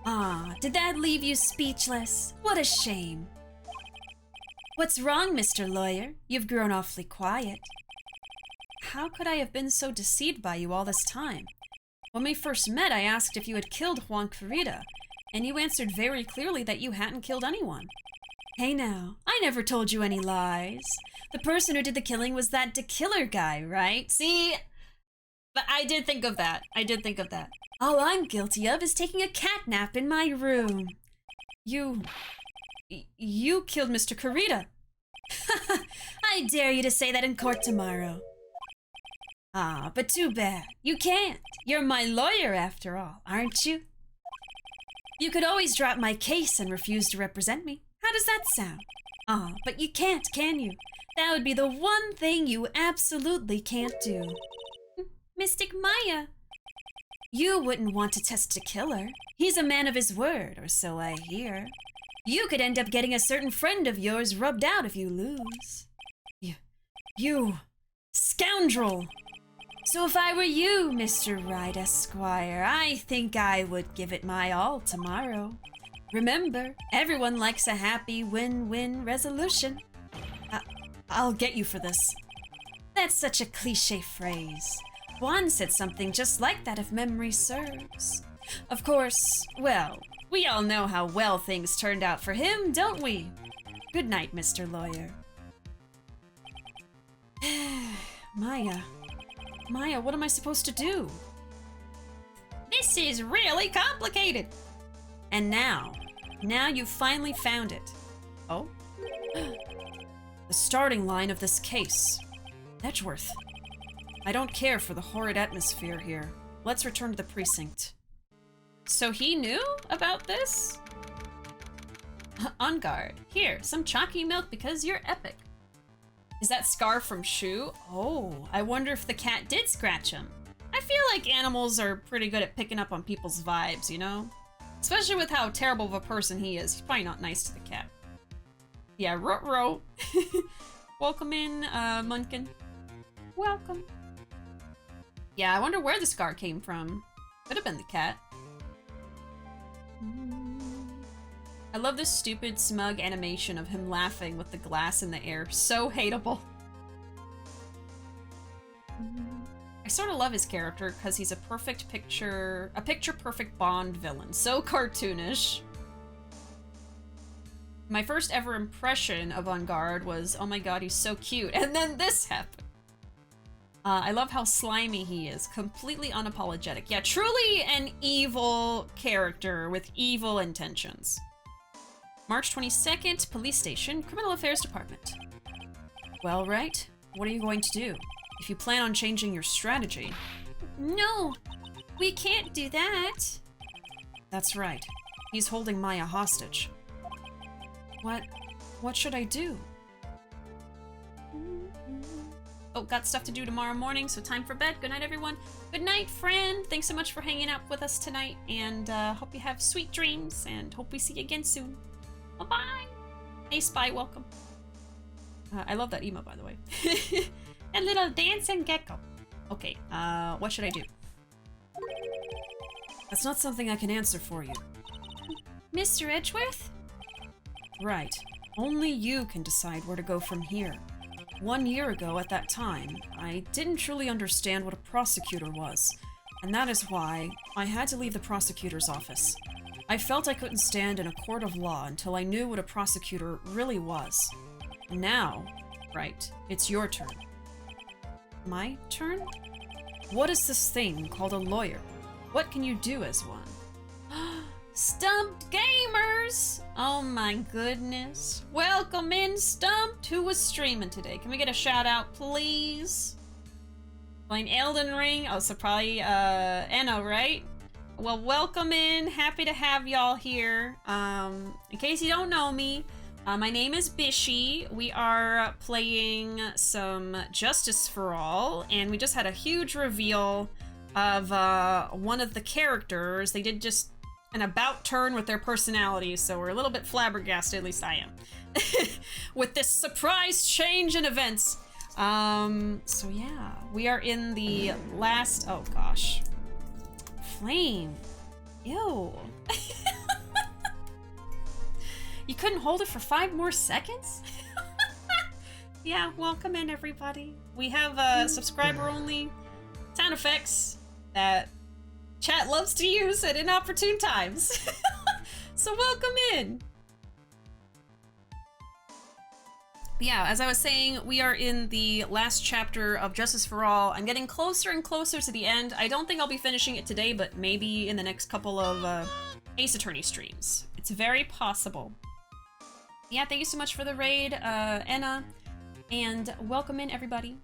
Ah, did that leave you speechless? What a shame. What's wrong, Mr. Lawyer? You've grown awfully quiet. How could I have been so deceived by you all this time? When we first met, I asked if you had killed Juan Kurita, and you answered very clearly that you hadn't killed anyone. Hey now, I never told you any lies. The person who did the killing was that killer guy, right? See? But I did think of that. All I'm guilty of is taking a cat nap in my room. You killed Mr. Kurita. I dare you to say that in court tomorrow. Ah, but too bad. You can't. You're my lawyer after all, aren't you? You could always drop my case and refuse to represent me. How does that sound? Ah, but you can't, can you? That would be the one thing you absolutely can't do. Mystic Maya. You wouldn't want to test a killer. He's a man of his word, or so I hear. You could end up getting a certain friend of yours rubbed out if you lose. You scoundrel! So if I were you, Mr. Wright Esquire, I think I would give it my all tomorrow. Remember, everyone likes a happy win-win resolution. I'll get you for this. That's such a cliche phrase. Juan said something just like that if memory serves. Of course, well, we all know how well things turned out for him, don't we? Good night, Mr. Lawyer. Maya, what am I supposed to do? This is really complicated. And now you've finally found it. Oh? The starting line of this case. Edgeworth. I don't care for the horrid atmosphere here. Let's return to the precinct. So he knew about this? Engarde. Here, some chalky milk because you're epic. Is that Scar from Shu? Oh, I wonder if the cat did scratch him. I feel like animals are pretty good at picking up on people's vibes, you know? Especially with how terrible of a person he is. He's probably not nice to the cat. Yeah, Ruuuvo. Welcome in, Munkin. Welcome. Yeah, I wonder where the scar came from. Could have been the cat. I love this stupid, smug animation of him laughing with the glass in the air. So hateable. I sort of love his character because he's a picture-perfect Bond villain. So cartoonish. My first ever impression of Engarde was, oh my god, he's so cute. And then this happened. I love how slimy he is. Completely unapologetic. Yeah, truly an evil character with evil intentions. March 22nd, Police Station, Criminal Affairs Department. Well, right, what are you going to do? If you plan on changing your strategy... No, we can't do that. That's right. He's holding Maya hostage. What should I do? Oh, got stuff to do tomorrow morning, so time for bed. Good night, everyone. Good night, friend. Thanks so much for hanging out with us tonight, and hope you have sweet dreams, and hope we see you again soon. Bye-bye. Hey, Spy, welcome. I love that emo, by the way. A little dancing gecko. Okay, what should I do? That's not something I can answer for you. Mr. Edgeworth? Right. Only you can decide where to go from here. 1 year ago, at that time, I didn't truly understand what a prosecutor was, and that is why I had to leave the prosecutor's office. I felt I couldn't stand in a court of law until I knew what a prosecutor really was. Now, right, it's your turn. My turn? What is this thing called a lawyer? What can you do as one? Stumped Gamers! Oh my goodness. Welcome in, Stumped. Who was streaming today? Can we get a shout out, please? Playing Elden Ring. Oh, so probably, Enno, right? Well, welcome in. Happy to have y'all here. In case you don't know me, my name is Bishi. We are playing some Justice for All, and we just had a huge reveal of one of the characters. They did just an about turn with their personalities, so we're a little bit flabbergasted, at least I am, with this surprise change in events. So yeah, we are in the last, oh gosh. Flame. Ew. You couldn't hold it for 5 more seconds? Yeah, welcome in everybody. We have subscriber only sound effects that chat loves to use at inopportune times. So welcome in. Yeah, as I was saying, we are in the last chapter of Justice for All. I'm getting closer and closer to the end. I don't think I'll be finishing it today, but maybe in the next couple of Ace Attorney streams. It's very possible. Yeah, thank you so much for the raid, Enna. And welcome in, everybody.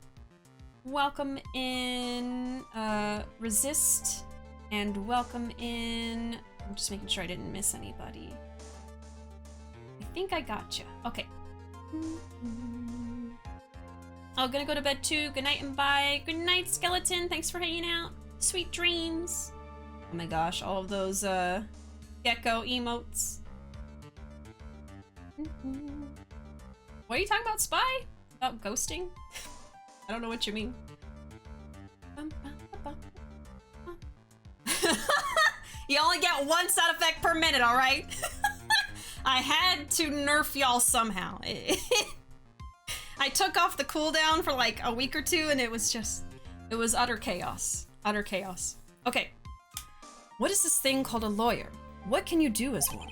Welcome in, Resist. And welcome in... I'm just making sure I didn't miss anybody. I think I gotcha. Okay. Oh, gonna go to bed too. Good night and bye. Good night, Skeleton. Thanks for hanging out. Sweet dreams. Oh my gosh, all of those gecko emotes. What are you talking about, Spy? About ghosting? I don't know what you mean. You only get 1 sound effect per minute, alright? I had to nerf y'all somehow. I took off the cooldown for like a week or 2 and it was utter chaos. Utter chaos. Okay. What is this thing called a lawyer? What can you do as one?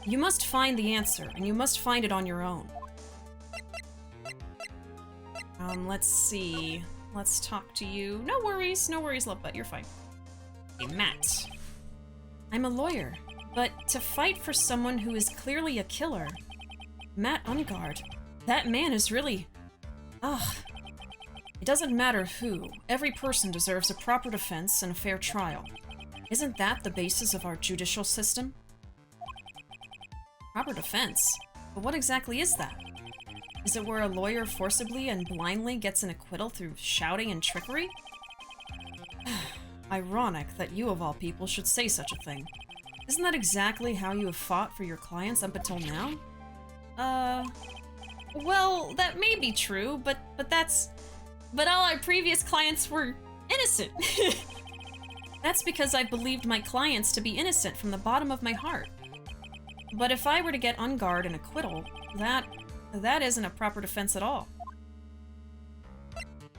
You must find the answer, and you must find it on your own. Let's see. Let's talk to you. No worries, love butt, you're fine. Hey, Matt. I'm a lawyer, but to fight for someone who is clearly a killer... Matt Engarde. That man is really... Ugh. It doesn't matter who. Every person deserves a proper defense and a fair trial. Isn't that the basis of our judicial system? Proper defense? But what exactly is that? Is it where a lawyer forcibly and blindly gets an acquittal through shouting and trickery? Ironic that you of all people should say such a thing. Isn't that exactly how you have fought for your clients up until now? Well, that may be true, but all our previous clients were innocent. That's because I believed my clients to be innocent from the bottom of my heart. But if I were to get Engarde an acquittal, that isn't a proper defense at all.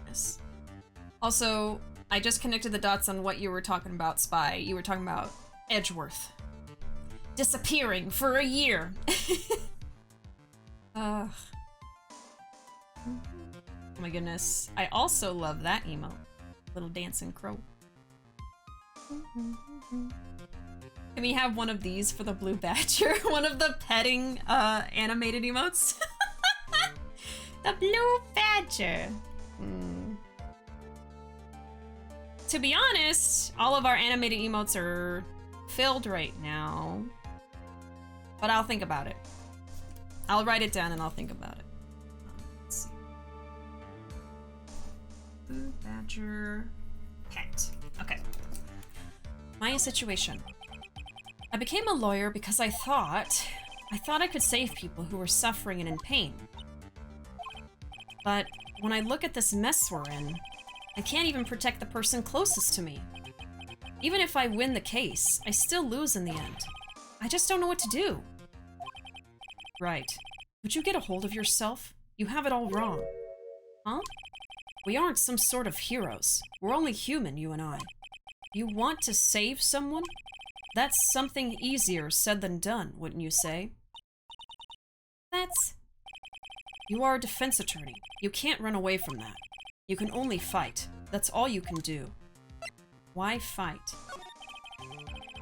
Yes. Also, I just connected the dots on what you were talking about, Spy. You were talking about Edgeworth disappearing for a year. Oh my goodness. I also love that emote. Little dancing crow. Can we have one of these for the blue badger? One of the petting animated emotes? The blue badger. To be honest, all of our animated emotes are filled right now. But I'll think about it. I'll write it down and I'll think about it. Let's see. Blue badger pet. Okay. My situation. I became a lawyer because I thought I could save people who were suffering and in pain. But when I look at this mess we're in, I can't even protect the person closest to me. Even if I win the case, I still lose in the end. I just don't know what to do. Right. Would you get a hold of yourself? You have it all wrong. Huh? We aren't some sort of heroes. We're only human, you and I. You want to save someone? That's something easier said than done, wouldn't you say? That's... You are a defense attorney. You can't run away from that. You can only fight. That's all you can do. Why fight?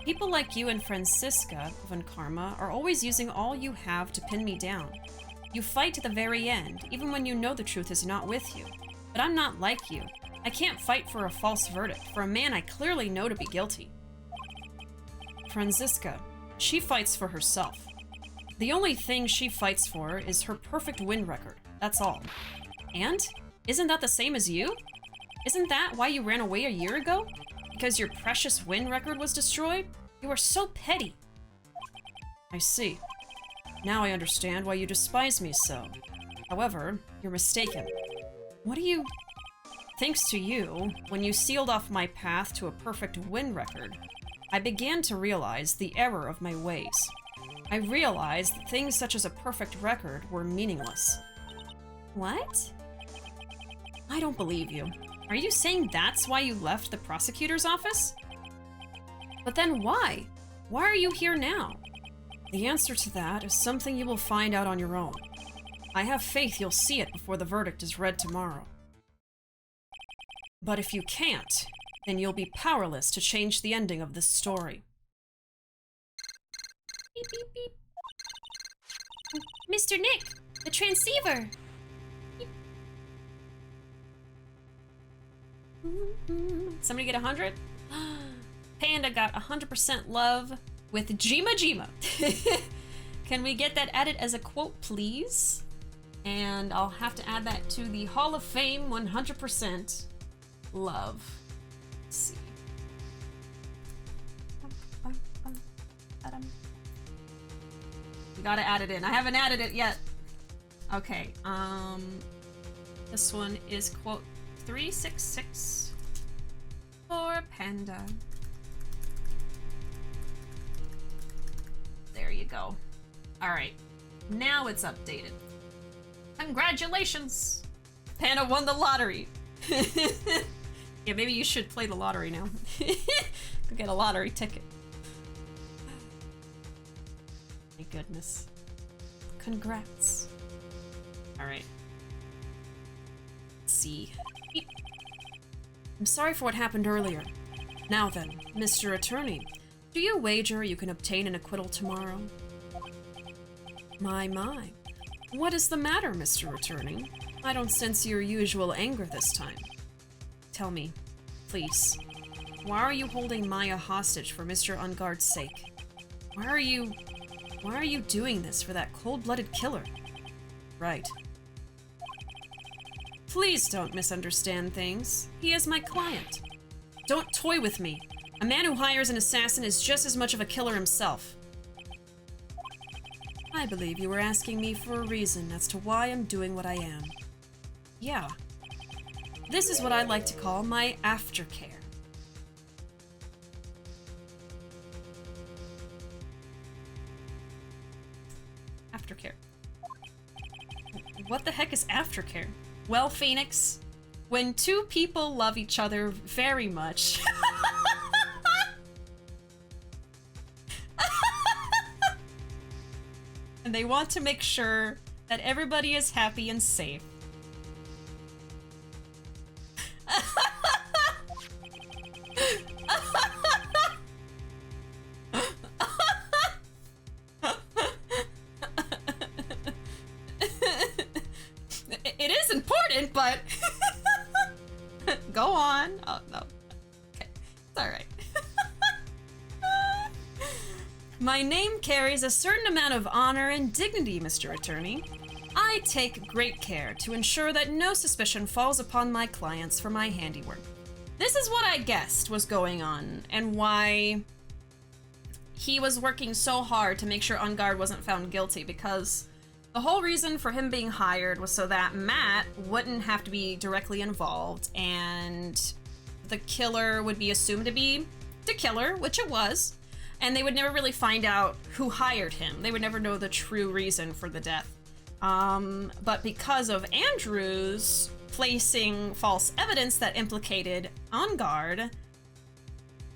People like you and Francisca von Karma are always using all you have to pin me down. You fight to the very end, even when you know the truth is not with you. But I'm not like you. I can't fight for a false verdict, for a man I clearly know to be guilty. Francisca, she fights for herself. The only thing she fights for is her perfect win record. That's all. And? Isn't that the same as you? Isn't that why you ran away a year ago? Because your precious win record was destroyed? You are so petty. I see. Now I understand why you despise me so. However, you're mistaken. What do you... Thanks to you, when you sealed off my path to a perfect win record, I began to realize the error of my ways. I realized that things such as a perfect record were meaningless. What? I don't believe you. Are you saying that's why you left the prosecutor's office? But then why? Why are you here now? The answer to that is something you will find out on your own. I have faith you'll see it before the verdict is read tomorrow. But if you can't, then you'll be powerless to change the ending of this story. Beep, beep, beep. Mr. Nick, the transceiver! Somebody get 100? Panda got 100% love with Jima Jima. Can we get that added as a quote, please? And I'll have to add that to the Hall of Fame 100% love. Let's see. You gotta add it in. I haven't added it yet. Okay, this one is quote 366 for Panda. There you go. Alright, now it's updated. Congratulations! Panda won the lottery! Yeah, maybe you should play the lottery now. Go get a lottery ticket. My goodness. Congrats. Alright. Let's see. Beep. I'm sorry for what happened earlier. Now then, Mr. Attorney, do you wager you can obtain an acquittal tomorrow? My. What is the matter, Mr. Attorney? I don't sense your usual anger this time. Tell me, please, why are you holding Maya hostage for Mr. Engarde's sake? Why are you doing this for that cold-blooded killer? Right. Please don't misunderstand things. He is my client. Don't toy with me. A man who hires an assassin is just as much of a killer himself. I believe you were asking me for a reason as to why I'm doing what I am. Yeah. This is what I like to call my aftercare. Aftercare. What the heck is aftercare? Well, Phoenix, when two people love each other very much... and they want to make sure that everybody is happy and safe. It is important, but go on. Oh no. Okay. It's alright. My name carries a certain amount of honor and dignity, Mr. Attorney. I take great care to ensure that no suspicion falls upon my clients for my handiwork. This is what I guessed was going on, and why he was working so hard to make sure Engarde wasn't found guilty, because The whole reason for him being hired was so that Matt wouldn't have to be directly involved, and the killer would be assumed to be the killer, which it was, and they would never really find out who hired him. They would never know the true reason for the death. But because of Andrew's placing false evidence that implicated Engarde,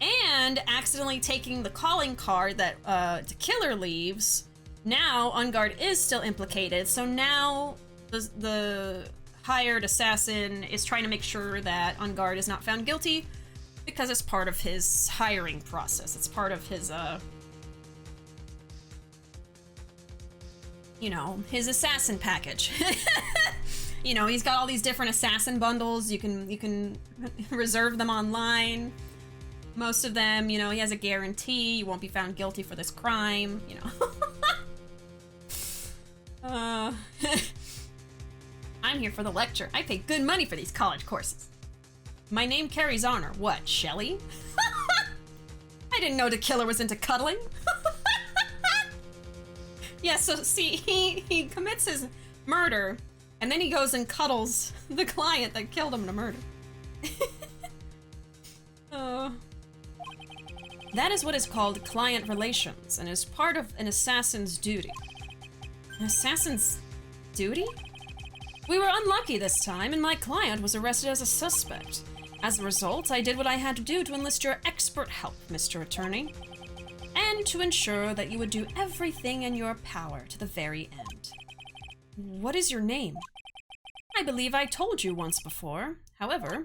and accidentally taking the calling card that the killer leaves, now Engarde is still implicated. So now the hired assassin is trying to make sure that Engarde is not found guilty, because it's part of his hiring process. It's part of his you know, his assassin package. You know, he's got all these different assassin bundles. You can reserve them online. Most of them, you know, he has a guarantee you won't be found guilty for this crime, you know. I'm here for the lecture. I pay good money for these college courses. My name carries honor. What, Shelly? I didn't know the killer was into cuddling. Yeah, so see, he commits his murder, and then he goes and cuddles the client that killed him in a murder. That is what is called client relations, and is part of an assassin's duty. An assassin's duty? We were unlucky this time, and my client was arrested as a suspect. As a result, I did what I had to do to enlist your expert help, Mr. Attorney, and to ensure that you would do everything in your power to the very end. What is your name? I believe I told you once before. However,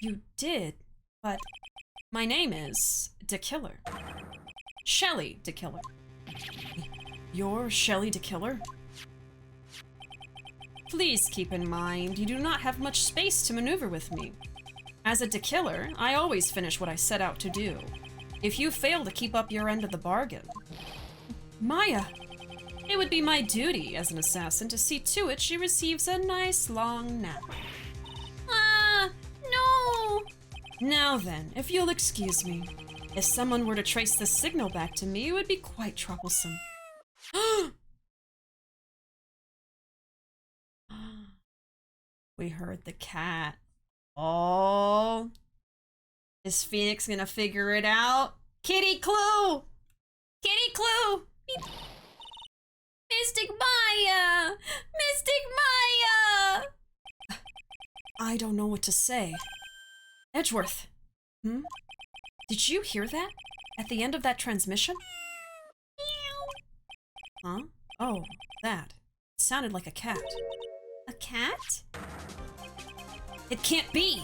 you did, but my name is DeKiller. Shelly DeKiller. You're Shelly DeKiller? Please keep in mind, you do not have much space to maneuver with me. As a DeKiller, I always finish what I set out to do. If you fail to keep up your end of the bargain... Maya! It would be my duty as an assassin to see to it she receives a nice long nap. Ah, no! Now then, if you'll excuse me, if someone were to trace the signal back to me, it would be quite troublesome. We heard the cat. Oh. Is Phoenix gonna figure it out? Kitty Clue! Kitty Clue! Beep. Mystic Maya! Mystic Maya! I don't know what to say. Edgeworth. Did you hear that? At the end of that transmission? Huh? Oh, that. It sounded like a cat. A cat? It can't be!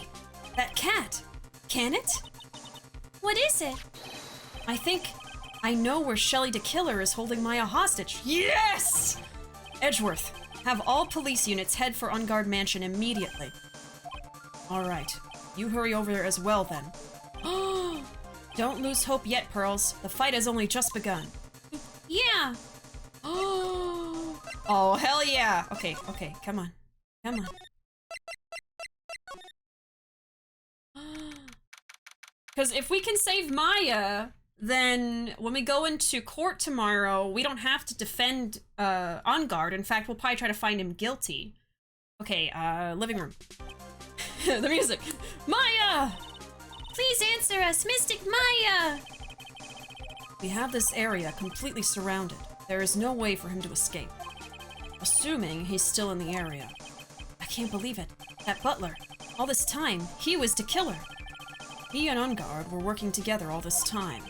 That cat! Can it? What is it? I think I know where Shelly DeKiller is holding Maya hostage. Yes! Edgeworth, have all police units head for Engarde Mansion immediately. Alright, you hurry over there as well then. Don't lose hope yet, Pearls. The fight has only just begun. Yeah! Oh, hell yeah! Okay, come on. Come on. Because if we can save Maya, then when we go into court tomorrow, we don't have to defend Engarde. In fact, we'll probably try to find him guilty. Okay, living room. The music. Maya! Please answer us, Mystic Maya! We have this area completely surrounded. There is no way for him to escape. Assuming he's still in the area. I can't believe it. That butler. All this time, he was DeKiller. He and Engarde were working together all this time.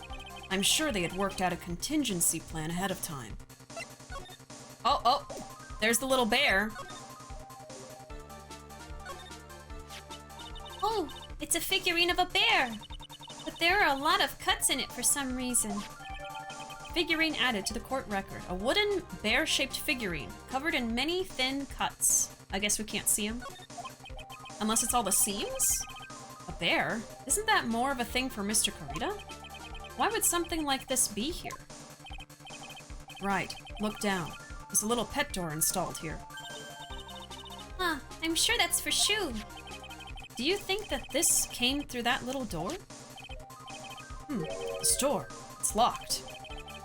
I'm sure they had worked out a contingency plan ahead of time. Oh, there's the little bear. Oh, it's a figurine of a bear. But there are a lot of cuts in it for some reason. Figurine added to the court record. A wooden bear-shaped figurine, covered in many thin cuts. I guess we can't see them. Unless it's all the seams? A bear? Isn't that more of a thing for Mr. Karita? Why would something like this be here? Right, look down. There's a little pet door installed here. Huh, I'm sure that's for Shu. Do you think that this came through that little door? This door. It's locked.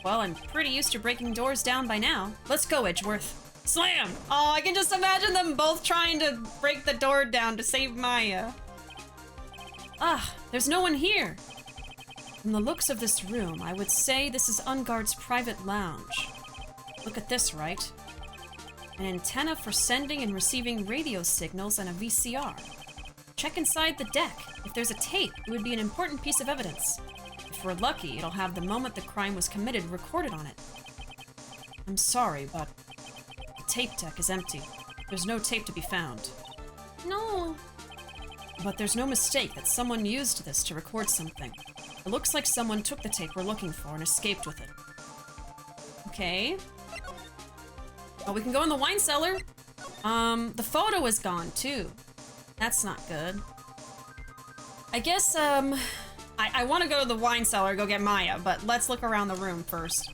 Well, I'm pretty used to breaking doors down by now. Let's go, Edgeworth. Slam! Oh, I can just imagine them both trying to break the door down to save Maya. Ah, there's no one here. From the looks of this room, I would say this is Engarde's private lounge. Look at this, right? An antenna for sending and receiving radio signals and a VCR. Check inside the deck. If there's a tape, it would be an important piece of evidence. If we're lucky, it'll have the moment the crime was committed recorded on it. I'm sorry, but the tape deck is empty. There's no tape to be found. No. But there's no mistake that someone used this to record something. It looks like someone took the tape we're looking for and escaped with it. Okay. Oh, we can go in the wine cellar. The photo is gone, too. That's not good. I guess, I want to go to the wine cellar, go get Maya, but let's look around the room first.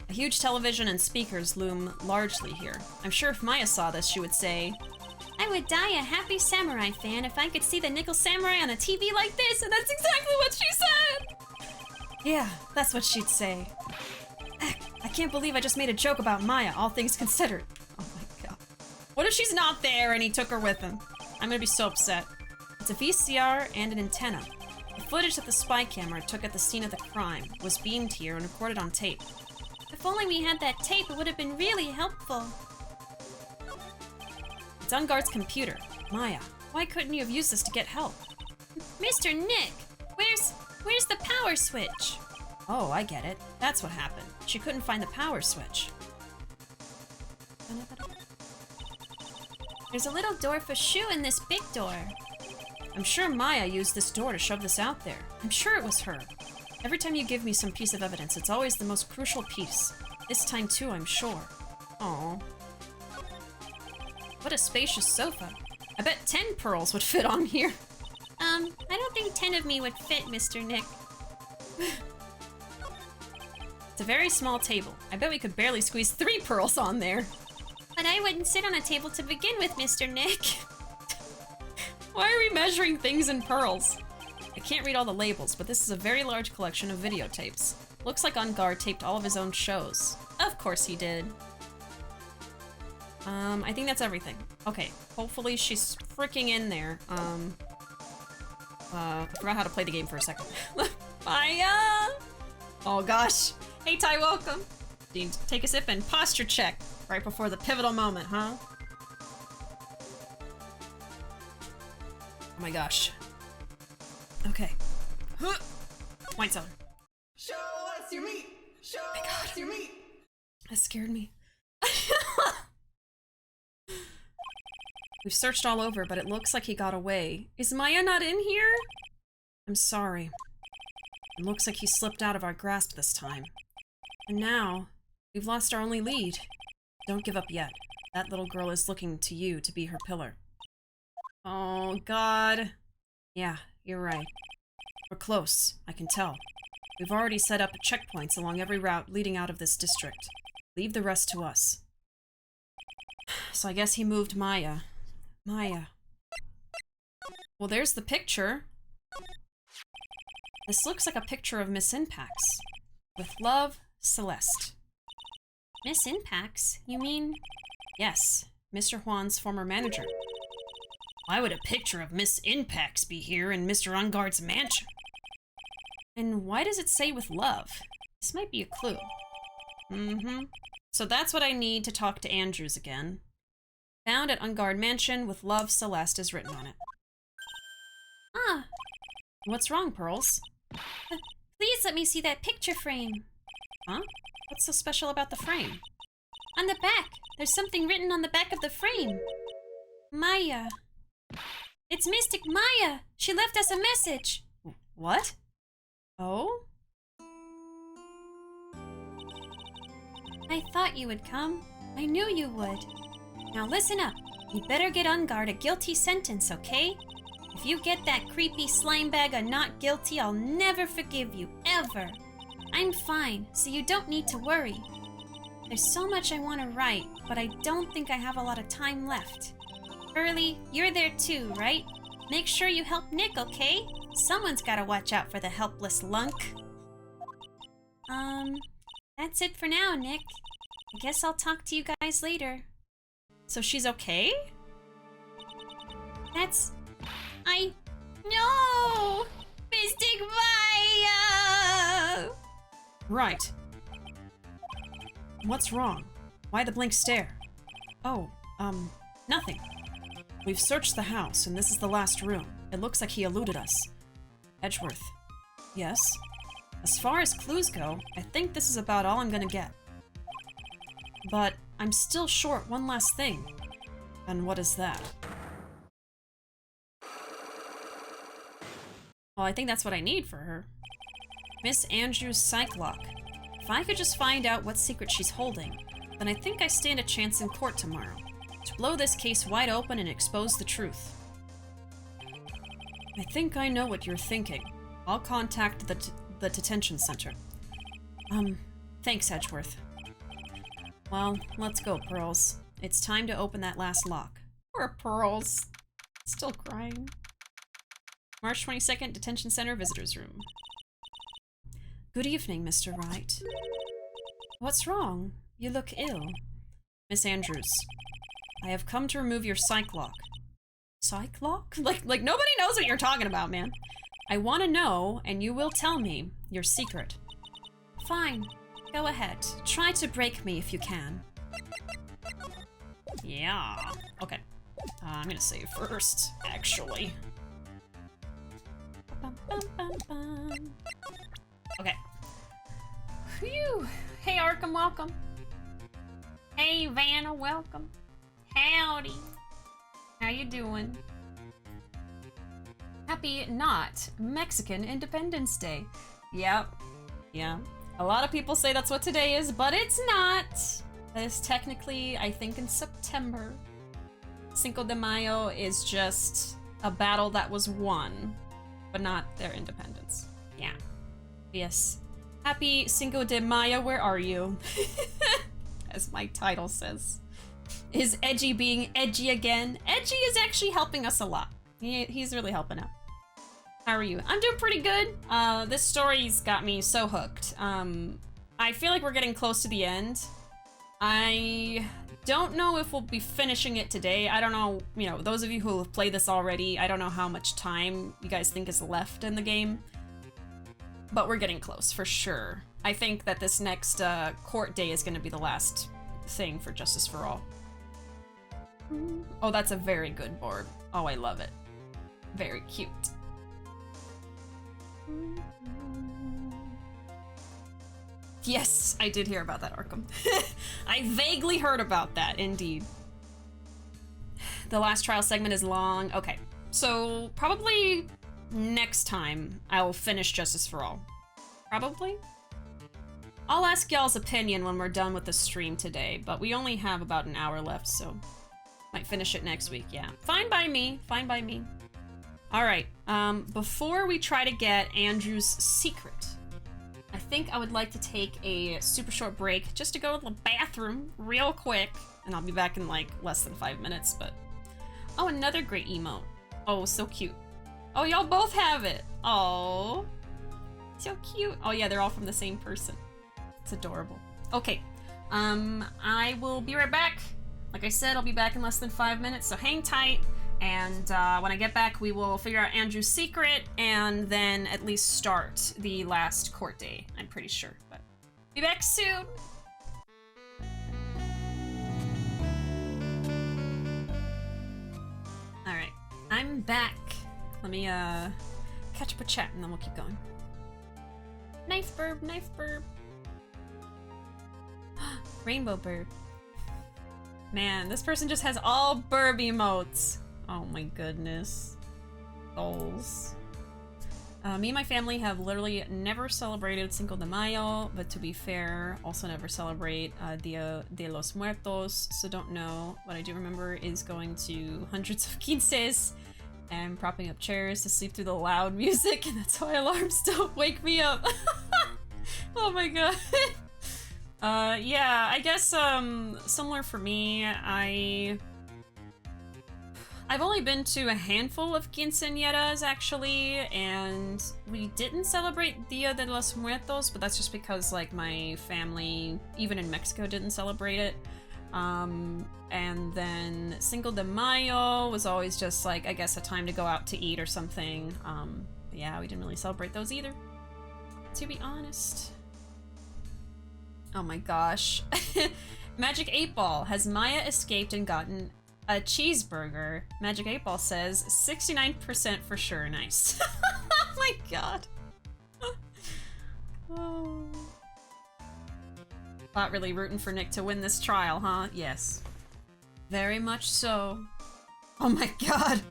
A huge television and speakers loom largely here. I'm sure if Maya saw this, she would say, I would die a happy samurai fan if I could see the Nickel Samurai on a TV like this, and that's exactly what she said! yeah, that's what she'd say. Heck, I can't believe I just made a joke about Maya, all things considered. Oh my god. What if she's not there and he took her with him? I'm gonna be so upset. It's a VCR and an antenna. The footage that the spy camera took at the scene of the crime was beamed here and recorded on tape. If only we had that tape, it would have been really helpful. It's Engarde's computer. Maya, why couldn't you have used this to get help? Mr. Nick, where's the power switch? Oh, I get it. That's what happened. She couldn't find the power switch. There's a little door for shoe in this big door. I'm sure Maya used this door to shove this out there. I'm sure it was her. Every time you give me some piece of evidence, it's always the most crucial piece. This time too, I'm sure. Aw. What a spacious sofa. I bet 10 pearls would fit on here. I don't think 10 of me would fit, Mr. Nick. It's a very small table. I bet we could barely squeeze 3 pearls on there. But I wouldn't sit on a table to begin with, Mr. Nick. Why are we measuring things in pearls? I can't read all the labels, but this is a very large collection of videotapes. Looks like Engarde taped all of his own shows. Of course he did. I think that's everything. Okay, hopefully she's freaking in there. I forgot how to play the game for a second. Maya! Oh gosh. Hey Ty, welcome. You need to take a sip and posture check right before the pivotal moment, huh? Oh my gosh. Okay. Wine cellar. Show us your meat! Show us your meat! That scared me. We've searched all over, but it looks like he got away. Is Maya not in here? I'm sorry. It looks like he slipped out of our grasp this time. And now, we've lost our only lead. Don't give up yet. That little girl is looking to you to be her pillar. Oh, God. Yeah, you're right. We're close, I can tell. We've already set up checkpoints along every route leading out of this district. Leave the rest to us. So I guess he moved Maya. Maya. Well, there's the picture. This looks like a picture of Miss Inpax. With love, Celeste. Miss Inpax? You mean? Yes, Mr. Juan's former manager. Why would a picture of Miss Inpax be here in Mr. Engarde's mansion? And why does it say with love? This might be a clue. So that's what I need to talk to Andrews again. Found at Engarde Mansion with love, Celeste is written on it. Ah. What's wrong, Pearls? Please let me see that picture frame. Huh? What's so special about the frame? On the back. There's something written on the back of the frame. Maya. It's Mystic Maya. She left us a message. What? Oh? I thought you would come. I knew you would. Now listen up. You better get Engarde a guilty sentence, okay? If you get that creepy slime bag a not guilty, I'll never forgive you, ever. I'm fine, so you don't need to worry. There's so much I want to write, but I don't think I have a lot of time left. Hurley, you're there too, right? Make sure you help Nick, okay? Someone's gotta watch out for the helpless lunk. That's it for now, Nick. I guess I'll talk to you guys later. So she's okay? That's... No! Mystic Maya! Right. What's wrong? Why the blank stare? Oh, nothing. We've searched the house, and this is the last room. It looks like he eluded us. Edgeworth. Yes? As far as clues go, I think this is about all I'm gonna get. But I'm still short one last thing. And what is that? Well, I think that's what I need for her. Miss Andrews' psych lock. If I could just find out what secret she's holding, then I think I stand a chance in court tomorrow. To blow this case wide open and expose the truth. I think I know what you're thinking. I'll contact the detention center. Thanks, Edgeworth. Well, let's go, Pearls. It's time to open that last lock. Poor Pearls. Still crying. March 22nd, Detention Center Visitors Room. Good evening, Mr. Wright. What's wrong? You look ill. Miss Andrews, I have come to remove your psych lock. Psych lock? Like nobody knows what you're talking about, man. I want to know, and you will tell me, your secret. Fine. Go ahead. Try to break me if you can. Yeah. Okay. I'm gonna save first, actually. Okay. Phew. Hey, Arkham, welcome. Hey, Vanna, welcome. Howdy. How you doing? Happy not Mexican Independence Day. Yep. Yeah. A lot of people say that's what today is, but it's not. That is technically, I think, in September. Cinco de Mayo is just a battle that was won, but not their independence. Yeah. Yes. Happy Cinco de Mayo, where are you? As my title says. Is Edgy being edgy again? Edgy is actually helping us a lot. He's really helping out. How are you? I'm doing pretty good. This story's got me so hooked. I feel like we're getting close to the end. I don't know if we'll be finishing it today. I don't know, you know, those of you who have played this already, I don't know how much time you guys think is left in the game. But we're getting close, for sure. I think that this next court day is going to be the last thing for Justice for All. Oh, that's a very good board. Oh, I love it. Very cute. Yes, I did hear about that, Arkham. I vaguely heard about that, indeed. The last trial segment is long. Okay, so probably next time I'll finish Justice for All. Probably? I'll ask y'all's opinion when we're done with the stream today, but we only have about an hour left, so might finish it next week, yeah. Fine by me, fine by me. All right, before we try to get Andrew's secret, I think I would like to take a super short break just to go to the bathroom real quick, and I'll be back in like less than 5 minutes, but... Oh, another great emote. Oh, so cute. Oh, y'all both have it. Oh, so cute. Oh yeah, they're all from the same person. It's adorable. Okay, I will be right back. Like I said, I'll be back in less than 5 minutes, so hang tight. And when I get back, we will figure out Andrew's secret and then at least start the last court day, I'm pretty sure. But be back soon. All right, I'm back. Let me catch up a chat and then we'll keep going. Knife burb, knife burb. Rainbow bird. Man, this person just has all burb emotes. Oh my goodness. Goals. Me and my family have literally never celebrated Cinco de Mayo, but to be fair, also never celebrate Dia de los Muertos, so don't know. What I do remember is going to hundreds of quinces and propping up chairs to sleep through the loud music, and that's why alarms don't wake me up. Oh my god. Yeah, I guess, similar for me, I've only been to a handful of quinceañeras, actually, and we didn't celebrate Dia de los Muertos, but that's just because, like, my family, even in Mexico, didn't celebrate it. And then Cinco de Mayo was always just like, I guess, a time to go out to eat or something. But yeah, we didn't really celebrate those either, to be honest. Oh my gosh. Magic 8 Ball. Has Maya escaped and gotten a cheeseburger? Magic 8 Ball says 69% for sure. Nice. Oh my god. Oh. Not really rooting for Nick to win this trial, huh? Yes. Very much so. Oh my god.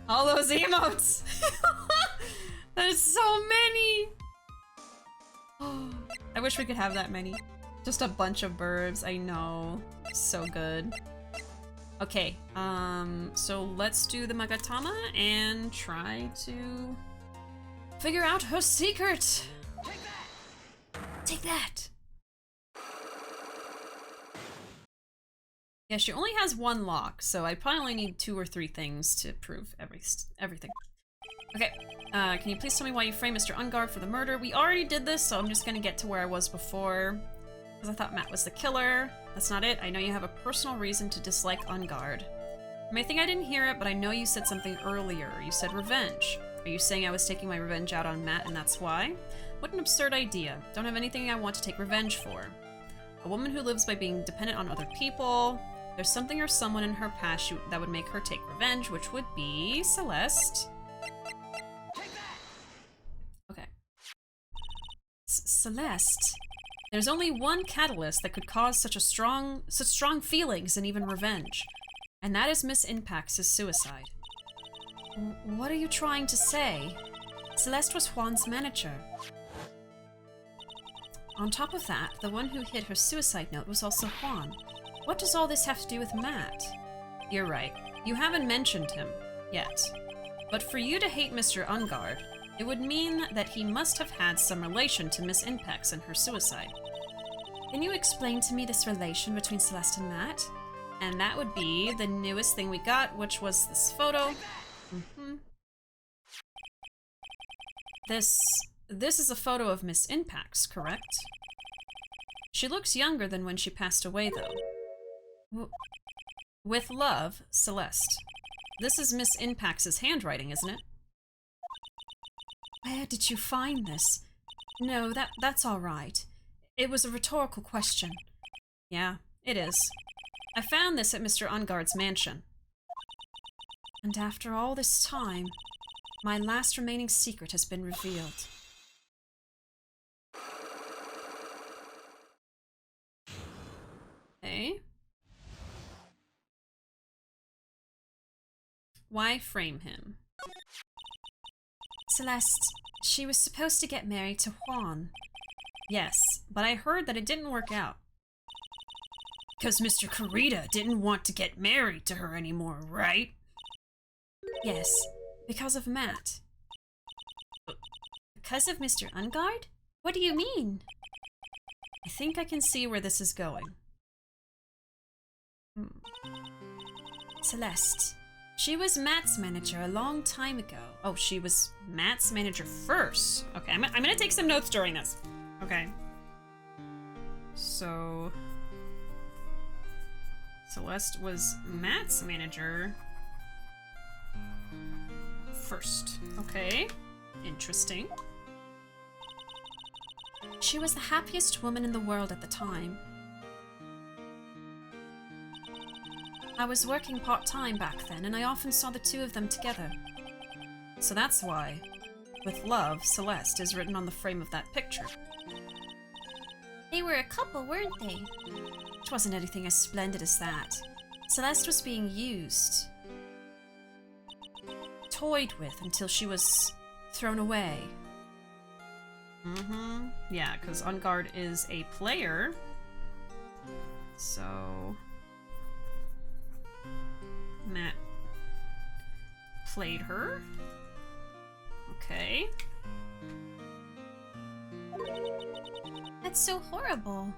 All those emotes. There's so many. Oh, I wish we could have that many. Just a bunch of burbs, I know. So good. Okay, so let's do the Magatama and try to figure out her secret. Take that! Yeah, she only has one lock, so I probably only need 2 or 3 things to prove everything. Okay, can you please tell me why you framed Mr. Engarde for the murder? We already did this, so I'm just gonna get to where I was before. Because I thought Matt was the killer. That's not it. I know you have a personal reason to dislike Engarde. You may think I didn't hear it, but I know you said something earlier. You said revenge. Are you saying I was taking my revenge out on Matt and that's why? What an absurd idea. Don't have anything I want to take revenge for. A woman who lives by being dependent on other people. There's something or someone in her past that would make her take revenge, which would be Celeste. Okay. Celeste. There's only one catalyst that could cause such strong feelings and even revenge. And that is Miss Impax's suicide. What are you trying to say? Celeste was Juan's manager. On top of that, the one who hid her suicide note was also Juan. What does all this have to do with Matt? You're right. You haven't mentioned him yet. But for you to hate Mr. Engarde, it would mean that he must have had some relation to Miss Impax and her suicide. Can you explain to me this relation between Celeste and Matt? And that would be the newest thing we got, which was this photo. This is a photo of Miss Impax, correct? She looks younger than when she passed away, though. With love, Celeste. This is Miss Impax's handwriting, isn't it? Where did you find this? No, that's all right. It was a rhetorical question. Yeah, it is. I found this at Mr. Engarde's mansion. And after all this time, my last remaining secret has been revealed. Okay. Why frame him? Celeste, she was supposed to get married to Juan. Yes, but I heard that it didn't work out. Because Mr. Kurita didn't want to get married to her anymore, right? Yes, because of Matt. Because of Mr. Engarde? What do you mean? I think I can see where this is going. Celeste. She was Matt's manager a long time ago. Oh, she was Matt's manager first. Okay, I'm gonna take some notes during this. Okay. So... Celeste was Matt's manager first. Okay. Interesting. She was the happiest woman in the world at the time. I was working part-time back then, and I often saw the two of them together. So that's why, with love, Celeste is written on the frame of that picture. They were a couple, weren't they? It wasn't anything as splendid as that. Celeste was being used. Toyed with until she was thrown away. Yeah, because Engarde is a player. So... Matt played her. Okay. That's so horrible.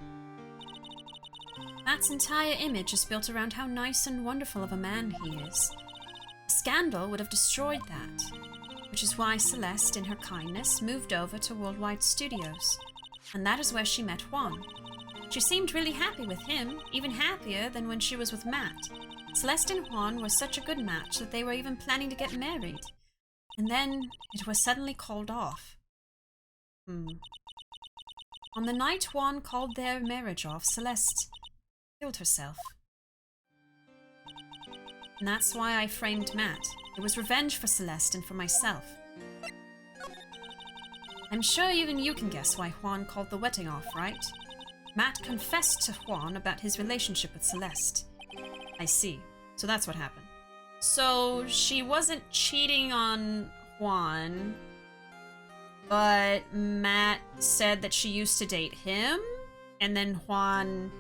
Matt's entire image is built around how nice and wonderful of a man he is. A scandal would have destroyed that, which is why Celeste, in her kindness, moved over to Worldwide Studios, and that is where she met Juan. She seemed really happy with him, even happier than when she was with Matt. Celeste and Juan were such a good match that they were even planning to get married. And then it was suddenly called off. On the night Juan called their marriage off, Celeste killed herself. And that's why I framed Matt. It was revenge for Celeste and for myself. I'm sure even you can guess why Juan called the wedding off, right? Matt confessed to Juan about his relationship with Celeste. I see. So that's what happened. So she wasn't cheating on Juan, but Matt said that she used to date him, and then Juan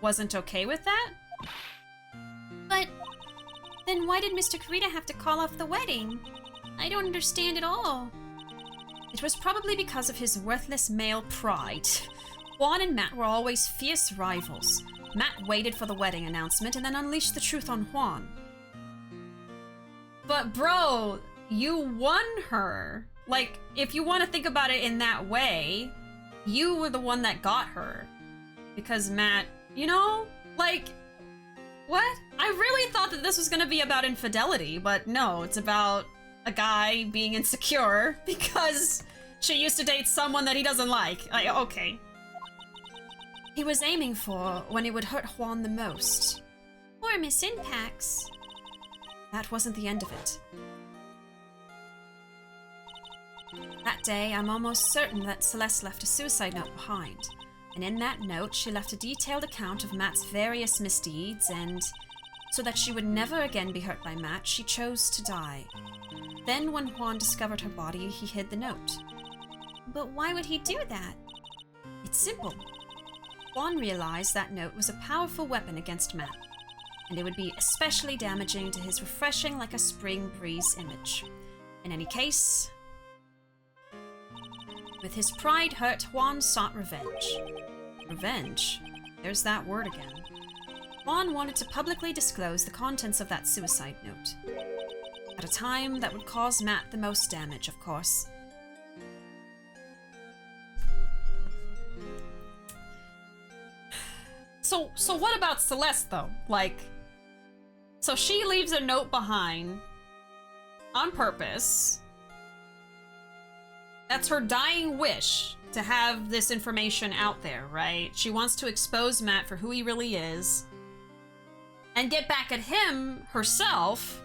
wasn't okay with that? But then why did Mr. Kurita have to call off the wedding? I don't understand at all. It was probably because of his worthless male pride. Juan and Matt were always fierce rivals. Matt waited for the wedding announcement and then unleashed the truth on Juan. But bro, you won her. Like, if you want to think about it in that way, you were the one that got her. Because Matt, you know, like, what? I really thought that this was gonna be about infidelity, but no, it's about a guy being insecure because she used to date someone that he doesn't like. Okay. He was aiming for when it would hurt Juan the most. Or Miss Impax. That wasn't the end of it. That day, I'm almost certain that Celeste left a suicide note behind. And in that note, she left a detailed account of Matt's various misdeeds, and so that she would never again be hurt by Matt, she chose to die. Then, when Juan discovered her body, he hid the note. But why would he do that? It's simple. Juan realized that note was a powerful weapon against Matt, and it would be especially damaging to his refreshing like a spring breeze image. In any case, with his pride hurt, Juan sought revenge. Revenge? There's that word again. Juan wanted to publicly disclose the contents of that suicide note. At a time that would cause Matt the most damage, of course. So what about Celeste, though? Like, so she leaves a note behind on purpose. That's her dying wish to have this information out there, right? She wants to expose Matt for who he really is and get back at him herself,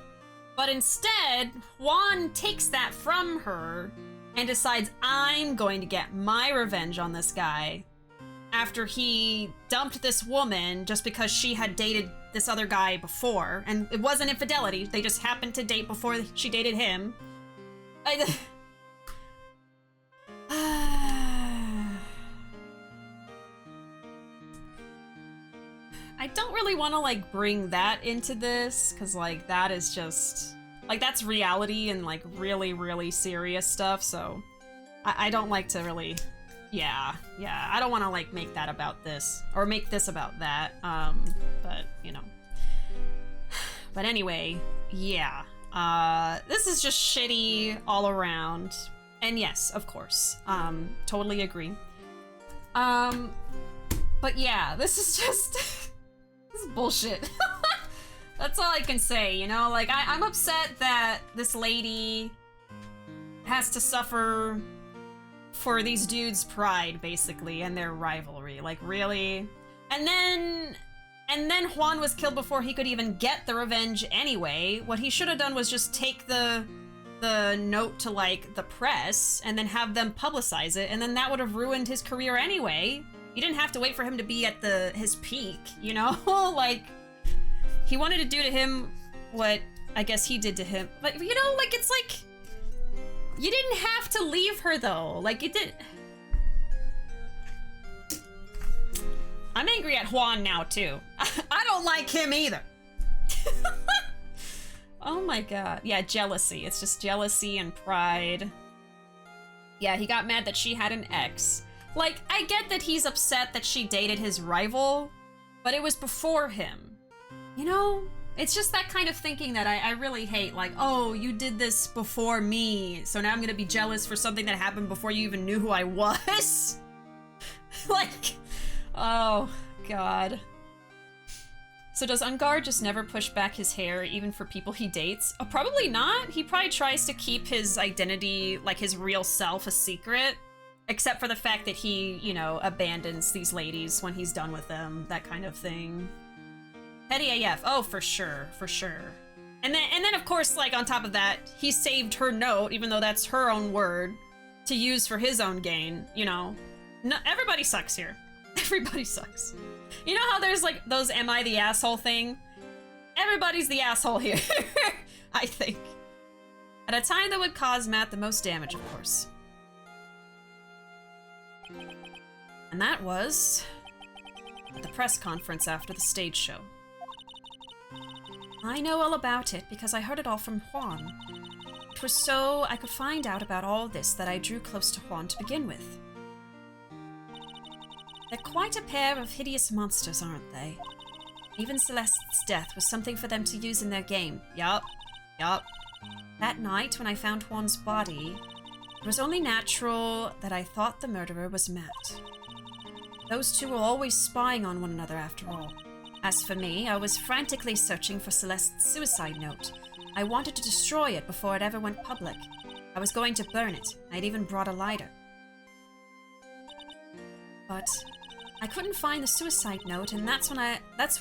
but instead, Juan takes that from her and decides, I'm going to get my revenge on this guy after he dumped this woman just because she had dated this other guy before. And it wasn't infidelity, they just happened to date before she dated him. I don't really want to, like, bring that into this, because, like, that is just... Like, that's reality and, like, really, really serious stuff, so... I don't like to really... Yeah, I don't want to, like, make that about this, or make this about that, but, you know. But anyway, yeah. This is just shitty all around. And yes, of course, totally agree. But yeah, this is just... this is bullshit. That's all I can say, you know? Like, I'm upset that this lady has to suffer for these dudes' pride, basically, and their rivalry. Like, really? And then Juan was killed before he could even get the revenge anyway. What he should have done was just take the note to, like, the press and then have them publicize it, and then that would have ruined his career anyway. You didn't have to wait for him to be at his peak, you know? Like, he wanted to do to him what I guess he did to him. But, you know, like, it's like... You didn't have to leave her, though. Like, it did... I'm angry at Juan now, too. I don't like him either. Oh my god. Yeah, jealousy. It's just jealousy and pride. Yeah, he got mad that she had an ex. Like, I get that he's upset that she dated his rival, but it was before him. You know? It's just that kind of thinking that I really hate. Like, oh, you did this before me, so now I'm gonna be jealous for something that happened before you even knew who I was? Like, Oh, God. So does Engarde just never push back his hair, even for people he dates? Oh, probably not. He probably tries to keep his identity, like his real self, a secret. Except for the fact that he, you know, abandons these ladies when he's done with them, that kind of thing. Petty AF. Oh, for sure, for sure. And then of course, like, on top of that, he saved her note, even though that's her own word, to use for his own gain, you know. No, everybody sucks here. Everybody sucks. You know how there's, like, those am I the asshole thing? Everybody's the asshole here, I think. At a time that would cause Matt the most damage, of course. And that was at the press conference after the stage show. I know all about it because I heard it all from Juan. It was so I could find out about all this that I drew close to Juan to begin with. They're quite a pair of hideous monsters, aren't they? Even Celeste's death was something for them to use in their game. Yup. That night when I found Juan's body, it was only natural that I thought the murderer was Matt. Those two were always spying on one another after all. As for me, I was frantically searching for Celeste's suicide note. I wanted to destroy it before it ever went public. I was going to burn it. I'd even brought a lighter. But I couldn't find the suicide note, and that's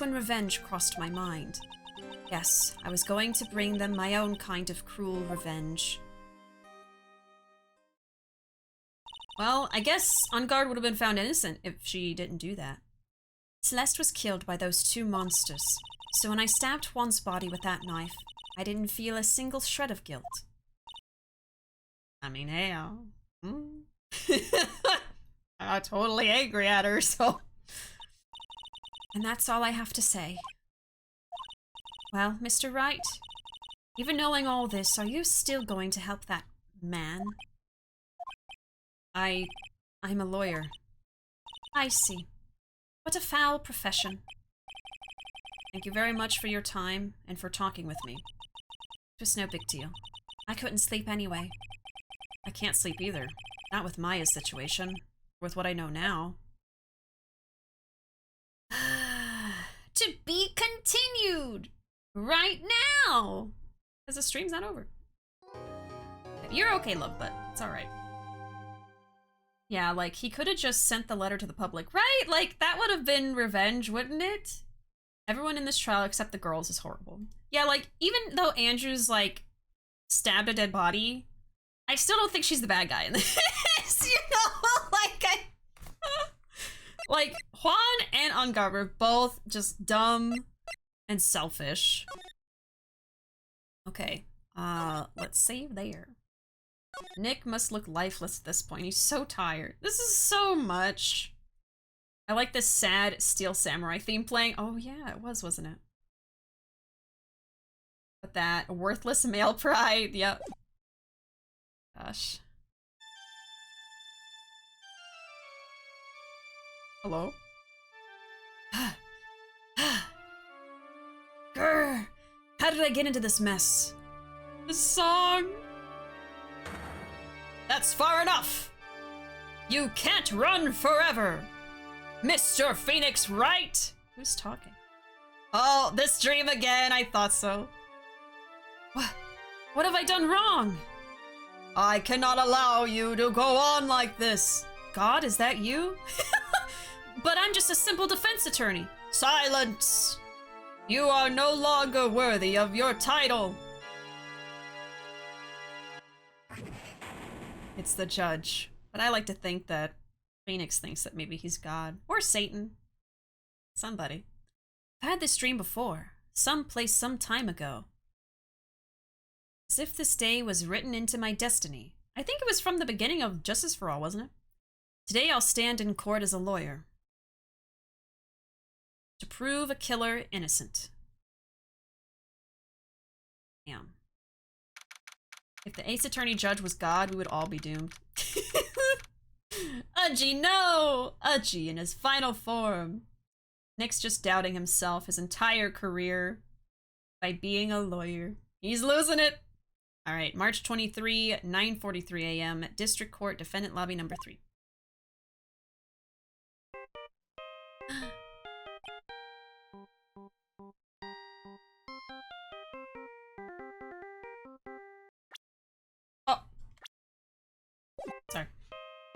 when revenge crossed my mind. Yes, I was going to bring them my own kind of cruel revenge. Well, I guess Engarde would have been found innocent if she didn't do that. Celeste was killed by those two monsters, so when I stabbed Juan's body with that knife, I didn't feel a single shred of guilt. I mean, hey, I'm totally angry at her, so... And that's all I have to say. Well, Mr. Wright, even knowing all this, are you still going to help that man? I'm a lawyer. I see. What a foul profession. Thank you very much for your time and for talking with me. It was no big deal. I couldn't sleep anyway. I can't sleep either. Not with Maya's situation. With what I know now. To be continued! Right now! Because the stream's not over. You're okay, love, but it's alright. Yeah, like, he could have just sent the letter to the public, right? Like, that would have been revenge, wouldn't it? Everyone in this trial except the girls is horrible. Yeah, like, even though Andrew's, like, stabbed a dead body, I still don't think she's the bad guy in this, you know? Like, Juan and Engarde are both just dumb and selfish. Okay, let's save there. Nick must look lifeless at this point. He's so tired. This is so much. I like this sad Steel Samurai theme playing. Oh yeah, it was, wasn't it? But that worthless male pride. Yep. Gosh. Hello? Grr! How did I get into this mess? This song! That's far enough! You can't run forever! Mr. Phoenix Wright! Who's talking? Oh, this dream again, I thought so. What have I done wrong? I cannot allow you to go on like this. God, is that you? But I'm just a simple defense attorney. Silence! You are no longer worthy of your title. It's the judge. But I like to think that Phoenix thinks that maybe he's God. Or Satan. Somebody. I've had this dream before. Someplace some time ago. As if this day was written into my destiny. I think it was from the beginning of Justice for All, wasn't it? Today I'll stand in court as a lawyer. To prove a killer innocent. Damn. If the Ace Attorney Judge was God, we would all be doomed. Udgy, no! Udgy in his final form. Nick's just doubting himself his entire career by being a lawyer. He's losing it! Alright, March 23, 9:43 a.m. District Court, Defendant Lobby number 3.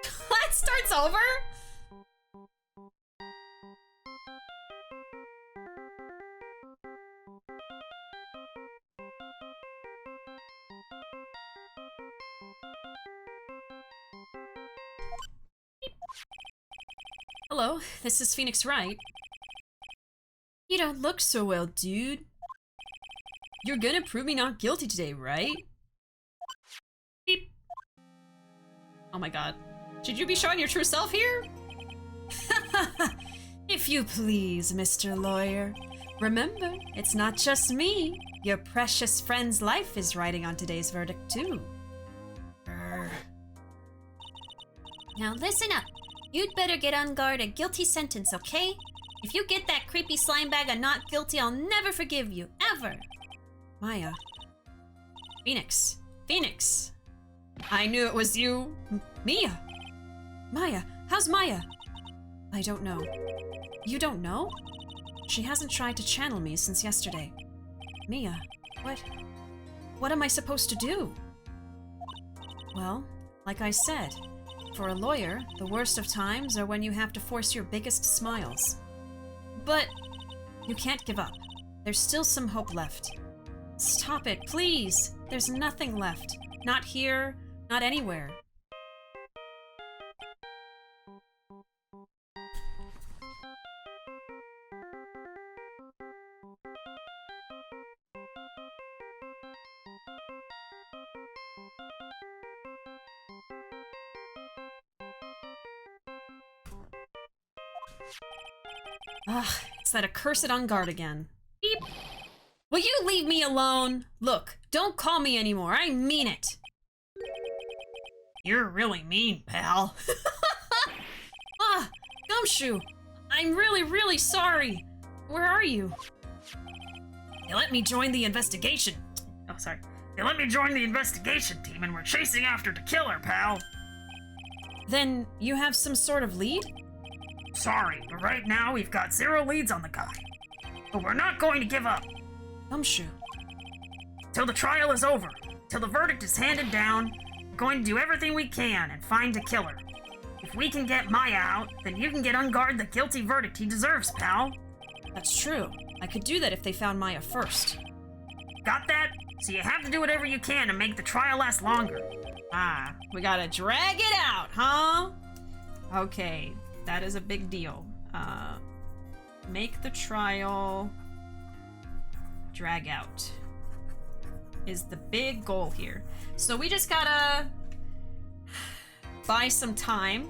It starts over? Hello, this is Phoenix Wright. You don't look so well, dude. You're gonna prove me not guilty today, right? Beep. Oh my god. Should you be showing your true self here? If you please, Mr. Lawyer. Remember, it's not just me. Your precious friend's life is riding on today's verdict, too. Now listen up. You'd better get Engarde a guilty sentence, okay? If you get that creepy slime bag a not guilty, I'll never forgive you, ever. Maya. Phoenix. Phoenix. I knew it was you. Mia. Maya. How's Maya? I don't know. You don't know? She hasn't tried to channel me since yesterday. Mia, what am I supposed to do? Well, like I said, for a lawyer, the worst of times are when you have to force your biggest smiles. But you can't give up. There's still some hope left. Stop it, please! There's nothing left. Not here, not anywhere. Ugh, it's that accursed Engarde again. Beep. Will you leave me alone? Look, don't call me anymore. I mean it. You're really mean, pal. Ah, Gumshoe. I'm really, really sorry. Where are you? They let me join the investigation. Oh, sorry. They let me join the investigation team and we're chasing after the killer, pal. Then you have some sort of lead? Sorry, but right now we've got 0 leads on the guy. But we're not going to give up. Gumshoe. Till the trial is over, till the verdict is handed down, we're going to do everything we can and find a killer. If we can get Maya out, then you can get Engarde the guilty verdict he deserves, pal. That's true. I could do that if they found Maya first. Got that? So you have to do whatever you can to make the trial last longer. Ah, we gotta drag it out, huh? Okay, that is a big deal. Make the trial drag out is the big goal here. So we just gotta buy some time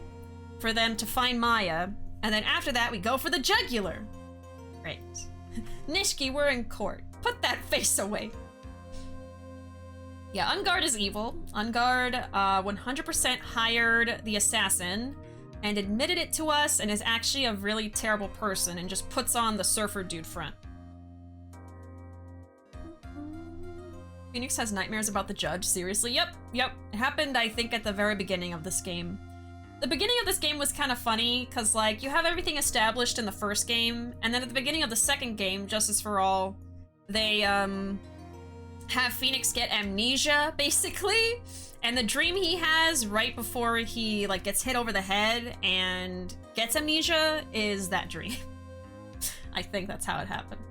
for them to find Maya, and then after that we go for the jugular. Great. Nishiki, we're in court. Put that face away. Yeah, Engarde is evil. Engarde 100% hired the assassin and admitted it to us and is actually a really terrible person and just puts on the surfer dude front. Phoenix has nightmares about the judge. Seriously? Yep. It happened, I think, at the very beginning of this game. The beginning of this game was kind of funny, because, like, you have everything established in the first game, and then at the beginning of the second game, Justice for All, they, have Phoenix get amnesia, basically, and the dream he has right before he, like, gets hit over the head and gets amnesia is that dream. I think that's how it happened.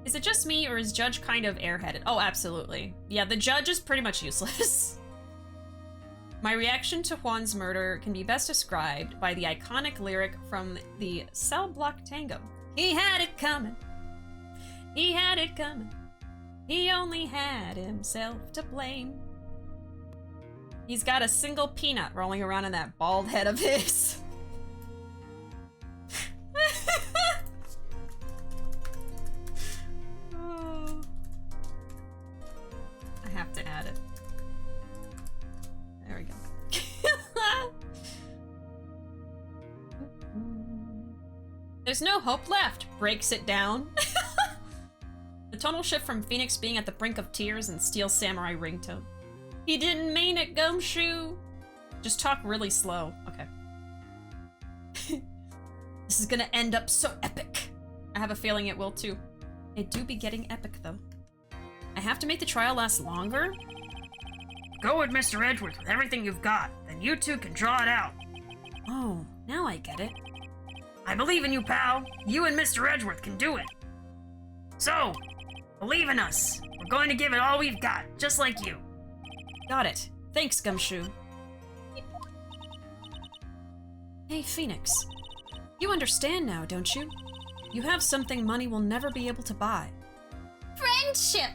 Is it just me, or is Judge kind of airheaded? Oh, absolutely. Yeah, the judge is pretty much useless. My reaction to Juan's murder can be best described by the iconic lyric from the Cell Block Tango. He had it coming. He had it coming. He only had himself to blame. He's got a single peanut rolling around in that bald head of his. Oh. I have to add it. There we go. There's no hope left. Breaks it down. The tonal shift from Phoenix being at the brink of tears and Steel Samurai ringtone. He didn't mean it, Gumshoe. Just talk really slow. Okay. This is gonna end up so epic. I have a feeling it will too. It do be getting epic though. I have to make the trial last longer? Go with Mr. Edgeworth with everything you've got, then and you two can draw it out. Oh, now I get it. I believe in you, pal. You and Mr. Edgeworth can do it. So, believe in us. We're going to give it all we've got, just like you. Got it. Thanks, Gumshoe. Hey, Phoenix. You understand now, don't you? You have something money will never be able to buy. Friendship!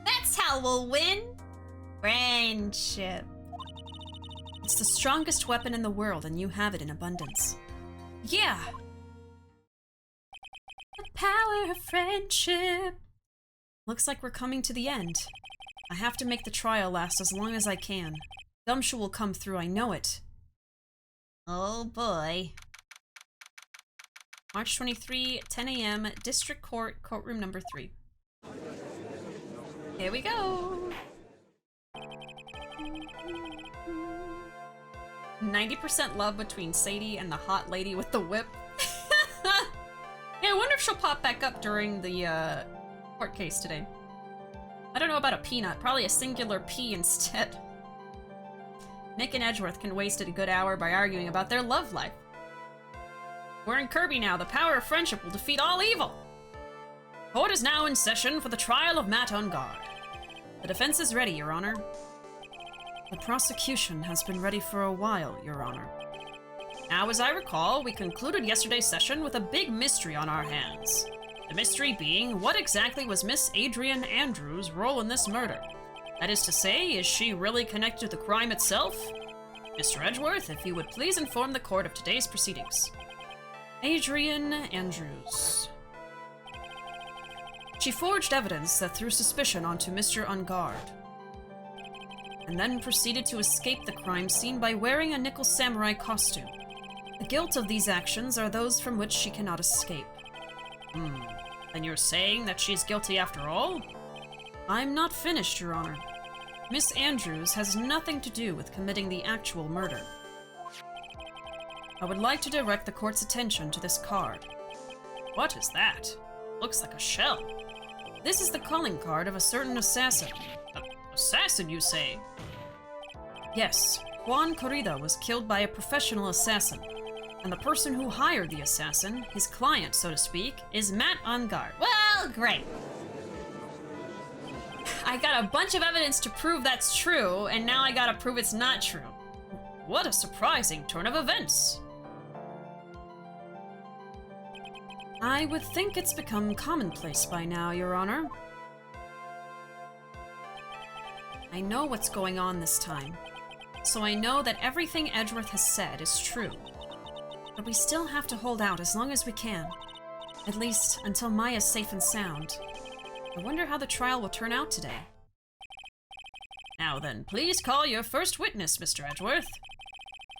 That's how we'll win! Friendship. It's the strongest weapon in the world, and you have it in abundance. Yeah! The power of friendship! Looks like we're coming to the end. I have to make the trial last as long as I can. Gumshoe will come through, I know it. Oh boy. March 23, 10 a.m., District Court, Courtroom number 3. Here we go! 90% love between Sadie and the hot lady with the whip. Yeah, I wonder if she'll pop back up during the court case today. I don't know about a peanut, probably a singular P instead. Nick and Edgeworth can waste a good hour by arguing about their love life. We're in Kirby now. The power of friendship will defeat all evil. Court is now in session for the trial of Matt Engarde. The defense is ready, Your Honor. The prosecution has been ready for a while, Your Honor. Now, as I recall, we concluded yesterday's session with a big mystery on our hands. The mystery being, what exactly was Miss Adrian Andrews' role in this murder? That is to say, is she really connected to the crime itself? Mr. Edgeworth, if you would please inform the court of today's proceedings. Adrian Andrews. She forged evidence that threw suspicion onto Mr. Engarde, and then proceeded to escape the crime scene by wearing a nickel samurai costume. The guilt of these actions are those from which she cannot escape. Then you're saying that she's guilty after all? I'm not finished, Your Honor. Miss Andrews has nothing to do with committing the actual murder. I would like to direct the court's attention to this card. What is that? Looks like a shell. This is the calling card of a certain assassin. Assassin, you say? Yes, Juan Corrida was killed by a professional assassin. And the person who hired the assassin, his client, so to speak, is Matt Engarde. Well, great. I got a bunch of evidence to prove that's true, and now I gotta prove it's not true. What a surprising turn of events. I would think it's become commonplace by now, Your Honor. I know what's going on this time, so I know that everything Edgeworth has said is true. But we still have to hold out as long as we can. At least until Maya's safe and sound. I wonder how the trial will turn out today. Now then, please call your first witness, Mr. Edgeworth.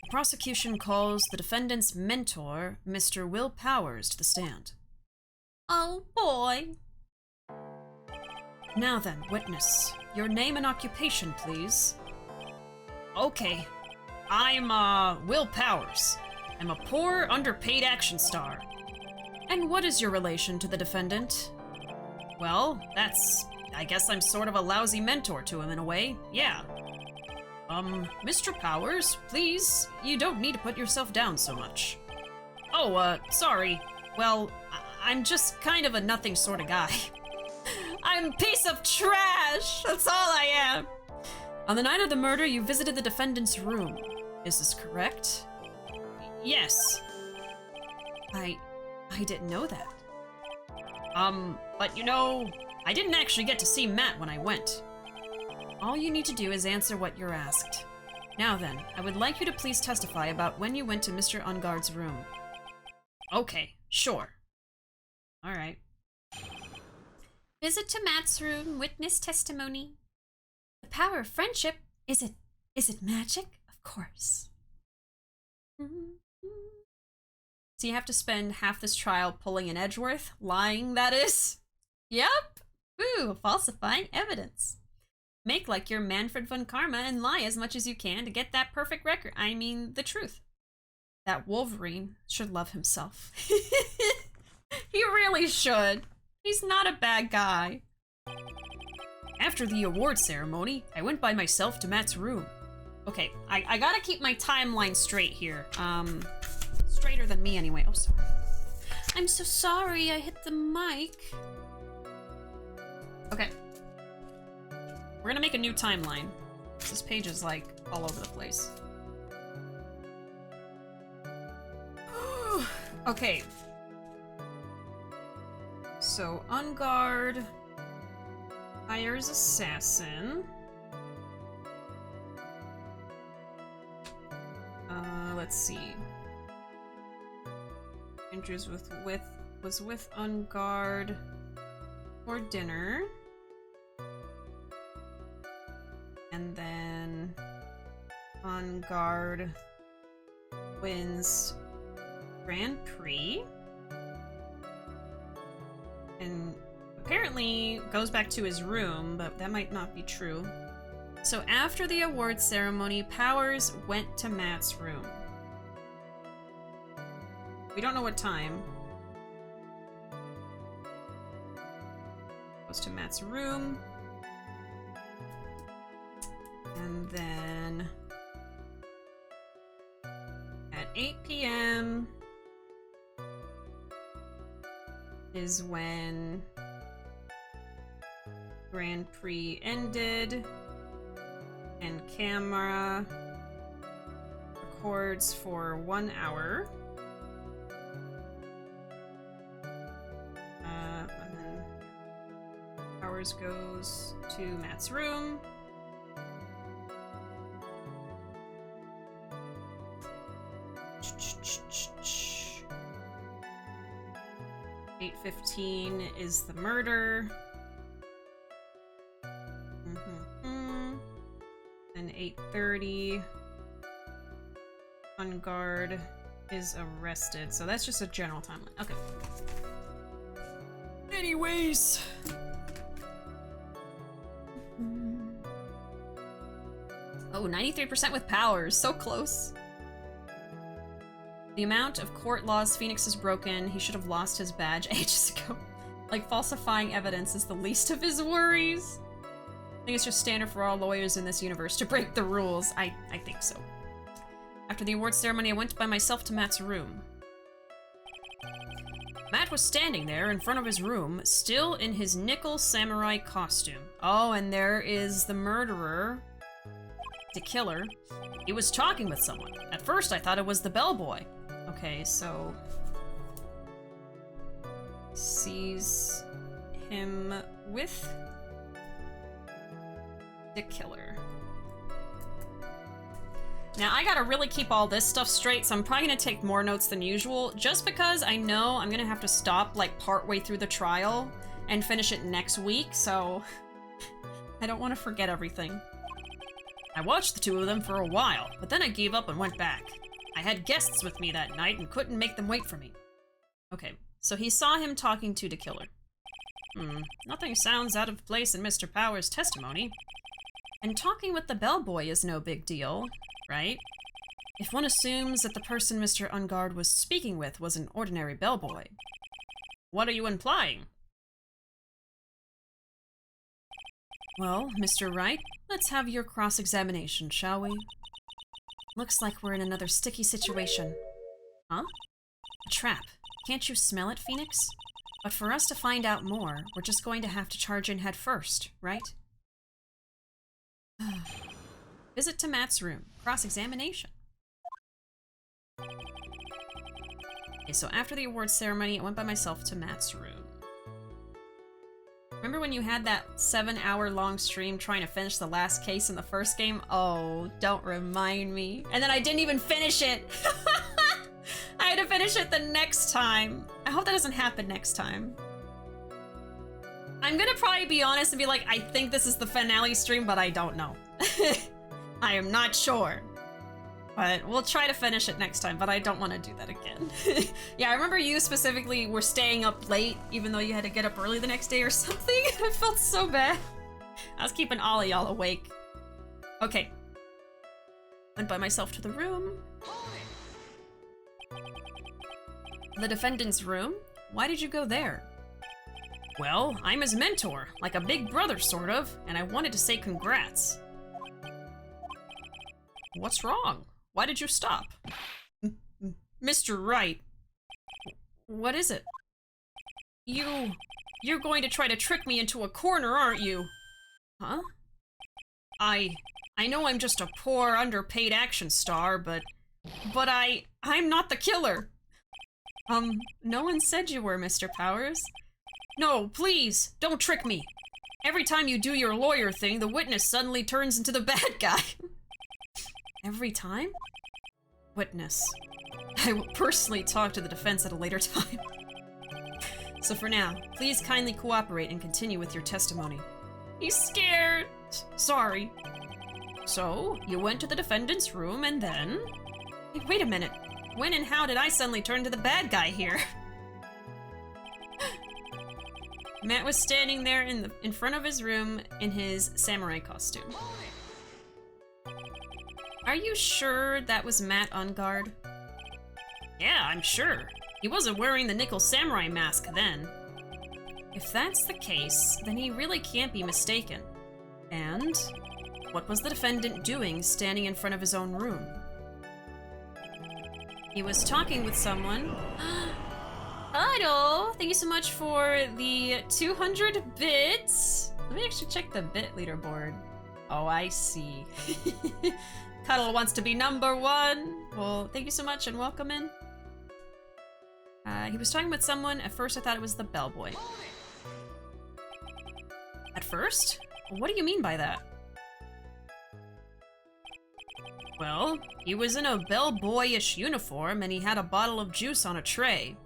The prosecution calls the defendant's mentor, Mr. Will Powers, to the stand. Oh boy. Now then, witness, your name and occupation, please. Okay. I'm, Will Powers. I'm a poor, underpaid action star. And what is your relation to the defendant? Well, I guess I'm sort of a lousy mentor to him in a way, yeah. Mr. Powers, please, you don't need to put yourself down so much. Oh, sorry. Well, I'm just kind of a nothing sort of guy. I'm a piece of trash! That's all I am! On the night of the murder, you visited the defendant's room. Is this correct? Yes. I didn't know that. But you know, I didn't actually get to see Matt when I went. All you need to do is answer what you're asked. Now then, I would like you to please testify about when you went to Mr. Engarde's room. Okay, sure. Alright. Visit to Matt's room, witness testimony. The power of friendship. Is it magic? Of course. So you have to spend half this trial pulling an Edgeworth? Lying, that is? Yep. Ooh, falsifying evidence. Make like you're Manfred von Karma and lie as much as you can to get that perfect record. I mean, the truth. That Wolverine should love himself. He really should. He's not a bad guy. After the award ceremony, I went by myself to Matt's room. Okay, I gotta keep my timeline straight here. Straighter than me anyway. Oh, sorry. I'm so sorry, I hit the mic. Okay. We're gonna make a new timeline. This page is, like, all over the place. Okay. So, Engarde hires assassin. Let's see. Andrews was with Engarde for dinner. And then Engarde wins Grand Prix. And apparently goes back to his room, but that might not be true. So after the award ceremony, Powers went to Matt's room. We don't know what time. Goes to Matt's room. And then at 8 p.m. is when Grand Prix ended and camera records for 1 hour. And then Powers goes to Matt's room. $8:15 is the murder. Then 8:30, Engarde is arrested. So that's just a general timeline. Okay. Anyways. Oh, 93% with Powers. So close. The amount of court laws Phoenix has broken, he should have lost his badge ages ago. Like, falsifying evidence is the least of his worries. I think it's just standard for all lawyers in this universe to break the rules. I think so. After the award ceremony, I went by myself to Matt's room. Matt was standing there in front of his room, still in his nickel samurai costume. Oh, and there is the murderer, the killer. He was talking with someone. At first, I thought it was the bellboy. Okay, so sees him with the killer. Now, I gotta really keep all this stuff straight, so I'm probably gonna take more notes than usual, just because I know I'm gonna have to stop, like, partway through the trial and finish it next week, so I don't want to forget everything. I watched the two of them for a while, but then I gave up and went back. I had guests with me that night and couldn't make them wait for me. Okay, so he saw him talking to the killer. Nothing sounds out of place in Mr. Powers' testimony. And talking with the bellboy is no big deal, right? If one assumes that the person Mr. Engarde was speaking with was an ordinary bellboy. What are you implying? Well, Mr. Wright, let's have your cross-examination, shall we? Looks like we're in another sticky situation. Huh? A trap. Can't you smell it, Phoenix? But for us to find out more, we're just going to have to charge in head first, right? Visit to Matt's room. Cross-examination. Okay, so after the awards ceremony, I went by myself to Matt's room. Remember when you had that 7-hour-long stream trying to finish the last case in the first game? Oh, don't remind me. And then I didn't even finish it! I had to finish it the next time. I hope that doesn't happen next time. I'm gonna probably be honest and be like, I think this is the finale stream, but I don't know. I am not sure. But we'll try to finish it next time, but I don't want to do that again. Yeah, I remember you specifically were staying up late, even though you had to get up early the next day or something. I felt so bad. I was keeping all of y'all awake. Okay. Went by myself to the room. The defendant's room? Why did you go there? Well, I'm his mentor, like a big brother sort of, and I wanted to say congrats. What's wrong? Why did you stop? Mr. Wright. What is it? You're going to try to trick me into a corner, aren't you? Huh? I know I'm just a poor, underpaid action star, but I'm not the killer. No one said you were, Mr. Powers. No, please, don't trick me. Every time you do your lawyer thing, the witness suddenly turns into the bad guy. Every time? Witness. I will personally talk to the defense at a later time. So for now, please kindly cooperate and continue with your testimony. He's scared. Sorry. So, you went to the defendant's room and then... Hey, wait a minute. When and how did I suddenly turn into the bad guy here? Matt was standing there in front of his room in his samurai costume. Are you sure that was Matt Engarde? Yeah, I'm sure. He wasn't wearing the nickel samurai mask then. If that's the case, then he really can't be mistaken. And what was the defendant doing standing in front of his own room? He was talking with someone. Idol, thank you so much for the 200 bits. Let me actually check the bit leaderboard. Oh, I see. Cuddle wants to be number 1. Well, thank you so much and welcome in. He was talking with someone. At first, I thought it was the bellboy. At first? What do you mean by that? Well, he was in a bellboyish uniform and he had a bottle of juice on a tray.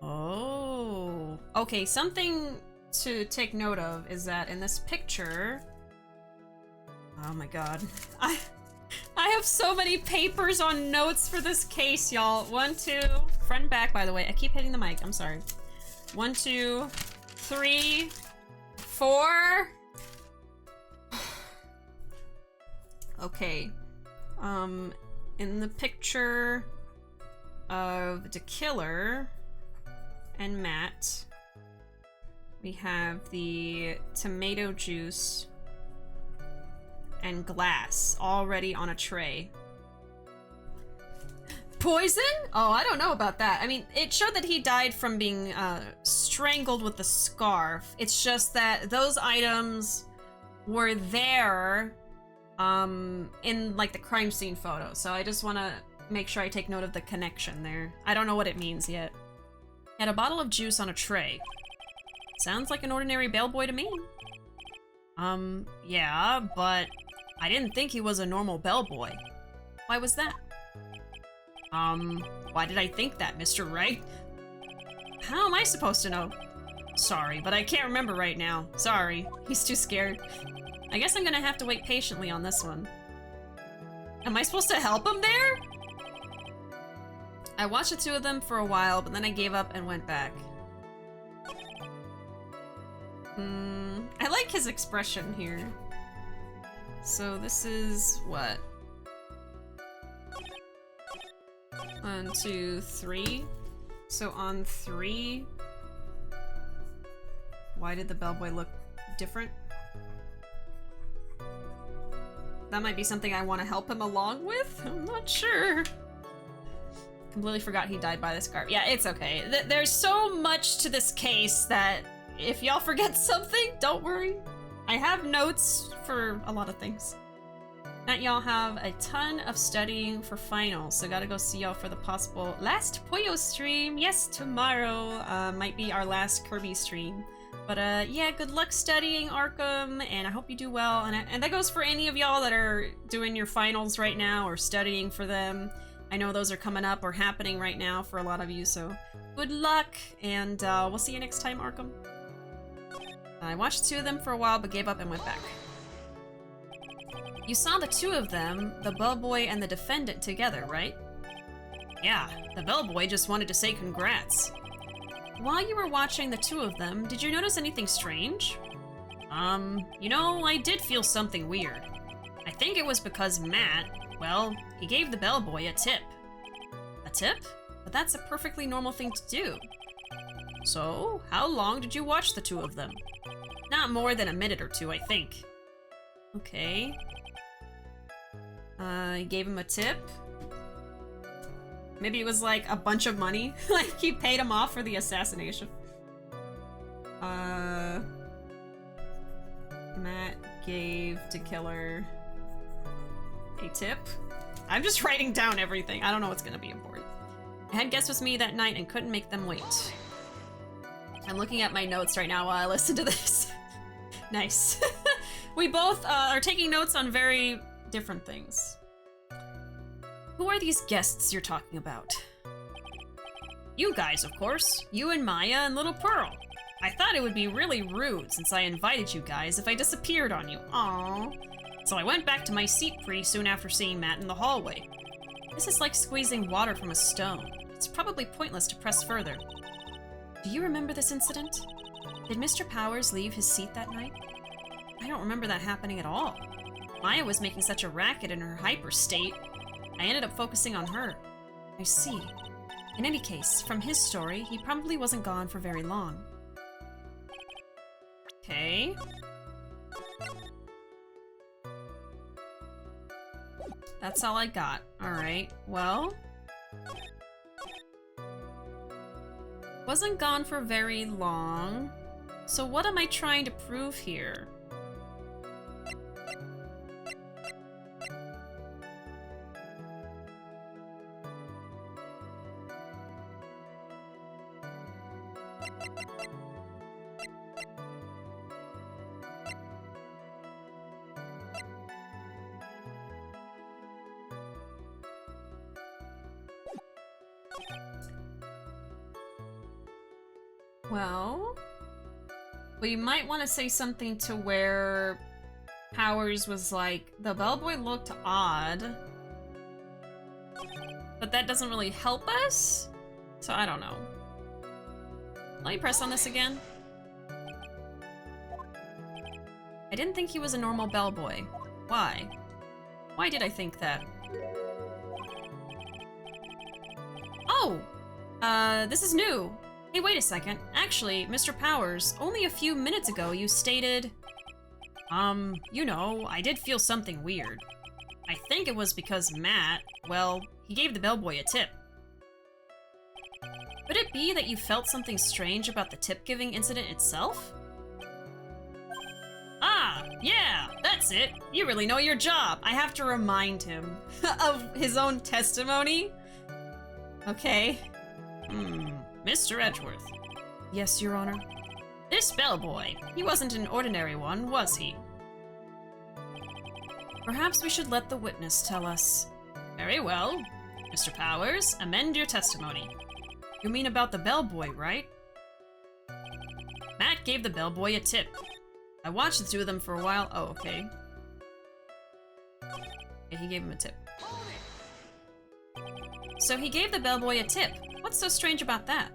Oh. Okay, something to take note of is that in this picture... Oh my god. I have so many papers on notes for this case, y'all. 1, 2... Front and back, by the way. I keep hitting the mic. I'm sorry. 1, 2, 3, 4... Okay. In the picture of the killer and Matt, we have the tomato juice and glass already on a tray. Poison? Oh, I don't know about that. I mean, it showed that he died from being strangled with the scarf. It's just that those items were there in like the crime scene photo. So I just want to make sure I take note of the connection there. I don't know what it means yet. He had a bottle of juice on a tray. Sounds like an ordinary bellboy to me. Yeah, but I didn't think he was a normal bellboy. Why was that? Why did I think that, Mr. Wright? How am I supposed to know? Sorry, but I can't remember right now. Sorry. He's too scared. I guess I'm gonna have to wait patiently on this one. Am I supposed to help him there? I watched the two of them for a while, but then I gave up and went back. I like his expression here. So this is what? 1, 2, 3. So on 3, why did the bellboy look different? That might be something I want to help him along with? I'm not sure. Completely forgot he died by the scarf. Yeah, it's okay. There's so much to this case that if y'all forget something, don't worry. I have notes for a lot of things. Now y'all have a ton of studying for finals, so gotta go see y'all for the possible last Puyo stream. Yes, tomorrow might be our last Kirby stream. But yeah, good luck studying, Arkham, and I hope you do well. And that goes for any of y'all that are doing your finals right now or studying for them. I know those are coming up or happening right now for a lot of you, so good luck, and we'll see you next time, Arkham. I watched 2 of them for a while, but gave up and went back. You saw the 2 of them, the bellboy and the defendant, together, right? Yeah, the bellboy just wanted to say congrats. While you were watching the 2 of them, did you notice anything strange? You know, I did feel something weird. I think it was because Matt, well, he gave the bellboy a tip. A tip? But that's a perfectly normal thing to do. So, how long did you watch the 2 of them? Not more than a minute or 2, I think. Okay. He gave him a tip. Maybe it was like a bunch of money. Like he paid him off for the assassination. Matt gave the killer a tip. I'm just writing down everything. I don't know what's gonna be important. I had guests with me that night and couldn't make them wait. I'm looking at my notes right now while I listen to this. Nice. We both are taking notes on very different things. Who are these guests you're talking about? You guys, of course. You and Maya and Little Pearl. I thought it would be really rude since I invited you guys if I disappeared on you. Aww. So I went back to my seat pretty soon after seeing Matt in the hallway. This is like squeezing water from a stone. It's probably pointless to press further. Do you remember this incident? Did Mr. Powers leave his seat that night? I don't remember that happening at all. Maya was making such a racket in her hyper state. I ended up focusing on her. I see. In any case, from his story, he probably wasn't gone for very long. Okay. That's all I got. Alright, well... wasn't gone for very long. So what am I trying to prove here? Well, we might want to say something to where Powers was like, the bellboy looked odd, but that doesn't really help us, so I don't know. Let me press on this again. I didn't think he was a normal bellboy. Why? Why did I think that? Oh! This is new. Hey, wait a second. Actually, Mr. Powers, only a few minutes ago you stated... you know, I did feel something weird. I think it was because Matt, well, he gave the bellboy a tip. Could it be that you felt something strange about the tip-giving incident itself? Ah, yeah, that's it. You really know your job. I have to remind him of his own testimony. Okay. Mr. Edgeworth. Yes, Your Honor. This bellboy, he wasn't an ordinary one, was he? Perhaps we should let the witness tell us. Very well. Mr. Powers, amend your testimony. You mean about the bellboy, right? Matt gave the bellboy a tip. I watched the two of them for a while. Oh, okay. Yeah, he gave him a tip. So he gave the bellboy a tip. What's so strange about that?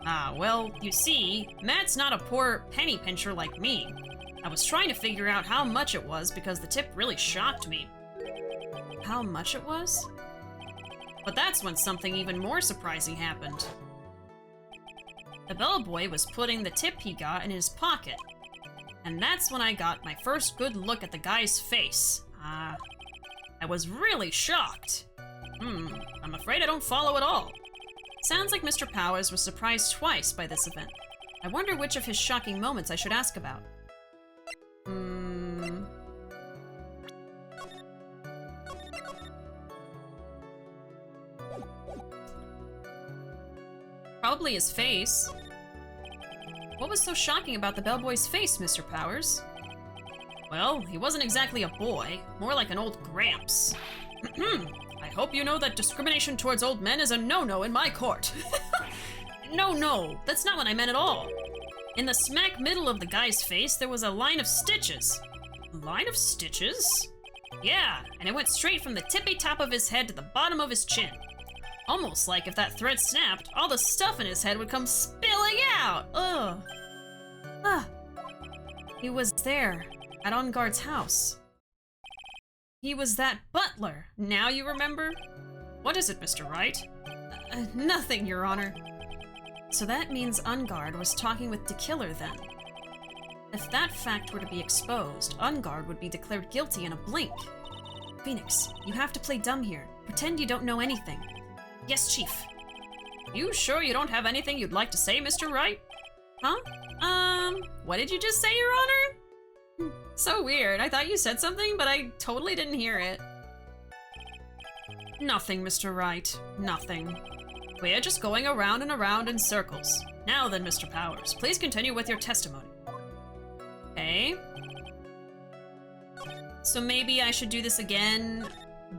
Ah, well, you see, Matt's not a poor penny pincher like me. I was trying to figure out how much it was because the tip really shocked me. How much it was? But that's when something even more surprising happened. The bellboy was putting the tip he got in his pocket. And that's when I got my first good look at the guy's face. I was really shocked. I'm afraid I don't follow at all. Sounds like Mr. Powers was surprised twice by this event. I wonder which of his shocking moments I should ask about. Probably his face. What was so shocking about the bellboy's face, Mr. Powers? Well, he wasn't exactly a boy, more like an old gramps. I hope you know that discrimination towards old men is a no-no in my court. No, that's not what I meant at all. In the smack middle of the guy's face, there was a line of stitches. Line of stitches? Yeah, and it went straight from the tippy top of his head to the bottom of his chin. Almost like if that thread snapped, all the stuff in his head would come spilling out. Ugh. He was there, at Engarde's house. He was that butler. Now you remember? What is it, Mr. Wright? Nothing, Your Honor. So that means Engarde was talking with the killer then. If that fact were to be exposed, Engarde would be declared guilty in a blink. Phoenix, you have to play dumb here. Pretend you don't know anything. Yes, Chief. You sure you don't have anything you'd like to say, Mr. Wright? Huh? What did you just say, Your Honor? So weird. I thought you said something, but I totally didn't hear it. Nothing, Mr. Wright. Nothing. We're just going around and around in circles. Now then, Mr. Powers, please continue with your testimony. Okay. So maybe I should do this again,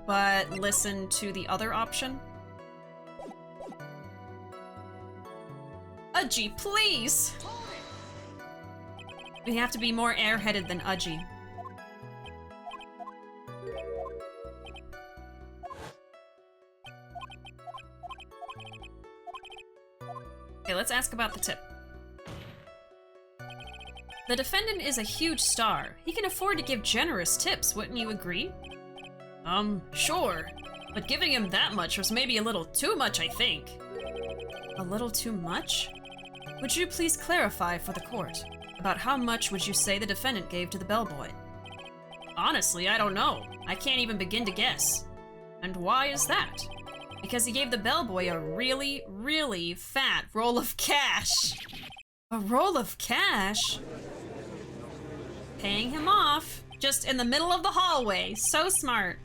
but listen to the other option? Udgy, please! We have to be more airheaded than Udgy. Okay, let's ask about the tip. The defendant is a huge star. He can afford to give generous tips, wouldn't you agree? Sure. But giving him that much was maybe a little too much, I think. A little too much? Would you please clarify for the court? About how much would you say the defendant gave to the bellboy? Honestly, I don't know. I can't even begin to guess. And why is that? Because he gave the bellboy a really, really fat roll of cash. A roll of cash? Paying him off, just in the middle of the hallway. So smart.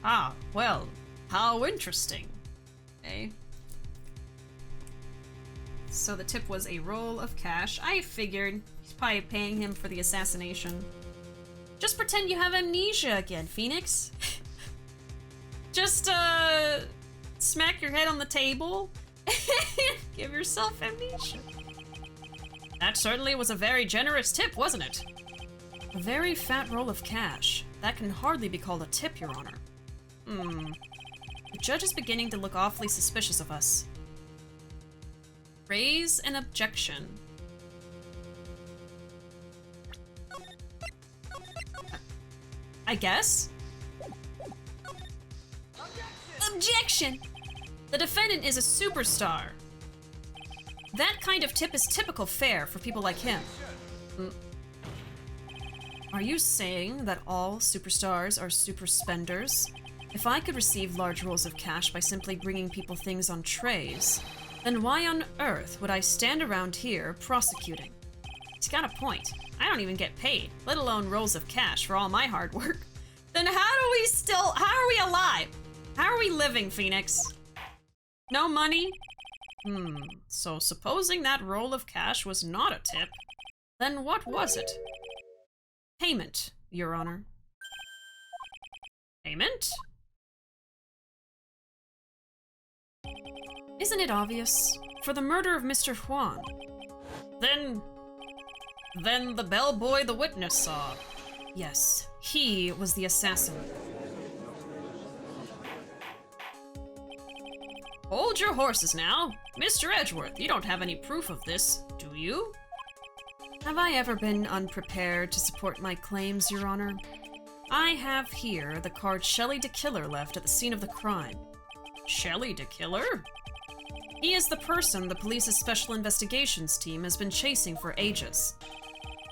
Ah, well, how interesting. Okay. So the tip was a roll of cash. I figured he's probably paying him for the assassination. Just pretend you have amnesia again, Phoenix. Just, smack your head on the table and give yourself amnesia. That certainly was a very generous tip, wasn't it? A very fat roll of cash. That can hardly be called a tip, Your Honor. The judge is beginning to look awfully suspicious of us. Raise an objection. I guess? Objection! The defendant is a superstar. That kind of tip is typical fare for people like him. Are you saying that all superstars are super spenders? If I could receive large rolls of cash by simply bringing people things on trays, then why on earth would I stand around here prosecuting? He's got a point. I don't even get paid, let alone rolls of cash for all my hard work. Then how are we alive? How are we living, Phoenix? No money? So supposing that roll of cash was not a tip, then what was it? Payment, Your Honor. Payment? Isn't it obvious? For the murder of Mr. Huan. Then the bellboy the witness saw. Yes, he was the assassin. Hold your horses now. Mr. Edgeworth, you don't have any proof of this, do you? Have I ever been unprepared to support my claims, Your Honor? I have here the card Shelley DeKiller left at the scene of the crime. Shelley DeKiller? He is the person the police's special investigations team has been chasing for ages.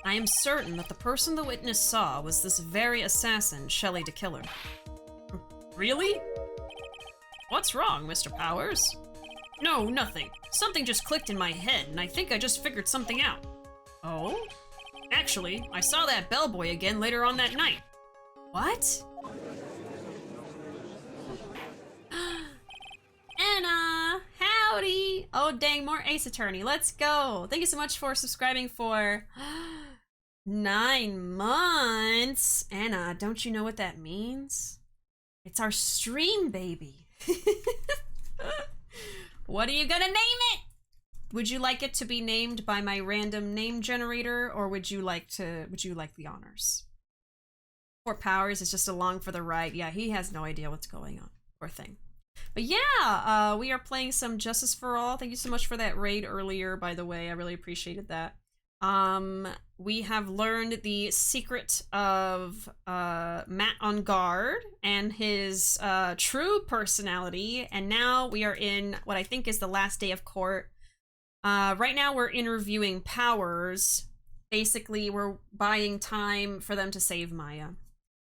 I am certain that the person the witness saw was this very assassin, Shelley DeKiller. Really? What's wrong, Mr. Powers? No, nothing. Something just clicked in my head, and I think I just figured something out. Oh? Actually, I saw that bellboy again later on that night. What? Anna! Howdy! Oh dang, more Ace Attorney. Let's go! Thank you so much for subscribing for 9 months! Anna, don't you know what that means? It's our stream baby. What are you gonna name it? Would you like it to be named by my random name generator, or would you like the honors? Poor Powers is just along for the ride. Yeah, he has no idea what's going on. Poor thing. But yeah, we are playing some Justice for All. Thank you so much for that raid earlier, by the way. I really appreciated that. We have learned the secret of Matt Engarde and his true personality, and now we are in what I think is the last day of court. Right now we're interviewing Powers. Basically, we're buying time for them to save Maya.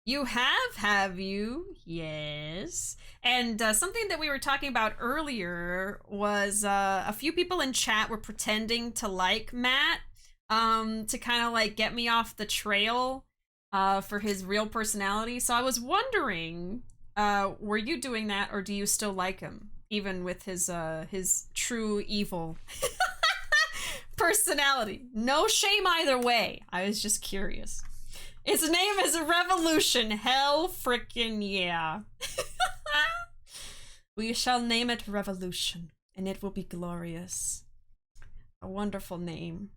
You have you? Yes. And something that we were talking about earlier was a few people in chat were pretending to like Matt to kind of like get me off the trail for his real personality. So I was wondering, were you doing that, or do you still like him, even with his true evil personality? No shame either way. I was just curious. Its name is Revolution. Hell frickin' yeah. We shall name it Revolution, and it will be glorious. A wonderful name.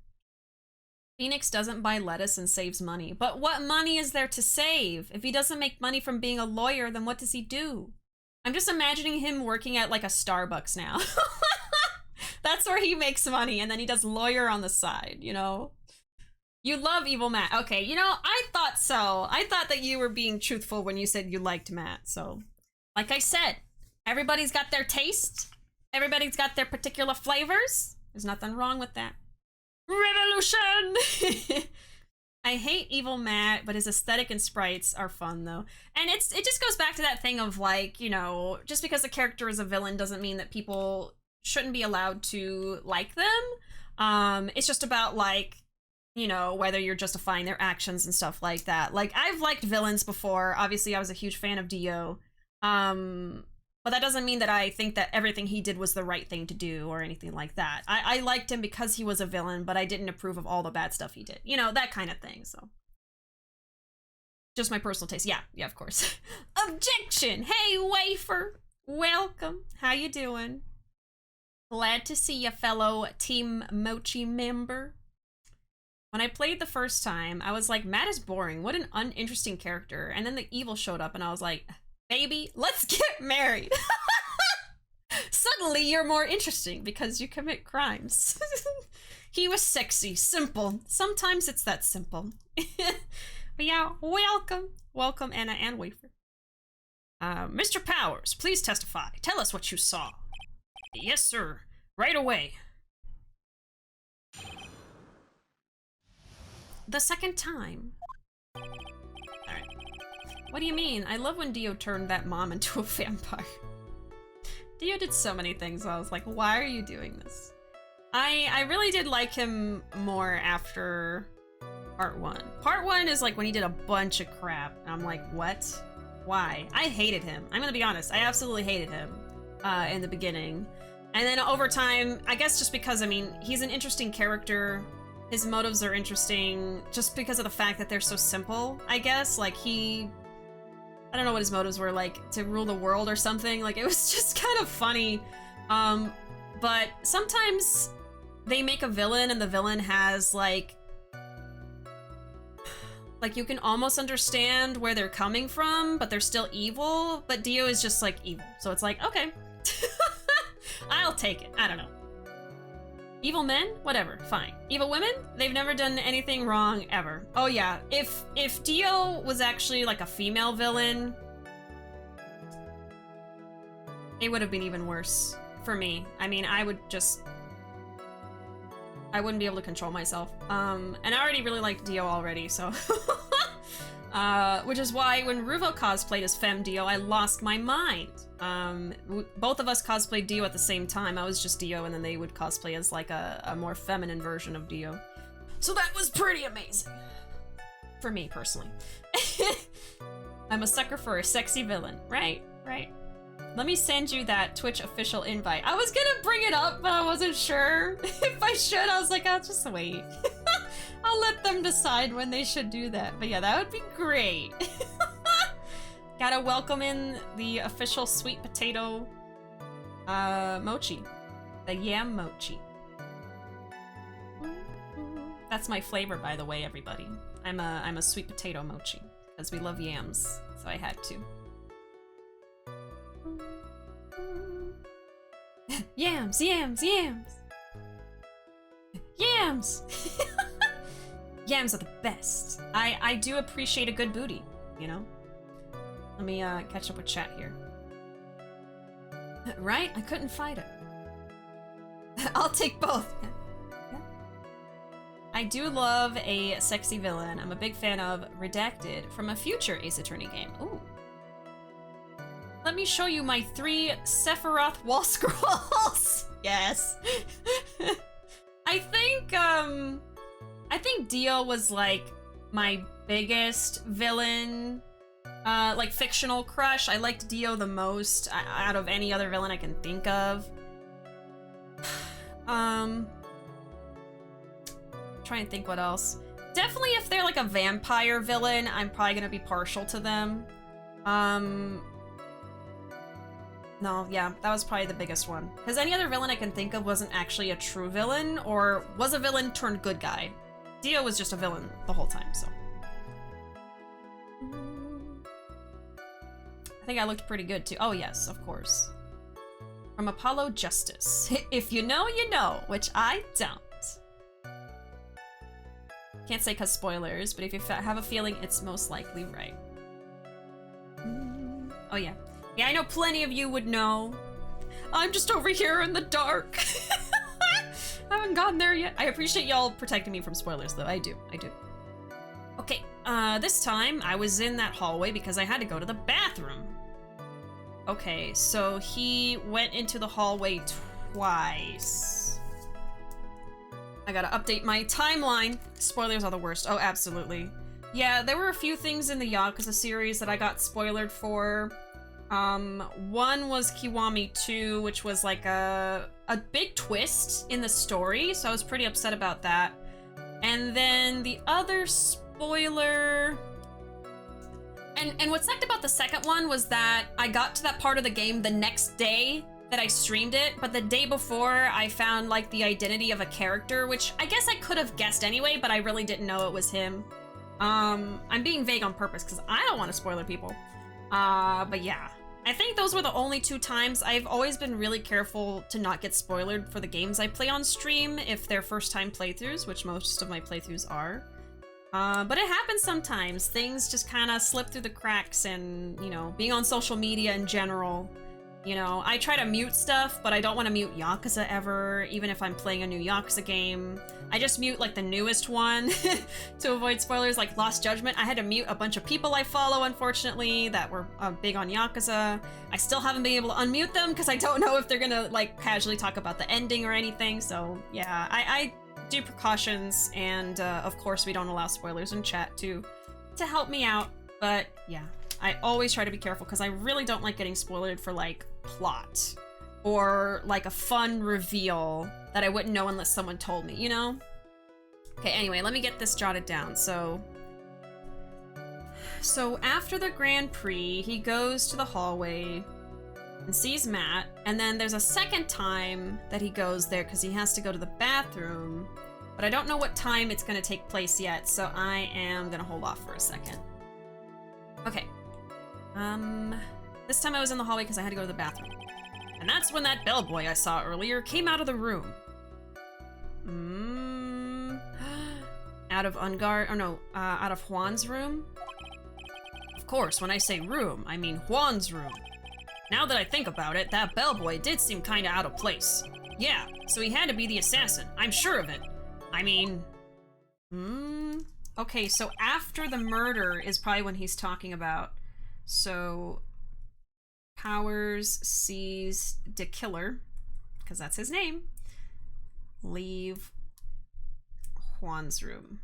Phoenix doesn't buy lettuce and saves money. But what money is there to save? If he doesn't make money from being a lawyer, then what does he do? I'm just imagining him working at like a Starbucks now. That's where he makes money, and then he does lawyer on the side, you know? You love Evil Matt. Okay, you know, I thought so. I thought that you were being truthful when you said you liked Matt, so... Like I said, everybody's got their taste. Everybody's got their particular flavors. There's nothing wrong with that. Revolution! I hate Evil Matt, but his aesthetic and sprites are fun, though. And it just goes back to that thing of, like, you know, just because a character is a villain doesn't mean that people shouldn't be allowed to like them. It's just about, like, you know, whether you're justifying their actions and stuff like that. Like, I've liked villains before. Obviously, I was a huge fan of Dio. But that doesn't mean that I think that everything he did was the right thing to do or anything like that. I liked him because he was a villain, but I didn't approve of all the bad stuff he did. You know, that kind of thing, so. Just my personal taste. Yeah, of course. Objection! Hey, Wafer! Welcome. How you doing? Glad to see you, fellow Team Mochi member. When I played the first time, I was like, Matt is boring. What an uninteresting character. And then the evil showed up and I was like, baby, let's get married. Suddenly you're more interesting because you commit crimes. He was sexy, simple. Sometimes it's that simple. But yeah, welcome. Welcome, Anna and Wafer. Mr. Powers, please testify. Tell us what you saw. Yes, sir. Right away. The second time. Alright. What do you mean? I love when Dio turned that mom into a vampire. Dio did so many things. I was like, why are you doing this? I really did like him more after part 1. Part 1 is like when he did a bunch of crap. And I'm like, what? Why? I hated him. I'm gonna be honest. I absolutely hated him in the beginning. And then over time, I guess just because, I mean, he's an interesting character. His motives are interesting just because of the fact that they're so simple, I guess. Like, I don't know what his motives were, like, to rule the world or something. Like, it was just kind of funny. But sometimes they make a villain and the villain has, like, you can almost understand where they're coming from, but they're still evil. But Dio is just, like, evil. So it's like, okay. I'll take it. I don't know. Evil men? Whatever. Fine. Evil women? They've never done anything wrong, ever. Oh yeah, if Dio was actually like a female villain, it would have been even worse for me. I mean, I wouldn't be able to control myself. And I already really liked Dio already, so. Which is why when Ruuuvo cosplayed as Femme Dio, I lost my mind. Both of us cosplayed Dio at the same time. I was just Dio, and then they would cosplay as like a more feminine version of Dio. So that was pretty amazing. For me, personally. I'm a sucker for a sexy villain. Right. Let me send you that Twitch official invite. I was gonna bring it up, but I wasn't sure if I should. I was like, I'll just wait. I'll let them decide when they should do that. But yeah, that would be great. Gotta welcome in the official sweet potato mochi. The yam mochi. That's my flavor, by the way, everybody. I'm a sweet potato mochi because we love yams, so I had to. Yams. Yams are the best. I do appreciate a good booty, you know? Let me catch up with chat here. Right? I couldn't fight it. I'll take both. Yeah. I do love a sexy villain. I'm a big fan of Redacted from a future Ace Attorney game. Ooh. Let me show you my 3 Sephiroth wall scrolls. Yes. I think Dio was like my biggest villain, like fictional crush. I liked Dio the most out of any other villain I can think of. Try and think what else. Definitely if they're like a vampire villain, I'm probably gonna be partial to them. No, yeah, that was probably the biggest one. Because any other villain I can think of wasn't actually a true villain, or was a villain turned good guy. Dio was just a villain the whole time, so. I think I looked pretty good too. Oh yes, of course. From Apollo Justice. If you know, you know, which I don't. Can't say cause spoilers, but if you have a feeling, it's most likely right. Oh yeah. Yeah, I know plenty of you would know. I'm just over here in the dark. I haven't gotten there yet. I appreciate y'all protecting me from spoilers though. I do. Okay, this time I was in that hallway because I had to go to the bathroom. Okay, so he went into the hallway twice. I gotta update my timeline. Spoilers are the worst. Oh, absolutely. Yeah, there were a few things in the Yakuza series that I got spoiled for. One was Kiwami 2, which was like a big twist in the story, so I was pretty upset about that. And then the other spoiler... And what sucked about the second one was that I got to that part of the game the next day that I streamed it, but the day before I found like the identity of a character, which I guess I could have guessed anyway, but I really didn't know it was him. I'm being vague on purpose because I don't want to spoiler people. But yeah. I think those were the only 2 times. I've always been really careful to not get spoiled for the games I play on stream if they're first time playthroughs, which most of my playthroughs are. But it happens sometimes. Things just kind of slip through the cracks and, you know, being on social media in general, you know, I try to mute stuff, but I don't want to mute Yakuza ever, even if I'm playing a new Yakuza game. I just mute like the newest one to avoid spoilers, like Lost Judgment. I had to mute a bunch of people I follow, unfortunately, that were big on Yakuza. I still haven't been able to unmute them because I don't know if they're gonna like casually talk about the ending or anything. So yeah, I do precautions, and of course we don't allow spoilers in chat to help me out. But yeah, I always try to be careful because I really don't like getting spoiled for like plot or like a fun reveal that I wouldn't know unless someone told me, you know? Okay, anyway, let me get this jotted down. So after the Grand Prix, he goes to the hallway and sees Matt, and then there's a second time that he goes there because he has to go to the bathroom, but I don't know what time it's going to take place yet, so I am going to hold off for a second. Okay. This time I was in the hallway because I had to go to the bathroom. And that's when that bellboy I saw earlier came out of the room. Out of Engarde, or no, out of Juan's room? Of course, when I say room, I mean Juan's room. Now that I think about it, that bellboy did seem kinda out of place. Yeah, so he had to be the assassin, I'm sure of it. I mean... Okay, so after the murder is probably when he's talking about. So... Powers sees the killer, because that's his name, leave Juan's room.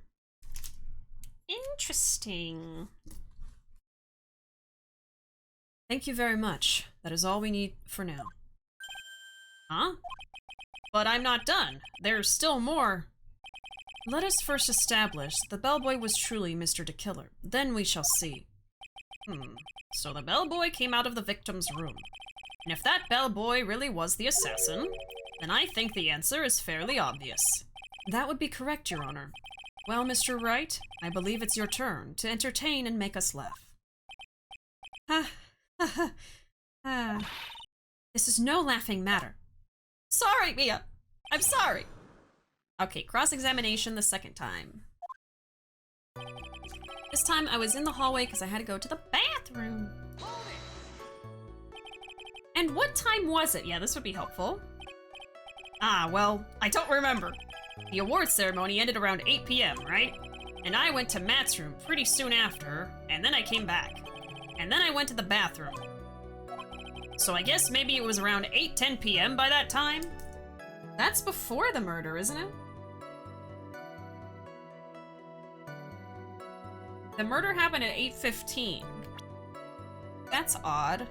Interesting. Thank you very much. That is all we need for now. Huh? But I'm not done. There's still more. Let us first establish the bellboy was truly Mr. DeKiller. Then we shall see. So the bellboy came out of the victim's room. And if that bellboy really was the assassin, then I think the answer is fairly obvious. That would be correct, Your Honor. Well, Mr. Wright, I believe it's your turn to entertain and make us laugh. This is no laughing matter. Sorry, Mia. I'm sorry. Okay, cross-examination the second time. This time I was in the hallway because I had to go to the bathroom. And what time was it? Yeah, this would be helpful. Ah, well, I don't remember. The awards ceremony ended around 8 p.m., right? And I went to Matt's room pretty soon after, and then I came back. And then I went to the bathroom. So I guess maybe it was around 8:10 p.m. by that time? That's before the murder, isn't it? The murder happened at 8:15. That's odd.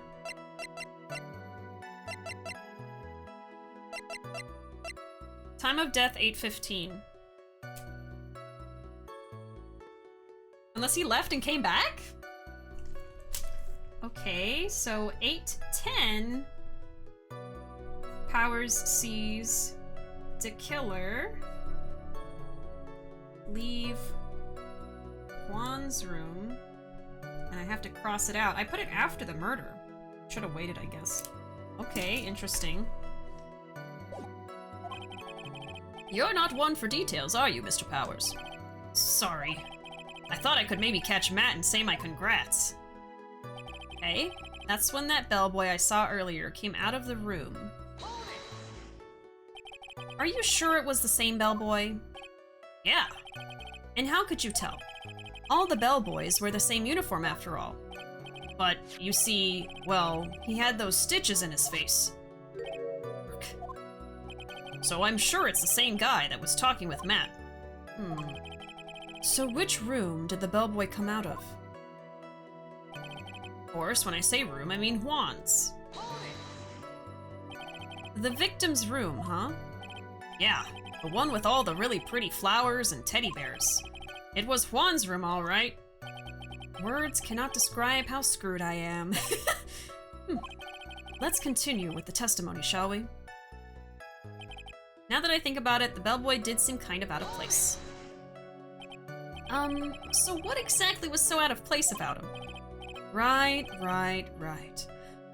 Time of death, 8:15. Unless he left and came back? Okay, so 8:10. Powers sees the killer leave Juan's room, and I have to cross it out. I put it after the murder. Should have waited, I guess. Okay, interesting. You're not one for details, are you, Mr. Powers? Sorry. I thought I could maybe catch Matt and say my congrats. Okay, that's when that bellboy I saw earlier came out of the room. Are you sure it was the same bellboy? Yeah. And how could you tell? All the bellboys wear the same uniform after all. But, you see, well, he had those stitches in his face. So I'm sure it's the same guy that was talking with Matt. So which room did the bellboy come out of? Of course, when I say room, I mean Juan's. The victim's room, huh? Yeah, the one with all the really pretty flowers and teddy bears. It was Juan's room, all right. Words cannot describe how screwed I am. Let's continue with the testimony, shall we? Now that I think about it, the bellboy did seem kind of out of place. So what exactly was so out of place about him? Right.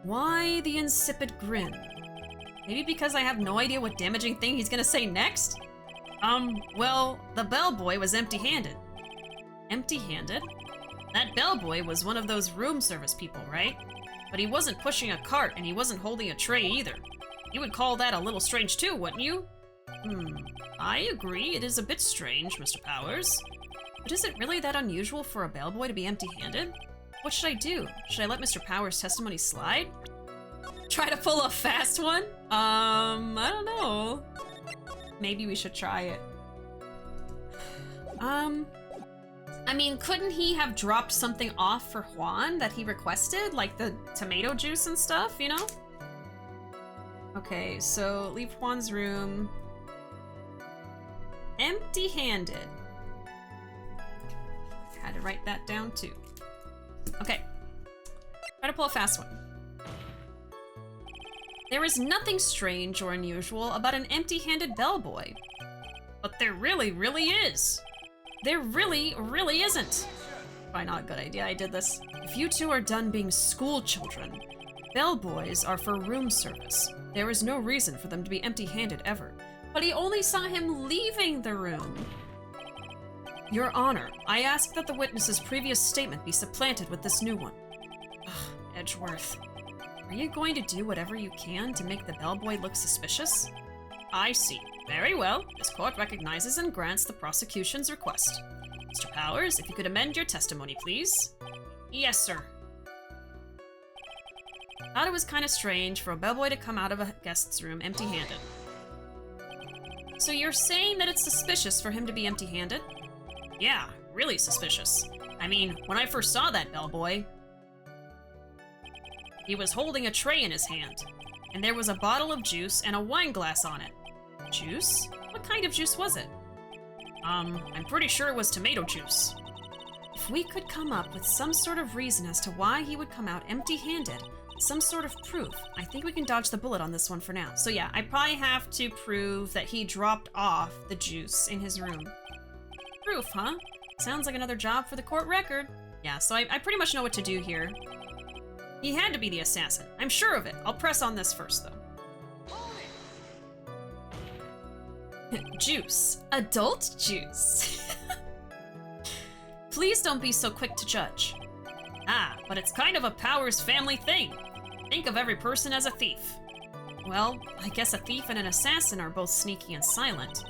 Why the insipid grin? Maybe because I have no idea what damaging thing he's gonna say next? Well, the bellboy was empty-handed. Empty-handed? That bellboy was one of those room service people, right? But he wasn't pushing a cart and he wasn't holding a tray either. You would call that a little strange too, wouldn't you? I agree, it is a bit strange, Mr. Powers. But is it really that unusual for a bellboy to be empty-handed? What should I do? Should I let Mr. Powers' testimony slide? Try to pull a fast one? I don't know. Maybe we should try it. I mean, couldn't he have dropped something off for Juan that he requested? Like the tomato juice and stuff, you know? Okay, so leave Juan's room. Empty-handed. Had to write that down too. Okay. Try to pull a fast one. There is nothing strange or unusual about an empty-handed bellboy. But there really, really is. There really isn't. Probably not a good idea I did this. If you two are done being school children, bellboys are for room service. There is no reason for them to be empty-handed ever. But he only saw him leaving the room. Your Honor, I ask that the witness's previous statement be supplanted with this new one. Ugh, Edgeworth. Are you going to do whatever you can to make the bellboy look suspicious? I see. Very well. This court recognizes and grants the prosecution's request. Mr. Powers, if you could amend your testimony, please. Yes, sir. Thought it was kind of strange for a bellboy to come out of a guest's room empty-handed. So you're saying that it's suspicious for him to be empty-handed? Yeah, really suspicious. I mean, when I first saw that bellboy, he was holding a tray in his hand, and there was a bottle of juice and a wine glass on it. Juice? What kind of juice was it? I'm pretty sure it was tomato juice. If we could come up with some sort of reason as to why he would come out empty-handed, some sort of proof, I think we can dodge the bullet on this one for now. So yeah, I probably have to prove that he dropped off the juice in his room. Proof, huh? Sounds like another job for the court record. Yeah, so I pretty much know what to do here. He had to be the assassin. I'm sure of it. I'll press on this first, though. Juice. Adult juice. Please don't be so quick to judge. Ah, but it's kind of a Powers family thing. Think of every person as a thief. Well, I guess a thief and an assassin are both sneaky and silent.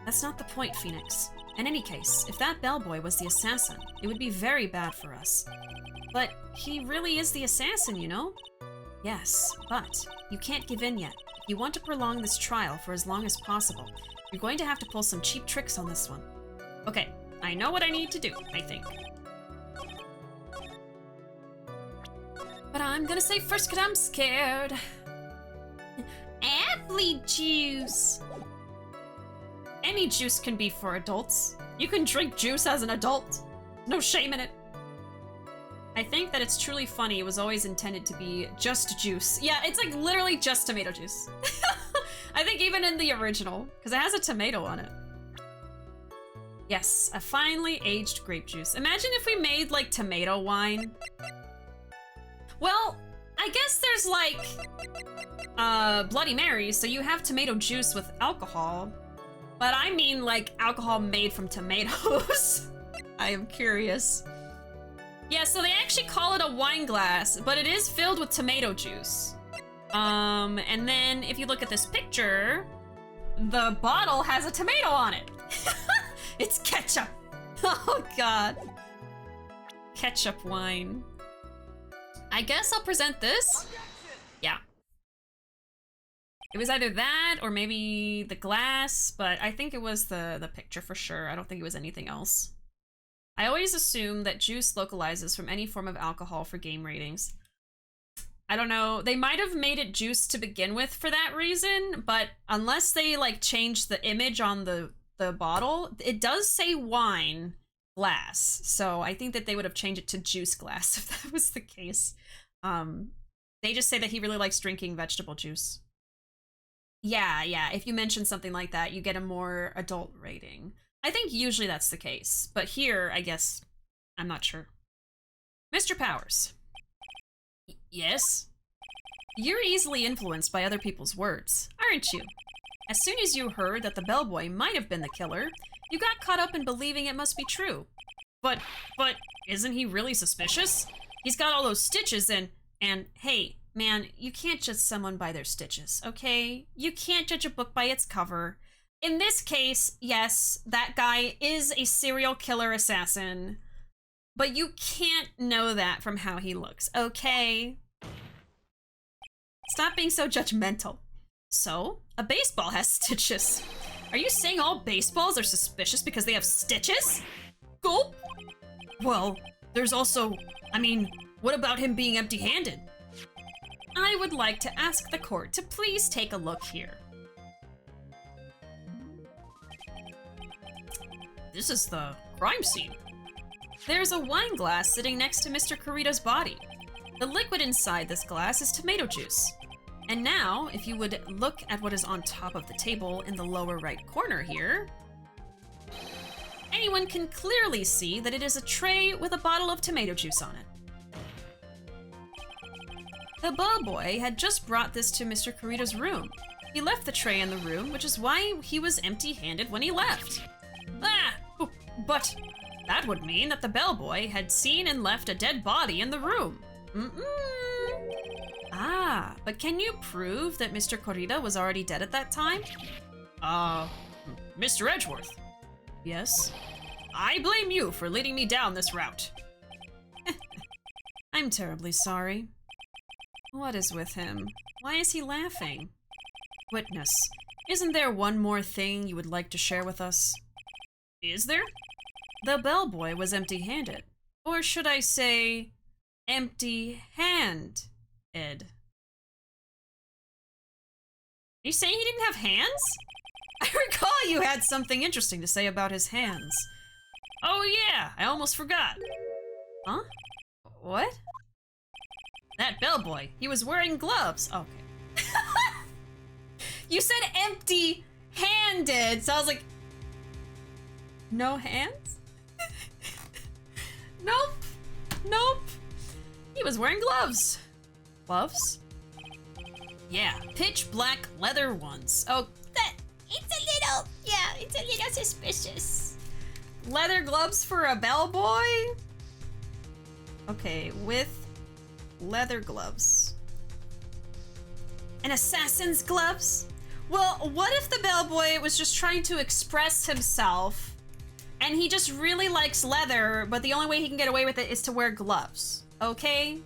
That's not the point, Phoenix. In any case, if that bellboy was the assassin, it would be very bad for us. But he really is the assassin, you know? Yes, but you can't give in yet. If you want to prolong this trial for as long as possible, you're going to have to pull some cheap tricks on this one. Okay, I know what I need to do, I think. But I'm gonna say first because I'm scared. Athlete juice! Any juice can be for adults. You can drink juice as an adult. No shame in it. I think that it's truly funny. It was always intended to be just juice. Yeah, it's like literally just tomato juice. I think even in the original, because it has a tomato on it. Yes, a finely aged grape juice. Imagine if we made like tomato wine. Well, I guess there's like Bloody Mary, so you have tomato juice with alcohol. But I mean like alcohol made from tomatoes. I am curious. Yeah, so they actually call it a wine glass, but it is filled with tomato juice. And then if you look at this picture, the bottle has a tomato on it. It's ketchup. Oh god. Ketchup wine. I guess I'll present this. Yeah. It was either that or maybe the glass, but I think it was the picture for sure. I don't think it was anything else. I always assume that juice localizes from any form of alcohol for game ratings. I don't know. They might have made it juice to begin with for that reason, but unless they like changed the image on the bottle, it does say wine glass. So I think that they would have changed it to juice glass if that was the case. They just say that he really likes drinking vegetable juice. Yeah, if you mention something like that, you get a more adult rating. I think usually that's the case, but here, I guess, I'm not sure. Mr. Powers. Yes? You're easily influenced by other people's words, aren't you? As soon as you heard that the bellboy might have been the killer, you got caught up in believing it must be true. But isn't he really suspicious? He's got all those stitches and hey, man, you can't judge someone by their stitches, okay? You can't judge a book by its cover. In this case, yes, that guy is a serial killer assassin, but you can't know that from how he looks, okay? Stop being so judgmental. So, a baseball has stitches. Are you saying all baseballs are suspicious because they have stitches? Gulp! Well, there's also, I mean, what about him being empty-handed? I would like to ask the court to please take a look here. This is the crime scene. There's a wine glass sitting next to Mr. Kurita's body. The liquid inside this glass is tomato juice. And now, if you would look at what is on top of the table in the lower right corner here, anyone can clearly see that it is a tray with a bottle of tomato juice on it. The bellboy had just brought this to Mr. Kurita's room. He left the tray in the room, which is why he was empty-handed when he left. But that would mean that the bellboy had seen and left a dead body in the room. But can you prove that Mr. Kurita was already dead at that time? Mr. Edgeworth. Yes? I blame you for leading me down this route. I'm terribly sorry. What is with him? Why is he laughing? Witness, isn't there one more thing you would like to share with us? Is there? The bellboy was empty-handed. Or should I say, empty-handed. Are you saying he didn't have hands? I recall you had something interesting to say about his hands. Oh yeah, I almost forgot. Huh? What? That bellboy, he was wearing gloves. Okay. You said empty-handed, so I was like, no hands? Nope. He was wearing gloves. Gloves? Yeah, pitch black leather ones. Oh, it's a little suspicious. Leather gloves for a bellboy? Okay, with leather gloves. An assassin's gloves? Well, what if the bellboy was just trying to express himself and he just really likes leather, but the only way he can get away with it is to wear gloves? Okay?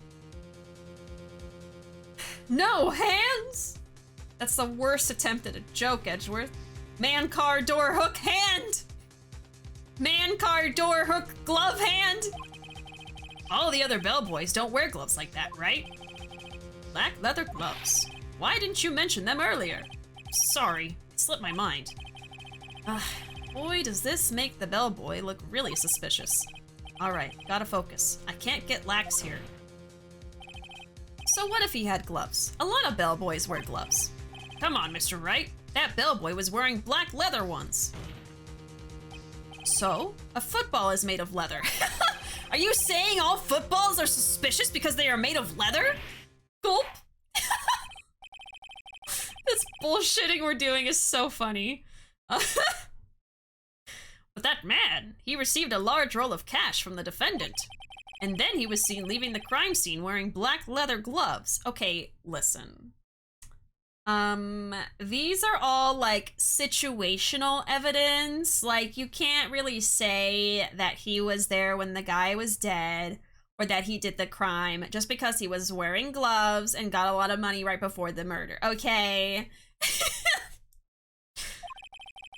No hands? That's the worst attempt at a joke, Edgeworth. Man car door hook hand! Man car door hook glove hand! All the other bellboys don't wear gloves like that, right? Black leather gloves. Why didn't you mention them earlier? Sorry, it slipped my mind. Boy, does this make the bellboy look really suspicious. Alright, gotta focus. I can't get lax here. So what if he had gloves? A lot of bellboys wear gloves. Come on, Mr. Wright. That bellboy was wearing black leather ones. So, a football is made of leather. Are you saying all footballs are suspicious because they are made of leather? Gulp. This bullshitting we're doing is so funny. But that man, he received a large roll of cash from the defendant. And then he was seen leaving the crime scene wearing black leather gloves. Okay, listen. These are all like situational evidence. Like you can't really say that he was there when the guy was dead or that he did the crime just because he was wearing gloves and got a lot of money right before the murder. Okay.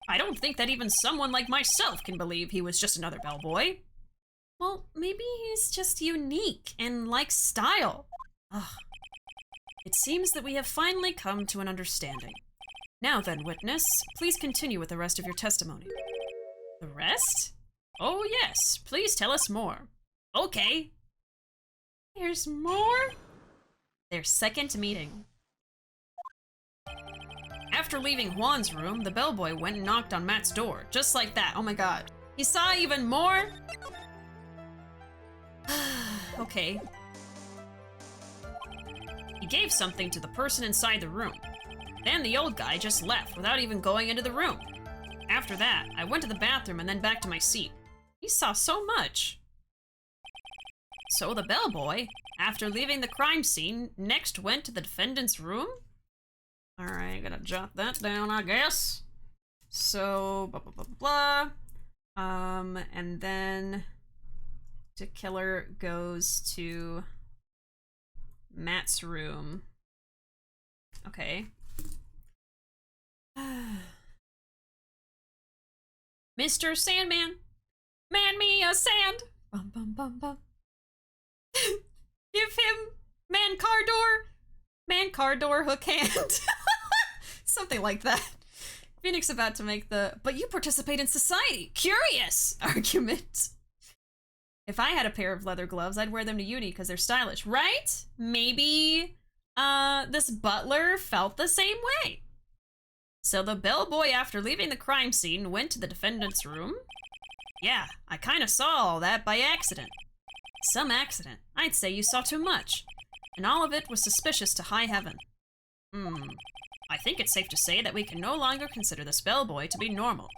I don't think that even someone like myself can believe he was just another bellboy. Well, maybe he's just unique and likes style. Ugh. It seems that we have finally come to an understanding. Now then, witness, please continue with the rest of your testimony. The rest? Oh yes, please tell us more. Okay. There's more? Their second meeting. After leaving Juan's room, the bellboy went and knocked on Matt's door, just like that. Oh my god. He saw even more? Okay. He gave something to the person inside the room. Then the old guy just left without even going into the room. After that, I went to the bathroom and then back to my seat. He saw so much. So the bellboy, after leaving the crime scene, next went to the defendant's room? Alright, gotta jot that down, I guess. So, blah, blah, blah, blah, blah. And then the killer goes to Matt's room. Okay. Mr. Sandman, man me a sand. Bum, bum, bum, bum. Give him man car door hook hand. Something like that. Phoenix about to make the "but you participate in society, curious" argument. If I had a pair of leather gloves, I'd wear them to uni because they're stylish, right? Maybe this butler felt the same way. So the bellboy, after leaving the crime scene, went to the defendant's room? Yeah, I kinda saw all that by accident. Some accident. I'd say you saw too much. And all of it was suspicious to high heaven. I think it's safe to say that we can no longer consider this bellboy to be normal.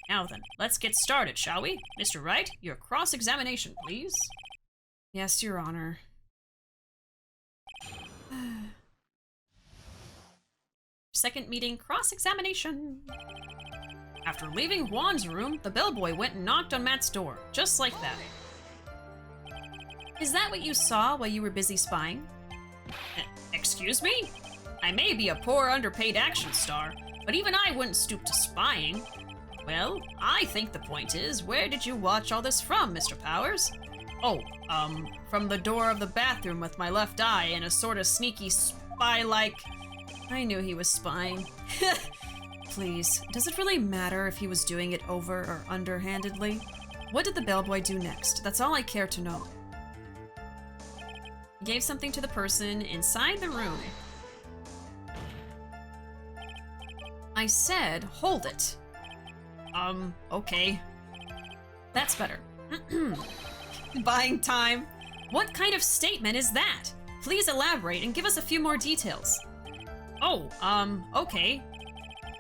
Now then, let's get started, shall we? Mr. Wright, your cross-examination, please. Yes, Your Honor. Second meeting, cross-examination. After leaving Juan's room, the bellboy went and knocked on Matt's door, just like that. Is that what you saw while you were busy spying? Excuse me? I may be a poor, underpaid action star, but even I wouldn't stoop to spying. Well, I think the point is, where did you watch all this from, Mr. Powers? Oh, from the door of the bathroom with my left eye and a sort of sneaky spy-like... I knew he was spying. Please, does it really matter if he was doing it over or underhandedly? What did the bellboy do next? That's all I care to know. He gave something to the person inside the room. I said, hold it. Okay. That's better. Buying time. What kind of statement is that? Please elaborate and give us a few more details. Oh, okay.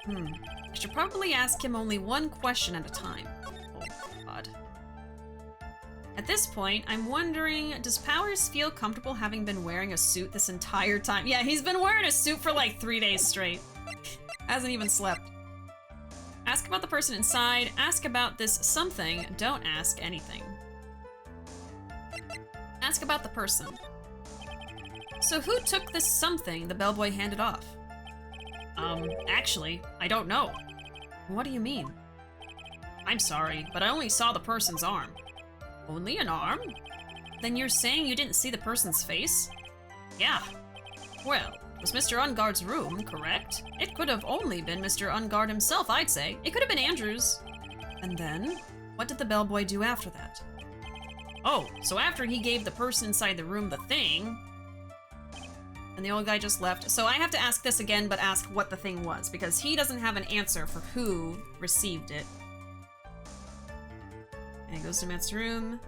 I should probably ask him only one question at a time. Oh, God. At this point, I'm wondering, does Powers feel comfortable having been wearing a suit this entire time? Yeah, he's been wearing a suit for like 3 days straight. Hasn't even slept. Ask about the person inside. Ask about this something. Don't ask anything. Ask about the person. So who took this something the bellboy handed off? Actually, I don't know. What do you mean? I'm sorry, but I only saw the person's arm. Only an arm? Then you're saying you didn't see the person's face? Yeah. Well, it was Mr. Engarde's room, correct? It could have only been Mr. Engarde himself, I'd say. It could have been Andrew's. And then, what did the bellboy do after that? Oh, so after he gave the person inside the room the thing... And the old guy just left. So I have to ask this again, but ask what the thing was, because he doesn't have an answer for who received it. And he goes to Matt's room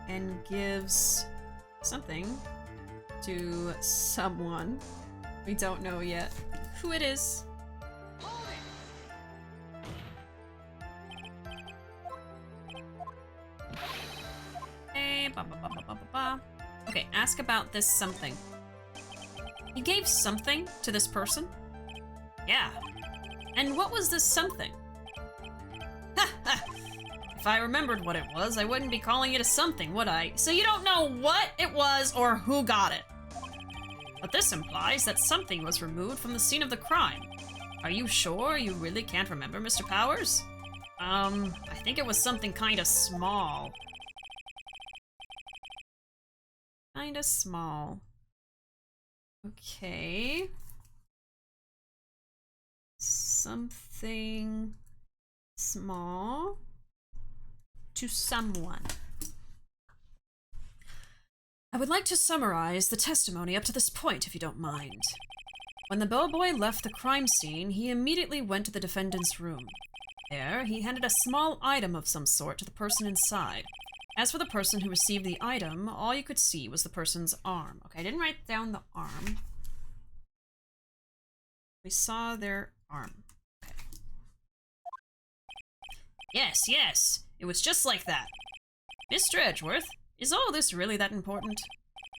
and gives something to someone. We don't know yet who it is. Hey, ba ba ba ba ba ba ba. Okay, ask about this something. He gave something to this person? Yeah. And what was this something? Ha ha! If I remembered what it was, I wouldn't be calling it a something, would I? So you don't know what it was or who got it. But this implies that something was removed from the scene of the crime. Are you sure you really can't remember, Mr. Powers? I think it was something kinda small. Kinda small. Okay. Something small to someone. I would like to summarize the testimony up to this point, if you don't mind. When the bellboy left the crime scene, he immediately went to the defendant's room. There, he handed a small item of some sort to the person inside. As for the person who received the item, all you could see was the person's arm. Okay, I didn't write down the arm. We saw their arm. Okay. Yes, yes. It was just like that. Mr. Edgeworth, is all this really that important?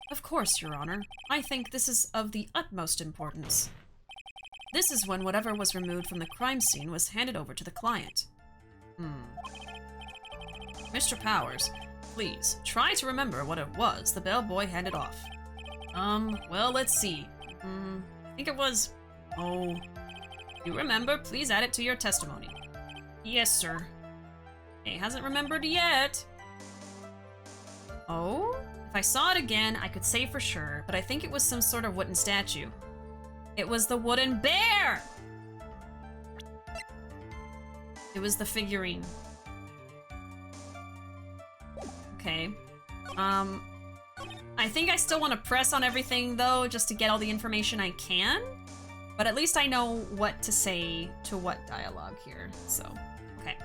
Of course, Your Honor. I think this is of the utmost importance. This is when whatever was removed from the crime scene was handed over to the client. Mr. Powers, please, try to remember what it was the bellboy handed off. Well, let's see. I think it was... Oh... You remember, please add it to your testimony. Yes, sir. He hasn't remembered yet. Oh? If I saw it again, I could say for sure, but I think it was some sort of wooden statue. It was the wooden bear! It was the figurine. Okay. I think I still want to press on everything, though, just to get all the information I can. But at least I know what to say to what dialogue here, so, okay.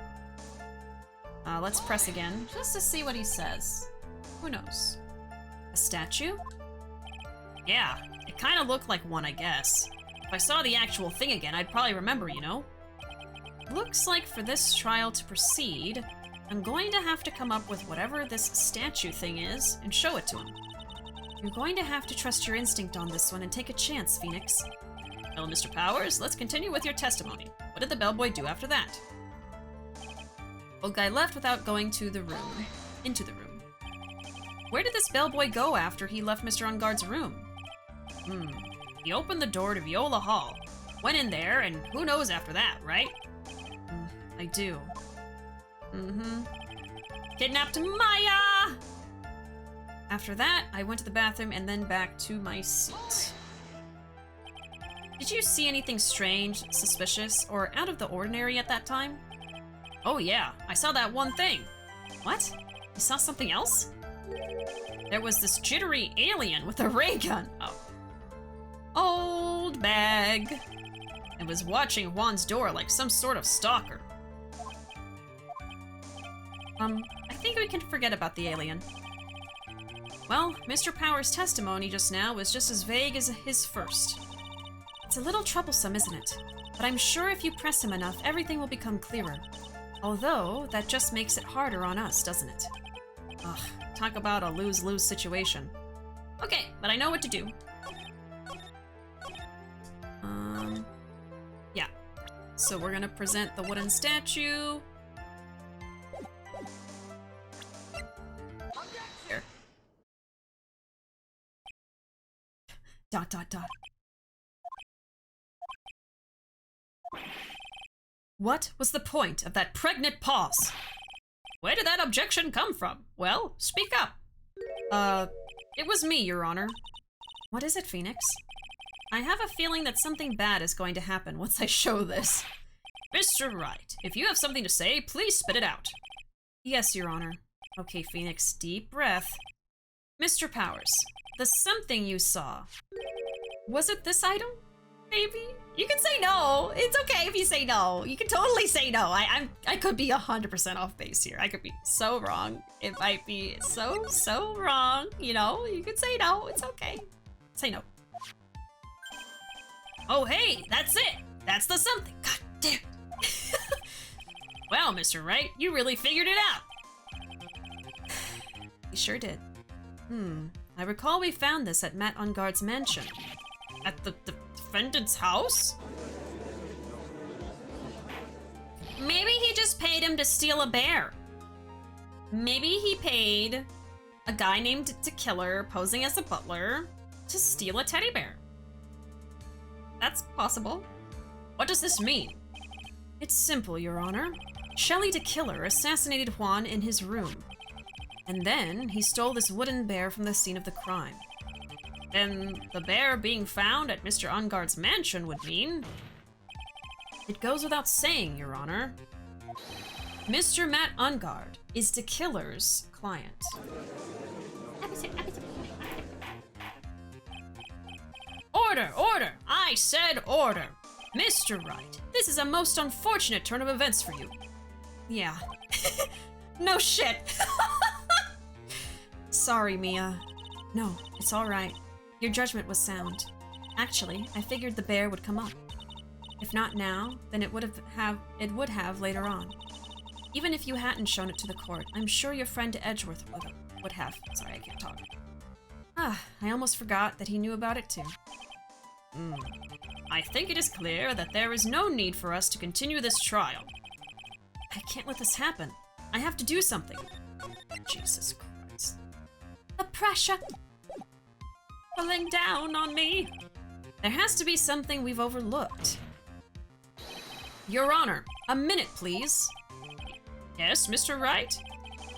Let's press again, just to see what he says. Who knows? A statue? Yeah, it kind of looked like one, I guess. If I saw the actual thing again, I'd probably remember, you know? Looks like for this trial to proceed, I'm going to have to come up with whatever this statue thing is and show it to him. You're going to have to trust your instinct on this one and take a chance, Phoenix. Well, Mr. Powers, let's continue with your testimony. What did the bellboy do after that? Old guy left without going to the room. Into the room. Where did this bellboy go after he left Mr. Engarde's room? He opened the door to Viola Hall. Went in there, and who knows after that, right? I do. Kidnapped Maya! After that, I went to the bathroom and then back to my seat. Did you see anything strange, suspicious, or out of the ordinary at that time? Oh yeah, I saw that one thing. What? You saw something else? There was this jittery alien with a ray gun. Oh. Old bag. It was watching Juan's door like some sort of stalker. I think we can forget about the alien. Well, Mr. Powers' testimony just now was just as vague as his first. It's a little troublesome, isn't it? But I'm sure if you press him enough, everything will become clearer. Although, that just makes it harder on us, doesn't it? Ugh, talk about a lose-lose situation. Okay, but I know what to do. Yeah, So we're gonna present the wooden statue. Here. Dot dot dot. What was the point of that pregnant pause? Where did that objection come from? Well, speak up. It was me, Your Honor. What is it, Phoenix? I have a feeling that something bad is going to happen once I show this. Mr. Wright, if you have something to say, please spit it out. Yes, Your Honor. Okay, Phoenix, deep breath. Mr. Powers, the something you saw. Was it this item? Maybe? You can say no. It's okay if you say no. You can totally say no. I could be 100% off base here. I could be so wrong. It might be so wrong. You know, you could say no. It's okay. Say no. Oh, hey, that's it. That's the something. God damn. Well, Mr. Wright, you really figured it out. You sure did. I recall we found this at Matt Engarde's mansion. At the defendant's house? Maybe he just paid him to steal a bear. Maybe he paid a guy named The Killer, posing as a butler, to steal a teddy bear. That's possible. What does this mean? It's simple, Your Honor. Shelley the Killer assassinated Juan in his room. And then he stole this wooden bear from the scene of the crime. Then the bear being found at Mr. Engarde's mansion would mean... It goes without saying, Your Honor. Mr. Matt Engarde is the killer's client. Order! Order! I said order! Mr. Wright, this is a most unfortunate turn of events for you. Yeah. No shit! Sorry, Mia. No, it's alright. Your judgment was sound. Actually, I figured the bear would come up. If not now, then it would have later on. Even if you hadn't shown it to the court, I'm sure your friend Edgeworth would have. Sorry, I can't talk. Ah, I almost forgot that he knew about it too. I think it is clear that there is no need for us to continue this trial. I can't let this happen. I have to do something. Jesus Christ. The pressure pulling down on me. There has to be something we've overlooked. Your Honor, a minute, please. Yes, Mr. Wright?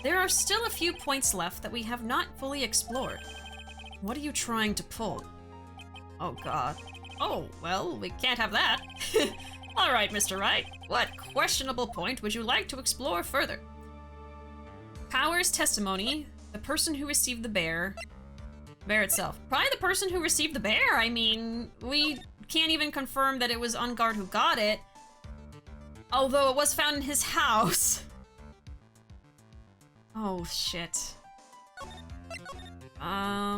There are still a few points left that we have not fully explored. What are you trying to pull? Oh, God. Oh, well, we can't have that. All right, Mr. Wright. What questionable point would you like to explore further? Powers' testimony, the person who received the bear itself. Probably the person who received the bear. I mean, we can't even confirm that it was Engarde who got it. Although it was found in his house. Oh, shit. I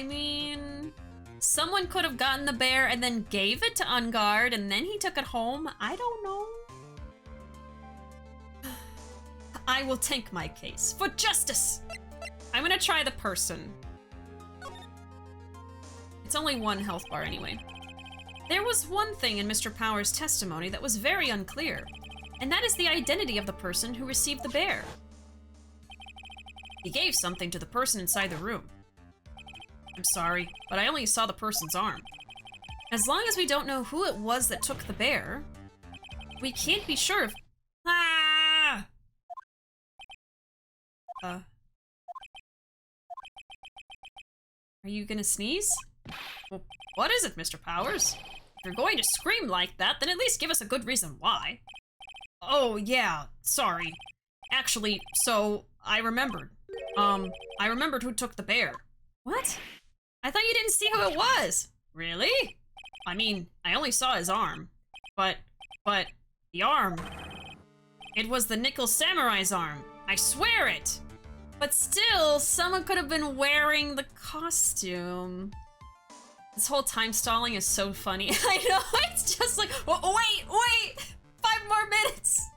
mean, someone could have gotten the bear and then gave it to Engarde and then he took it home. I don't know. I will take my case for justice. I'm gonna try the person. It's only one health bar anyway. There was one thing in Mr. Powers' testimony that was very unclear, and that is the identity of the person who received the bear. He gave something to the person inside the room. I'm sorry, but I only saw the person's arm. As long as we don't know who it was that took the bear, we can't be sure if... Ah! Are you gonna sneeze? Well, what is it, Mr. Powers? If you're going to scream like that, then at least give us a good reason why. Oh, yeah, sorry. Actually, so, I remembered. I remembered who took the bear. What? I thought you didn't see who it was! Really? I mean, I only saw his arm. But, the arm... It was the Nickel Samurai's arm. I swear it! But still, someone could have been wearing the costume. This whole time stalling is so funny. I know, it's just like, wait! 5 more minutes!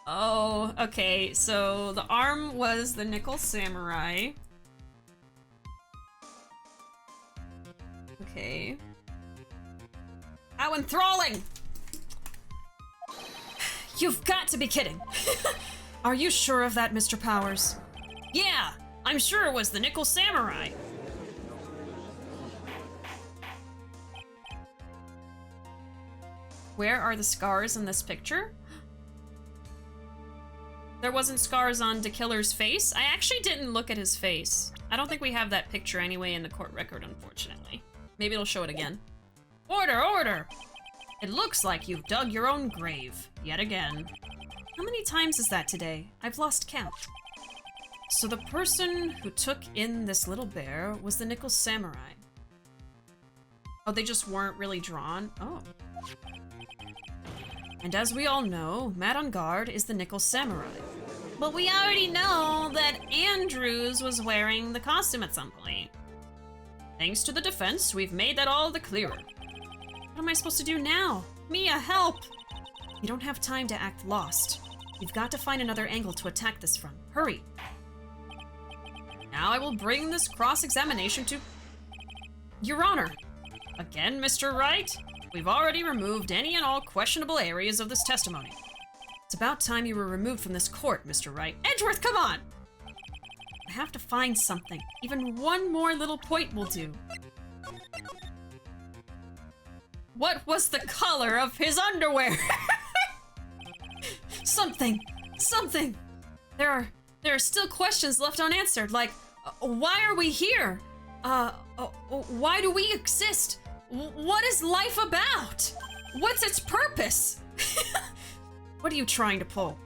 Oh, okay, so the arm was the Nickel Samurai. Okay. How enthralling! You've got to be kidding. Are you sure of that, Mr. Powers? Yeah, I'm sure it was the Nickel Samurai. Where are the scars in this picture? There wasn't scars on DeKiller's face. I actually didn't look at his face. I don't think we have that picture anyway in the court record, unfortunately. Maybe it'll show it again. Order, order! It looks like you've dug your own grave, yet again. How many times is that today? I've lost count. So the person who took in this little bear was the Nickel Samurai. Oh, they just weren't really drawn? Oh. And as we all know, Matt Engarde is the Nickel Samurai. But we already know that Andrews was wearing the costume at some point. Thanks to the defense, we've made that all the clearer. What am I supposed to do now? Mia, help! You don't have time to act lost. You've got to find another angle to attack this from. Hurry! Now I will bring this cross-examination to... Your Honor! Again, Mr. Wright? We've already removed any and all questionable areas of this testimony. It's about time you were removed from this court, Mr. Wright. Edgeworth, come on! I have to find something. Even one more little point will do. What was the color of his underwear? Something! Something! There are still questions left unanswered, like, why are we here? Why do we exist? What is life about? What's its purpose? What are you trying to pull?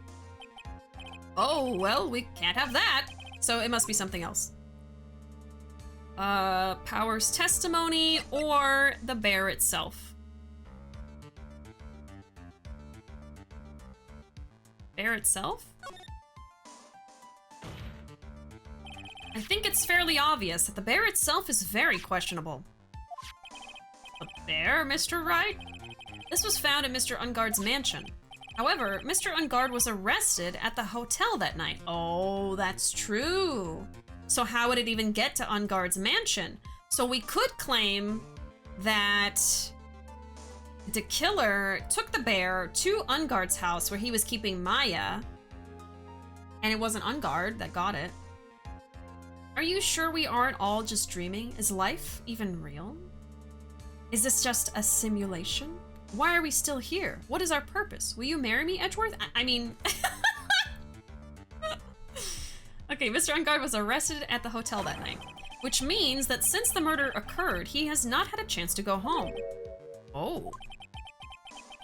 Oh, well, we can't have that. So it must be something else. Powers' testimony or the bear itself. Bear itself? I think it's fairly obvious that the bear itself is very questionable. The bear, Mr. Wright? This was found at Mr. Engarde's mansion. However, Mr. Engarde was arrested at the hotel that night. Oh, that's true. So how would it even get to Engarde's mansion? So we could claim that the killer took the bear to Engarde's house where he was keeping Maya, and it wasn't Engarde that got it. Are you sure we aren't all just dreaming? Is life even real? Is this just a simulation? Why are we still here? What is our purpose? Will you marry me, Edgeworth? I mean... Okay, Mr. Engarde was arrested at the hotel that night, which means that since the murder occurred, he has not had a chance to go home. Oh.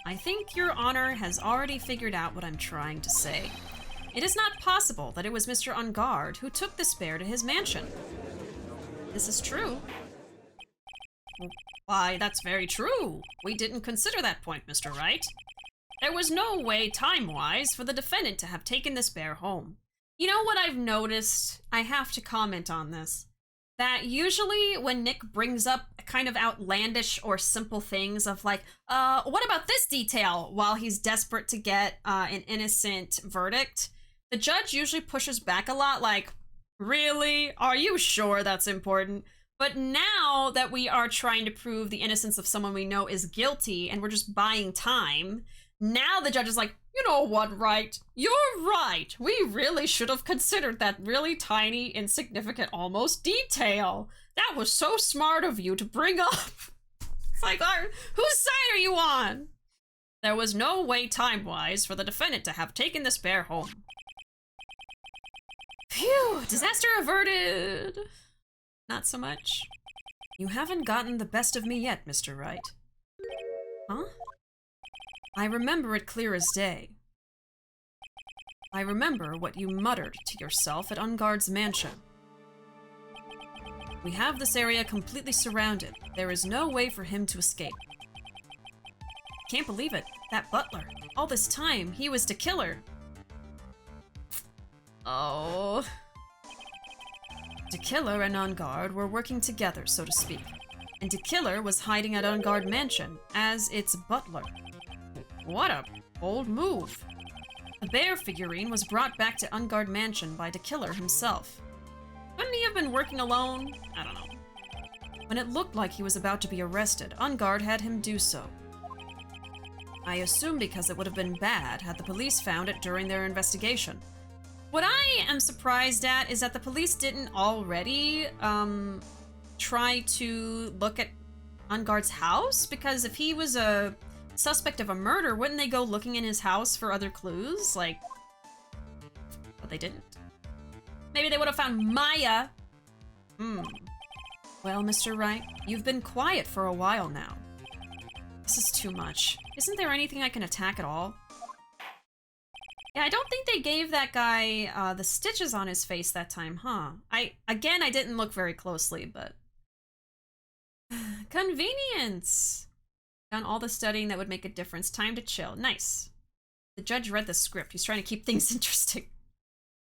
I think Your Honor has already figured out what I'm trying to say. It is not possible that it was Mr. Engarde who took this bear to his mansion. This is true. Why, that's very true. We didn't consider that point, Mr. Wright. There was no way, time-wise, for the defendant to have taken this bear home. You know what I've noticed? I have to comment on this. That usually when Nick brings up kind of outlandish or simple things of like, what about this detail, while he's desperate to get an innocent verdict, the judge usually pushes back a lot like, really? Are you sure that's important? But now that we are trying to prove the innocence of someone we know is guilty and we're just buying time, now the judge is like, you know what, Wright? You're right. We really should have considered that really tiny, insignificant, almost detail. That was so smart of you to bring up. It's like, whose side are you on? There was no way, time-wise, for the defendant to have taken this bear home. Phew, disaster averted. Not so much. You haven't gotten the best of me yet, Mr. Wright. Huh? I remember it clear as day. I remember what you muttered to yourself at Engarde's mansion. We have this area completely surrounded. There is no way for him to escape. Can't believe it. That butler. All this time, he was the killer. Oh. The killer and Engarde were working together, so to speak. And the killer was hiding at Engarde mansion as its butler. What a bold move. The bear figurine was brought back to Engarde mansion by the killer himself. Couldn't he have been working alone? I don't know. When it looked like he was about to be arrested, Engarde had him do so. I assume because it would have been bad had the police found it during their investigation. What I am surprised at is that the police didn't already try to look at Engarde's house, because if he was a suspect of a murder, wouldn't they go looking in his house for other clues? Like, but they didn't. Maybe they would have found Maya. Well, Mr. Wright, you've been quiet for a while now. This is too much. Isn't there anything I can attack at all? Yeah, I don't think they gave that guy the stitches on his face that time, huh? I didn't look very closely, but... Convenience! Done all the studying that would make a difference. Time to chill. Nice. The judge read the script. He's trying to keep things interesting.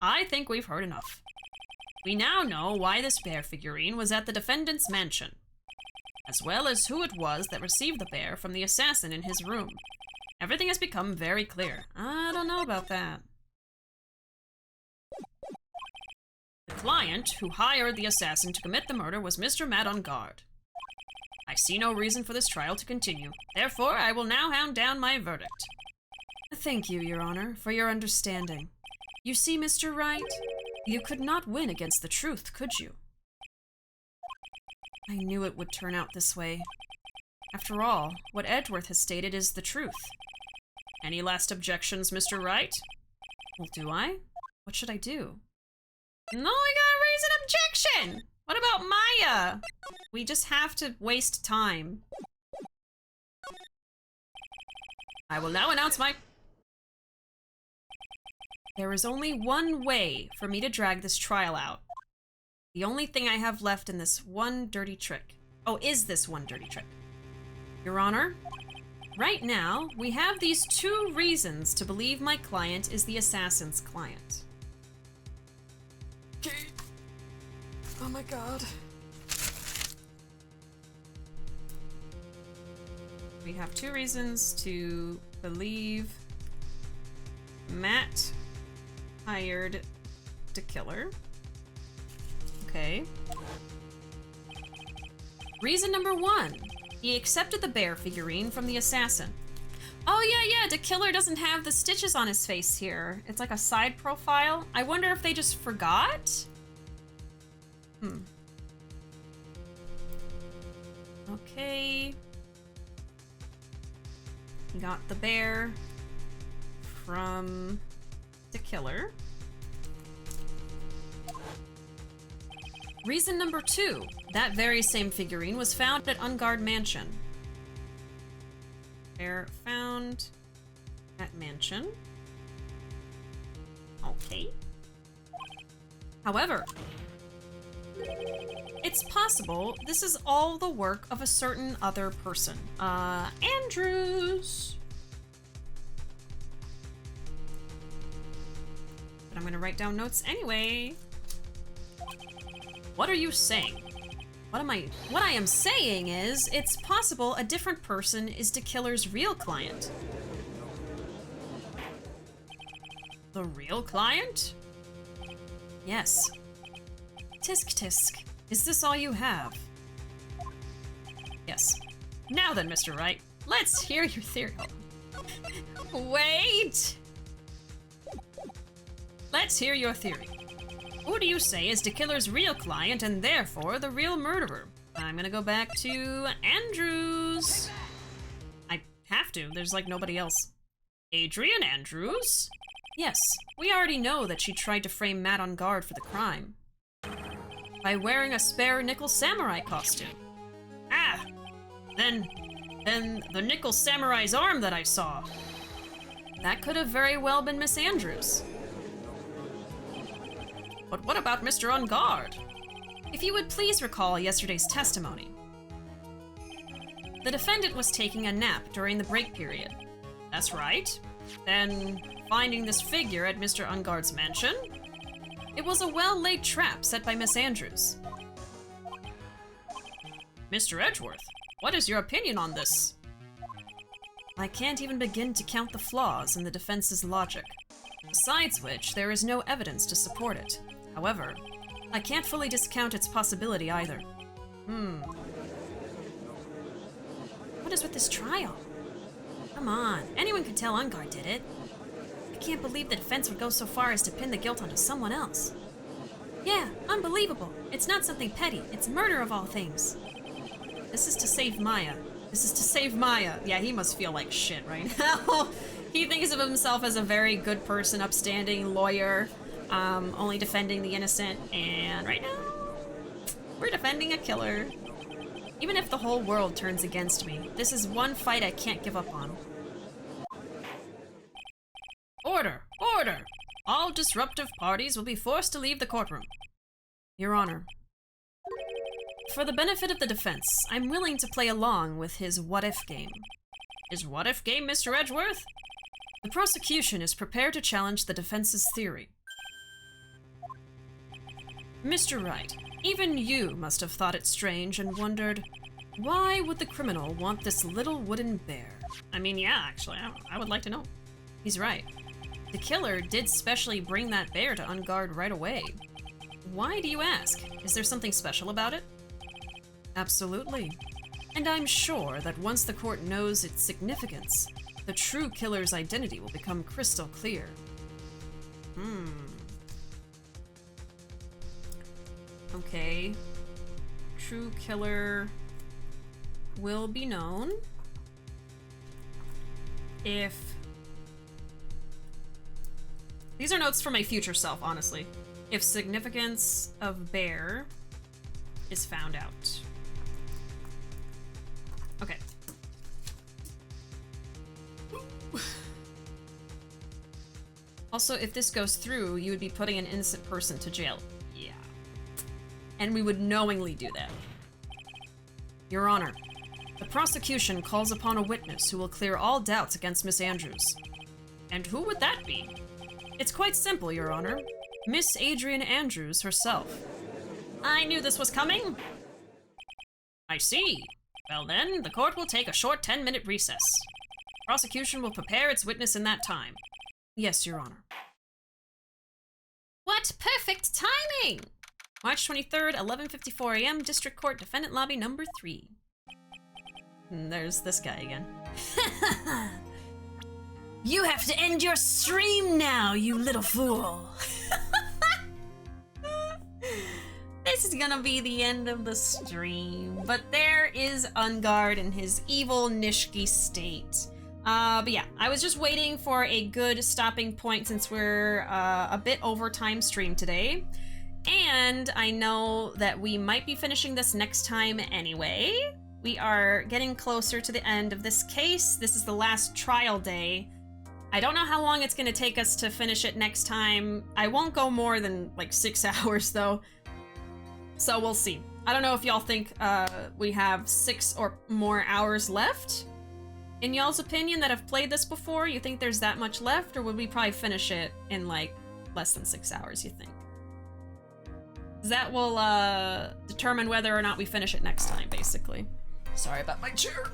I think we've heard enough. We now know why this bear figurine was at the defendant's mansion, as well as who it was that received the bear from the assassin in his room. Everything has become very clear. I don't know about that. The client who hired the assassin to commit the murder was Mr. Matt Engarde. I see no reason for this trial to continue. Therefore, I will now hand down my verdict. Thank you, Your Honor, for your understanding. You see, Mr. Wright, you could not win against the truth, could you? I knew it would turn out this way. After all, what Edgeworth has stated is the truth. Any last objections, Mr. Wright? Well, do I? What should I do? No, I gotta raise an objection! What about Maya? We just have to waste time. I will now announce my... There is only one way for me to drag this trial out. The only thing I have left in this one dirty trick. Oh, is this one dirty trick? Your Honor, right now, we have these 2 reasons to believe my client is the assassin's client. Okay. Oh my god. We have 2 reasons to believe Matt hired the killer. Okay. Reason number 1. He accepted the bear figurine from the assassin. Oh yeah, the killer doesn't have the stitches on his face here. It's like a side profile. I wonder if they just forgot? Okay. He got the bear from the killer. Reason number 2. That very same figurine was found at Engarde Mansion. Bear found at mansion. Okay. However, it's possible this is all the work of a certain other person. Andrews. But I'm gonna write down notes anyway. What are you saying? What I am saying is, it's possible a different person is the killer's real client. The real client? Yes. Tisk tisk. Is this all you have? Yes. Now then, Mr. Wright, let's hear your theory. Wait! Let's hear your theory. Who do you say is the killer's real client and therefore the real murderer? I'm gonna go back to Andrews. I have to, there's like nobody else. Adrian Andrews? Yes, we already know that she tried to frame Matt Engarde for the crime. By wearing a spare nickel samurai costume. Ah! Then the nickel samurai's arm that I saw. That could have very well been Miss Andrews. But what about Mr. Engarde? If you would please recall yesterday's testimony. The defendant was taking a nap during the break period. That's right. Then, finding this figure at Mr. Engarde's mansion, it was a well-laid trap set by Miss Andrews. Mr. Edgeworth, what is your opinion on this? I can't even begin to count the flaws in the defense's logic. Besides which, there is no evidence to support it. However, I can't fully discount its possibility either. What is with this trial? Come on, anyone could tell Engarde did it. I can't believe the defense would go so far as to pin the guilt onto someone else. Yeah, unbelievable. It's not something petty. It's murder of all things. This is to save Maya. This is to save Maya. Yeah, he must feel like shit right now. He thinks of himself as a very good person, upstanding lawyer, only defending the innocent, and right now, we're defending a killer. Even if the whole world turns against me, this is one fight I can't give up on. Order! Order! All disruptive parties will be forced to leave the courtroom. Your Honor. For the benefit of the defense, I'm willing to play along with his what-if game. His what-if game, Mr. Edgeworth? The prosecution is prepared to challenge the defense's theory. Mr. Wright, even you must have thought it strange and wondered, why would the criminal want this little wooden bear? I mean, yeah, actually, I would like to know. He's right. The killer did specially bring that bear to Engarde right away. Why do you ask? Is there something special about it? Absolutely. And I'm sure that once the court knows its significance, the true killer's identity will become crystal clear. Okay. True killer will be known if... These are notes for my future self, honestly. If significance of bear is found out. Okay. Also, if this goes through, you would be putting an innocent person to jail. Yeah. And we would knowingly do that. Your Honor, the prosecution calls upon a witness who will clear all doubts against Miss Andrews. And who would that be? It's quite simple, Your Honor. Miss Adrian Andrews herself. I knew this was coming. I see. Well then, the court will take a short 10-minute recess. Prosecution will prepare its witness in that time. Yes, Your Honor. What perfect timing! March 23rd, 11:54 a.m., District Court, Defendant Lobby number 3. And there's this guy again. You have to end your stream now, you little fool! This is gonna be the end of the stream, but there is Engarde in his evil Nishki state. But yeah, I was just waiting for a good stopping point since we're a bit over time stream today. And I know that we might be finishing this next time anyway. We are getting closer to the end of this case. This is the last trial day. I don't know how long it's gonna take us to finish it next time. I won't go more than like 6 hours though. So we'll see. I don't know if y'all think we have 6 or more hours left. In y'all's opinion that have played this before, you think there's that much left, or would we probably finish it in like less than 6 hours, you think? That will determine whether or not we finish it next time, basically. Sorry about my chair.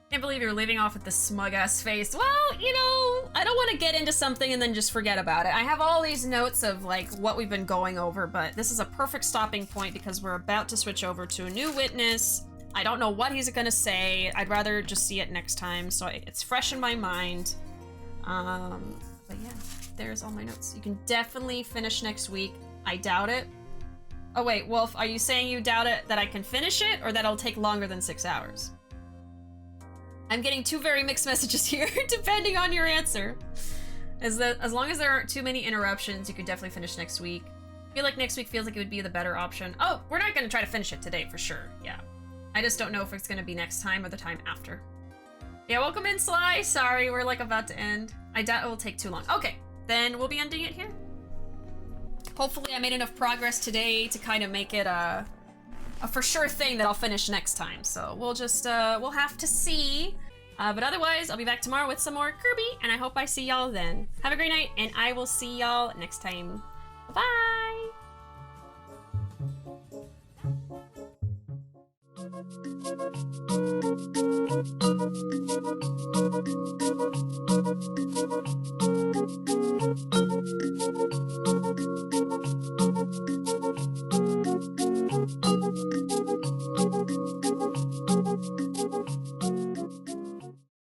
Can't believe you're leaving off with this smug-ass face. Well, you know, I don't want to get into something and then just forget about it. I have all these notes of, like, what we've been going over, but this is a perfect stopping point because we're about to switch over to a new witness. I don't know what he's gonna say. I'd rather just see it next time, so it's fresh in my mind. But yeah, there's all my notes. You can definitely finish next week. I doubt it. Oh wait, Wolf, are you saying you doubt it that I can finish it, or that it'll take longer than 6 hours? I'm getting 2 very mixed messages here, depending on your answer. As long as there aren't too many interruptions, you could definitely finish next week. I feel like next week feels like it would be the better option. Oh, we're not gonna try to finish it today for sure, yeah. I just don't know if it's gonna be next time or the time after. Yeah, welcome in, Sly. Sorry, we're like about to end. I doubt it will take too long. Okay, then we'll be ending it here. Hopefully I made enough progress today to kind of make it a for sure thing that I'll finish next time. So we'll just, we'll have to see. But otherwise, I'll be back tomorrow with some more Kirby, and I hope I see y'all then. Have a great night, and I will see y'all next time. Bye-bye!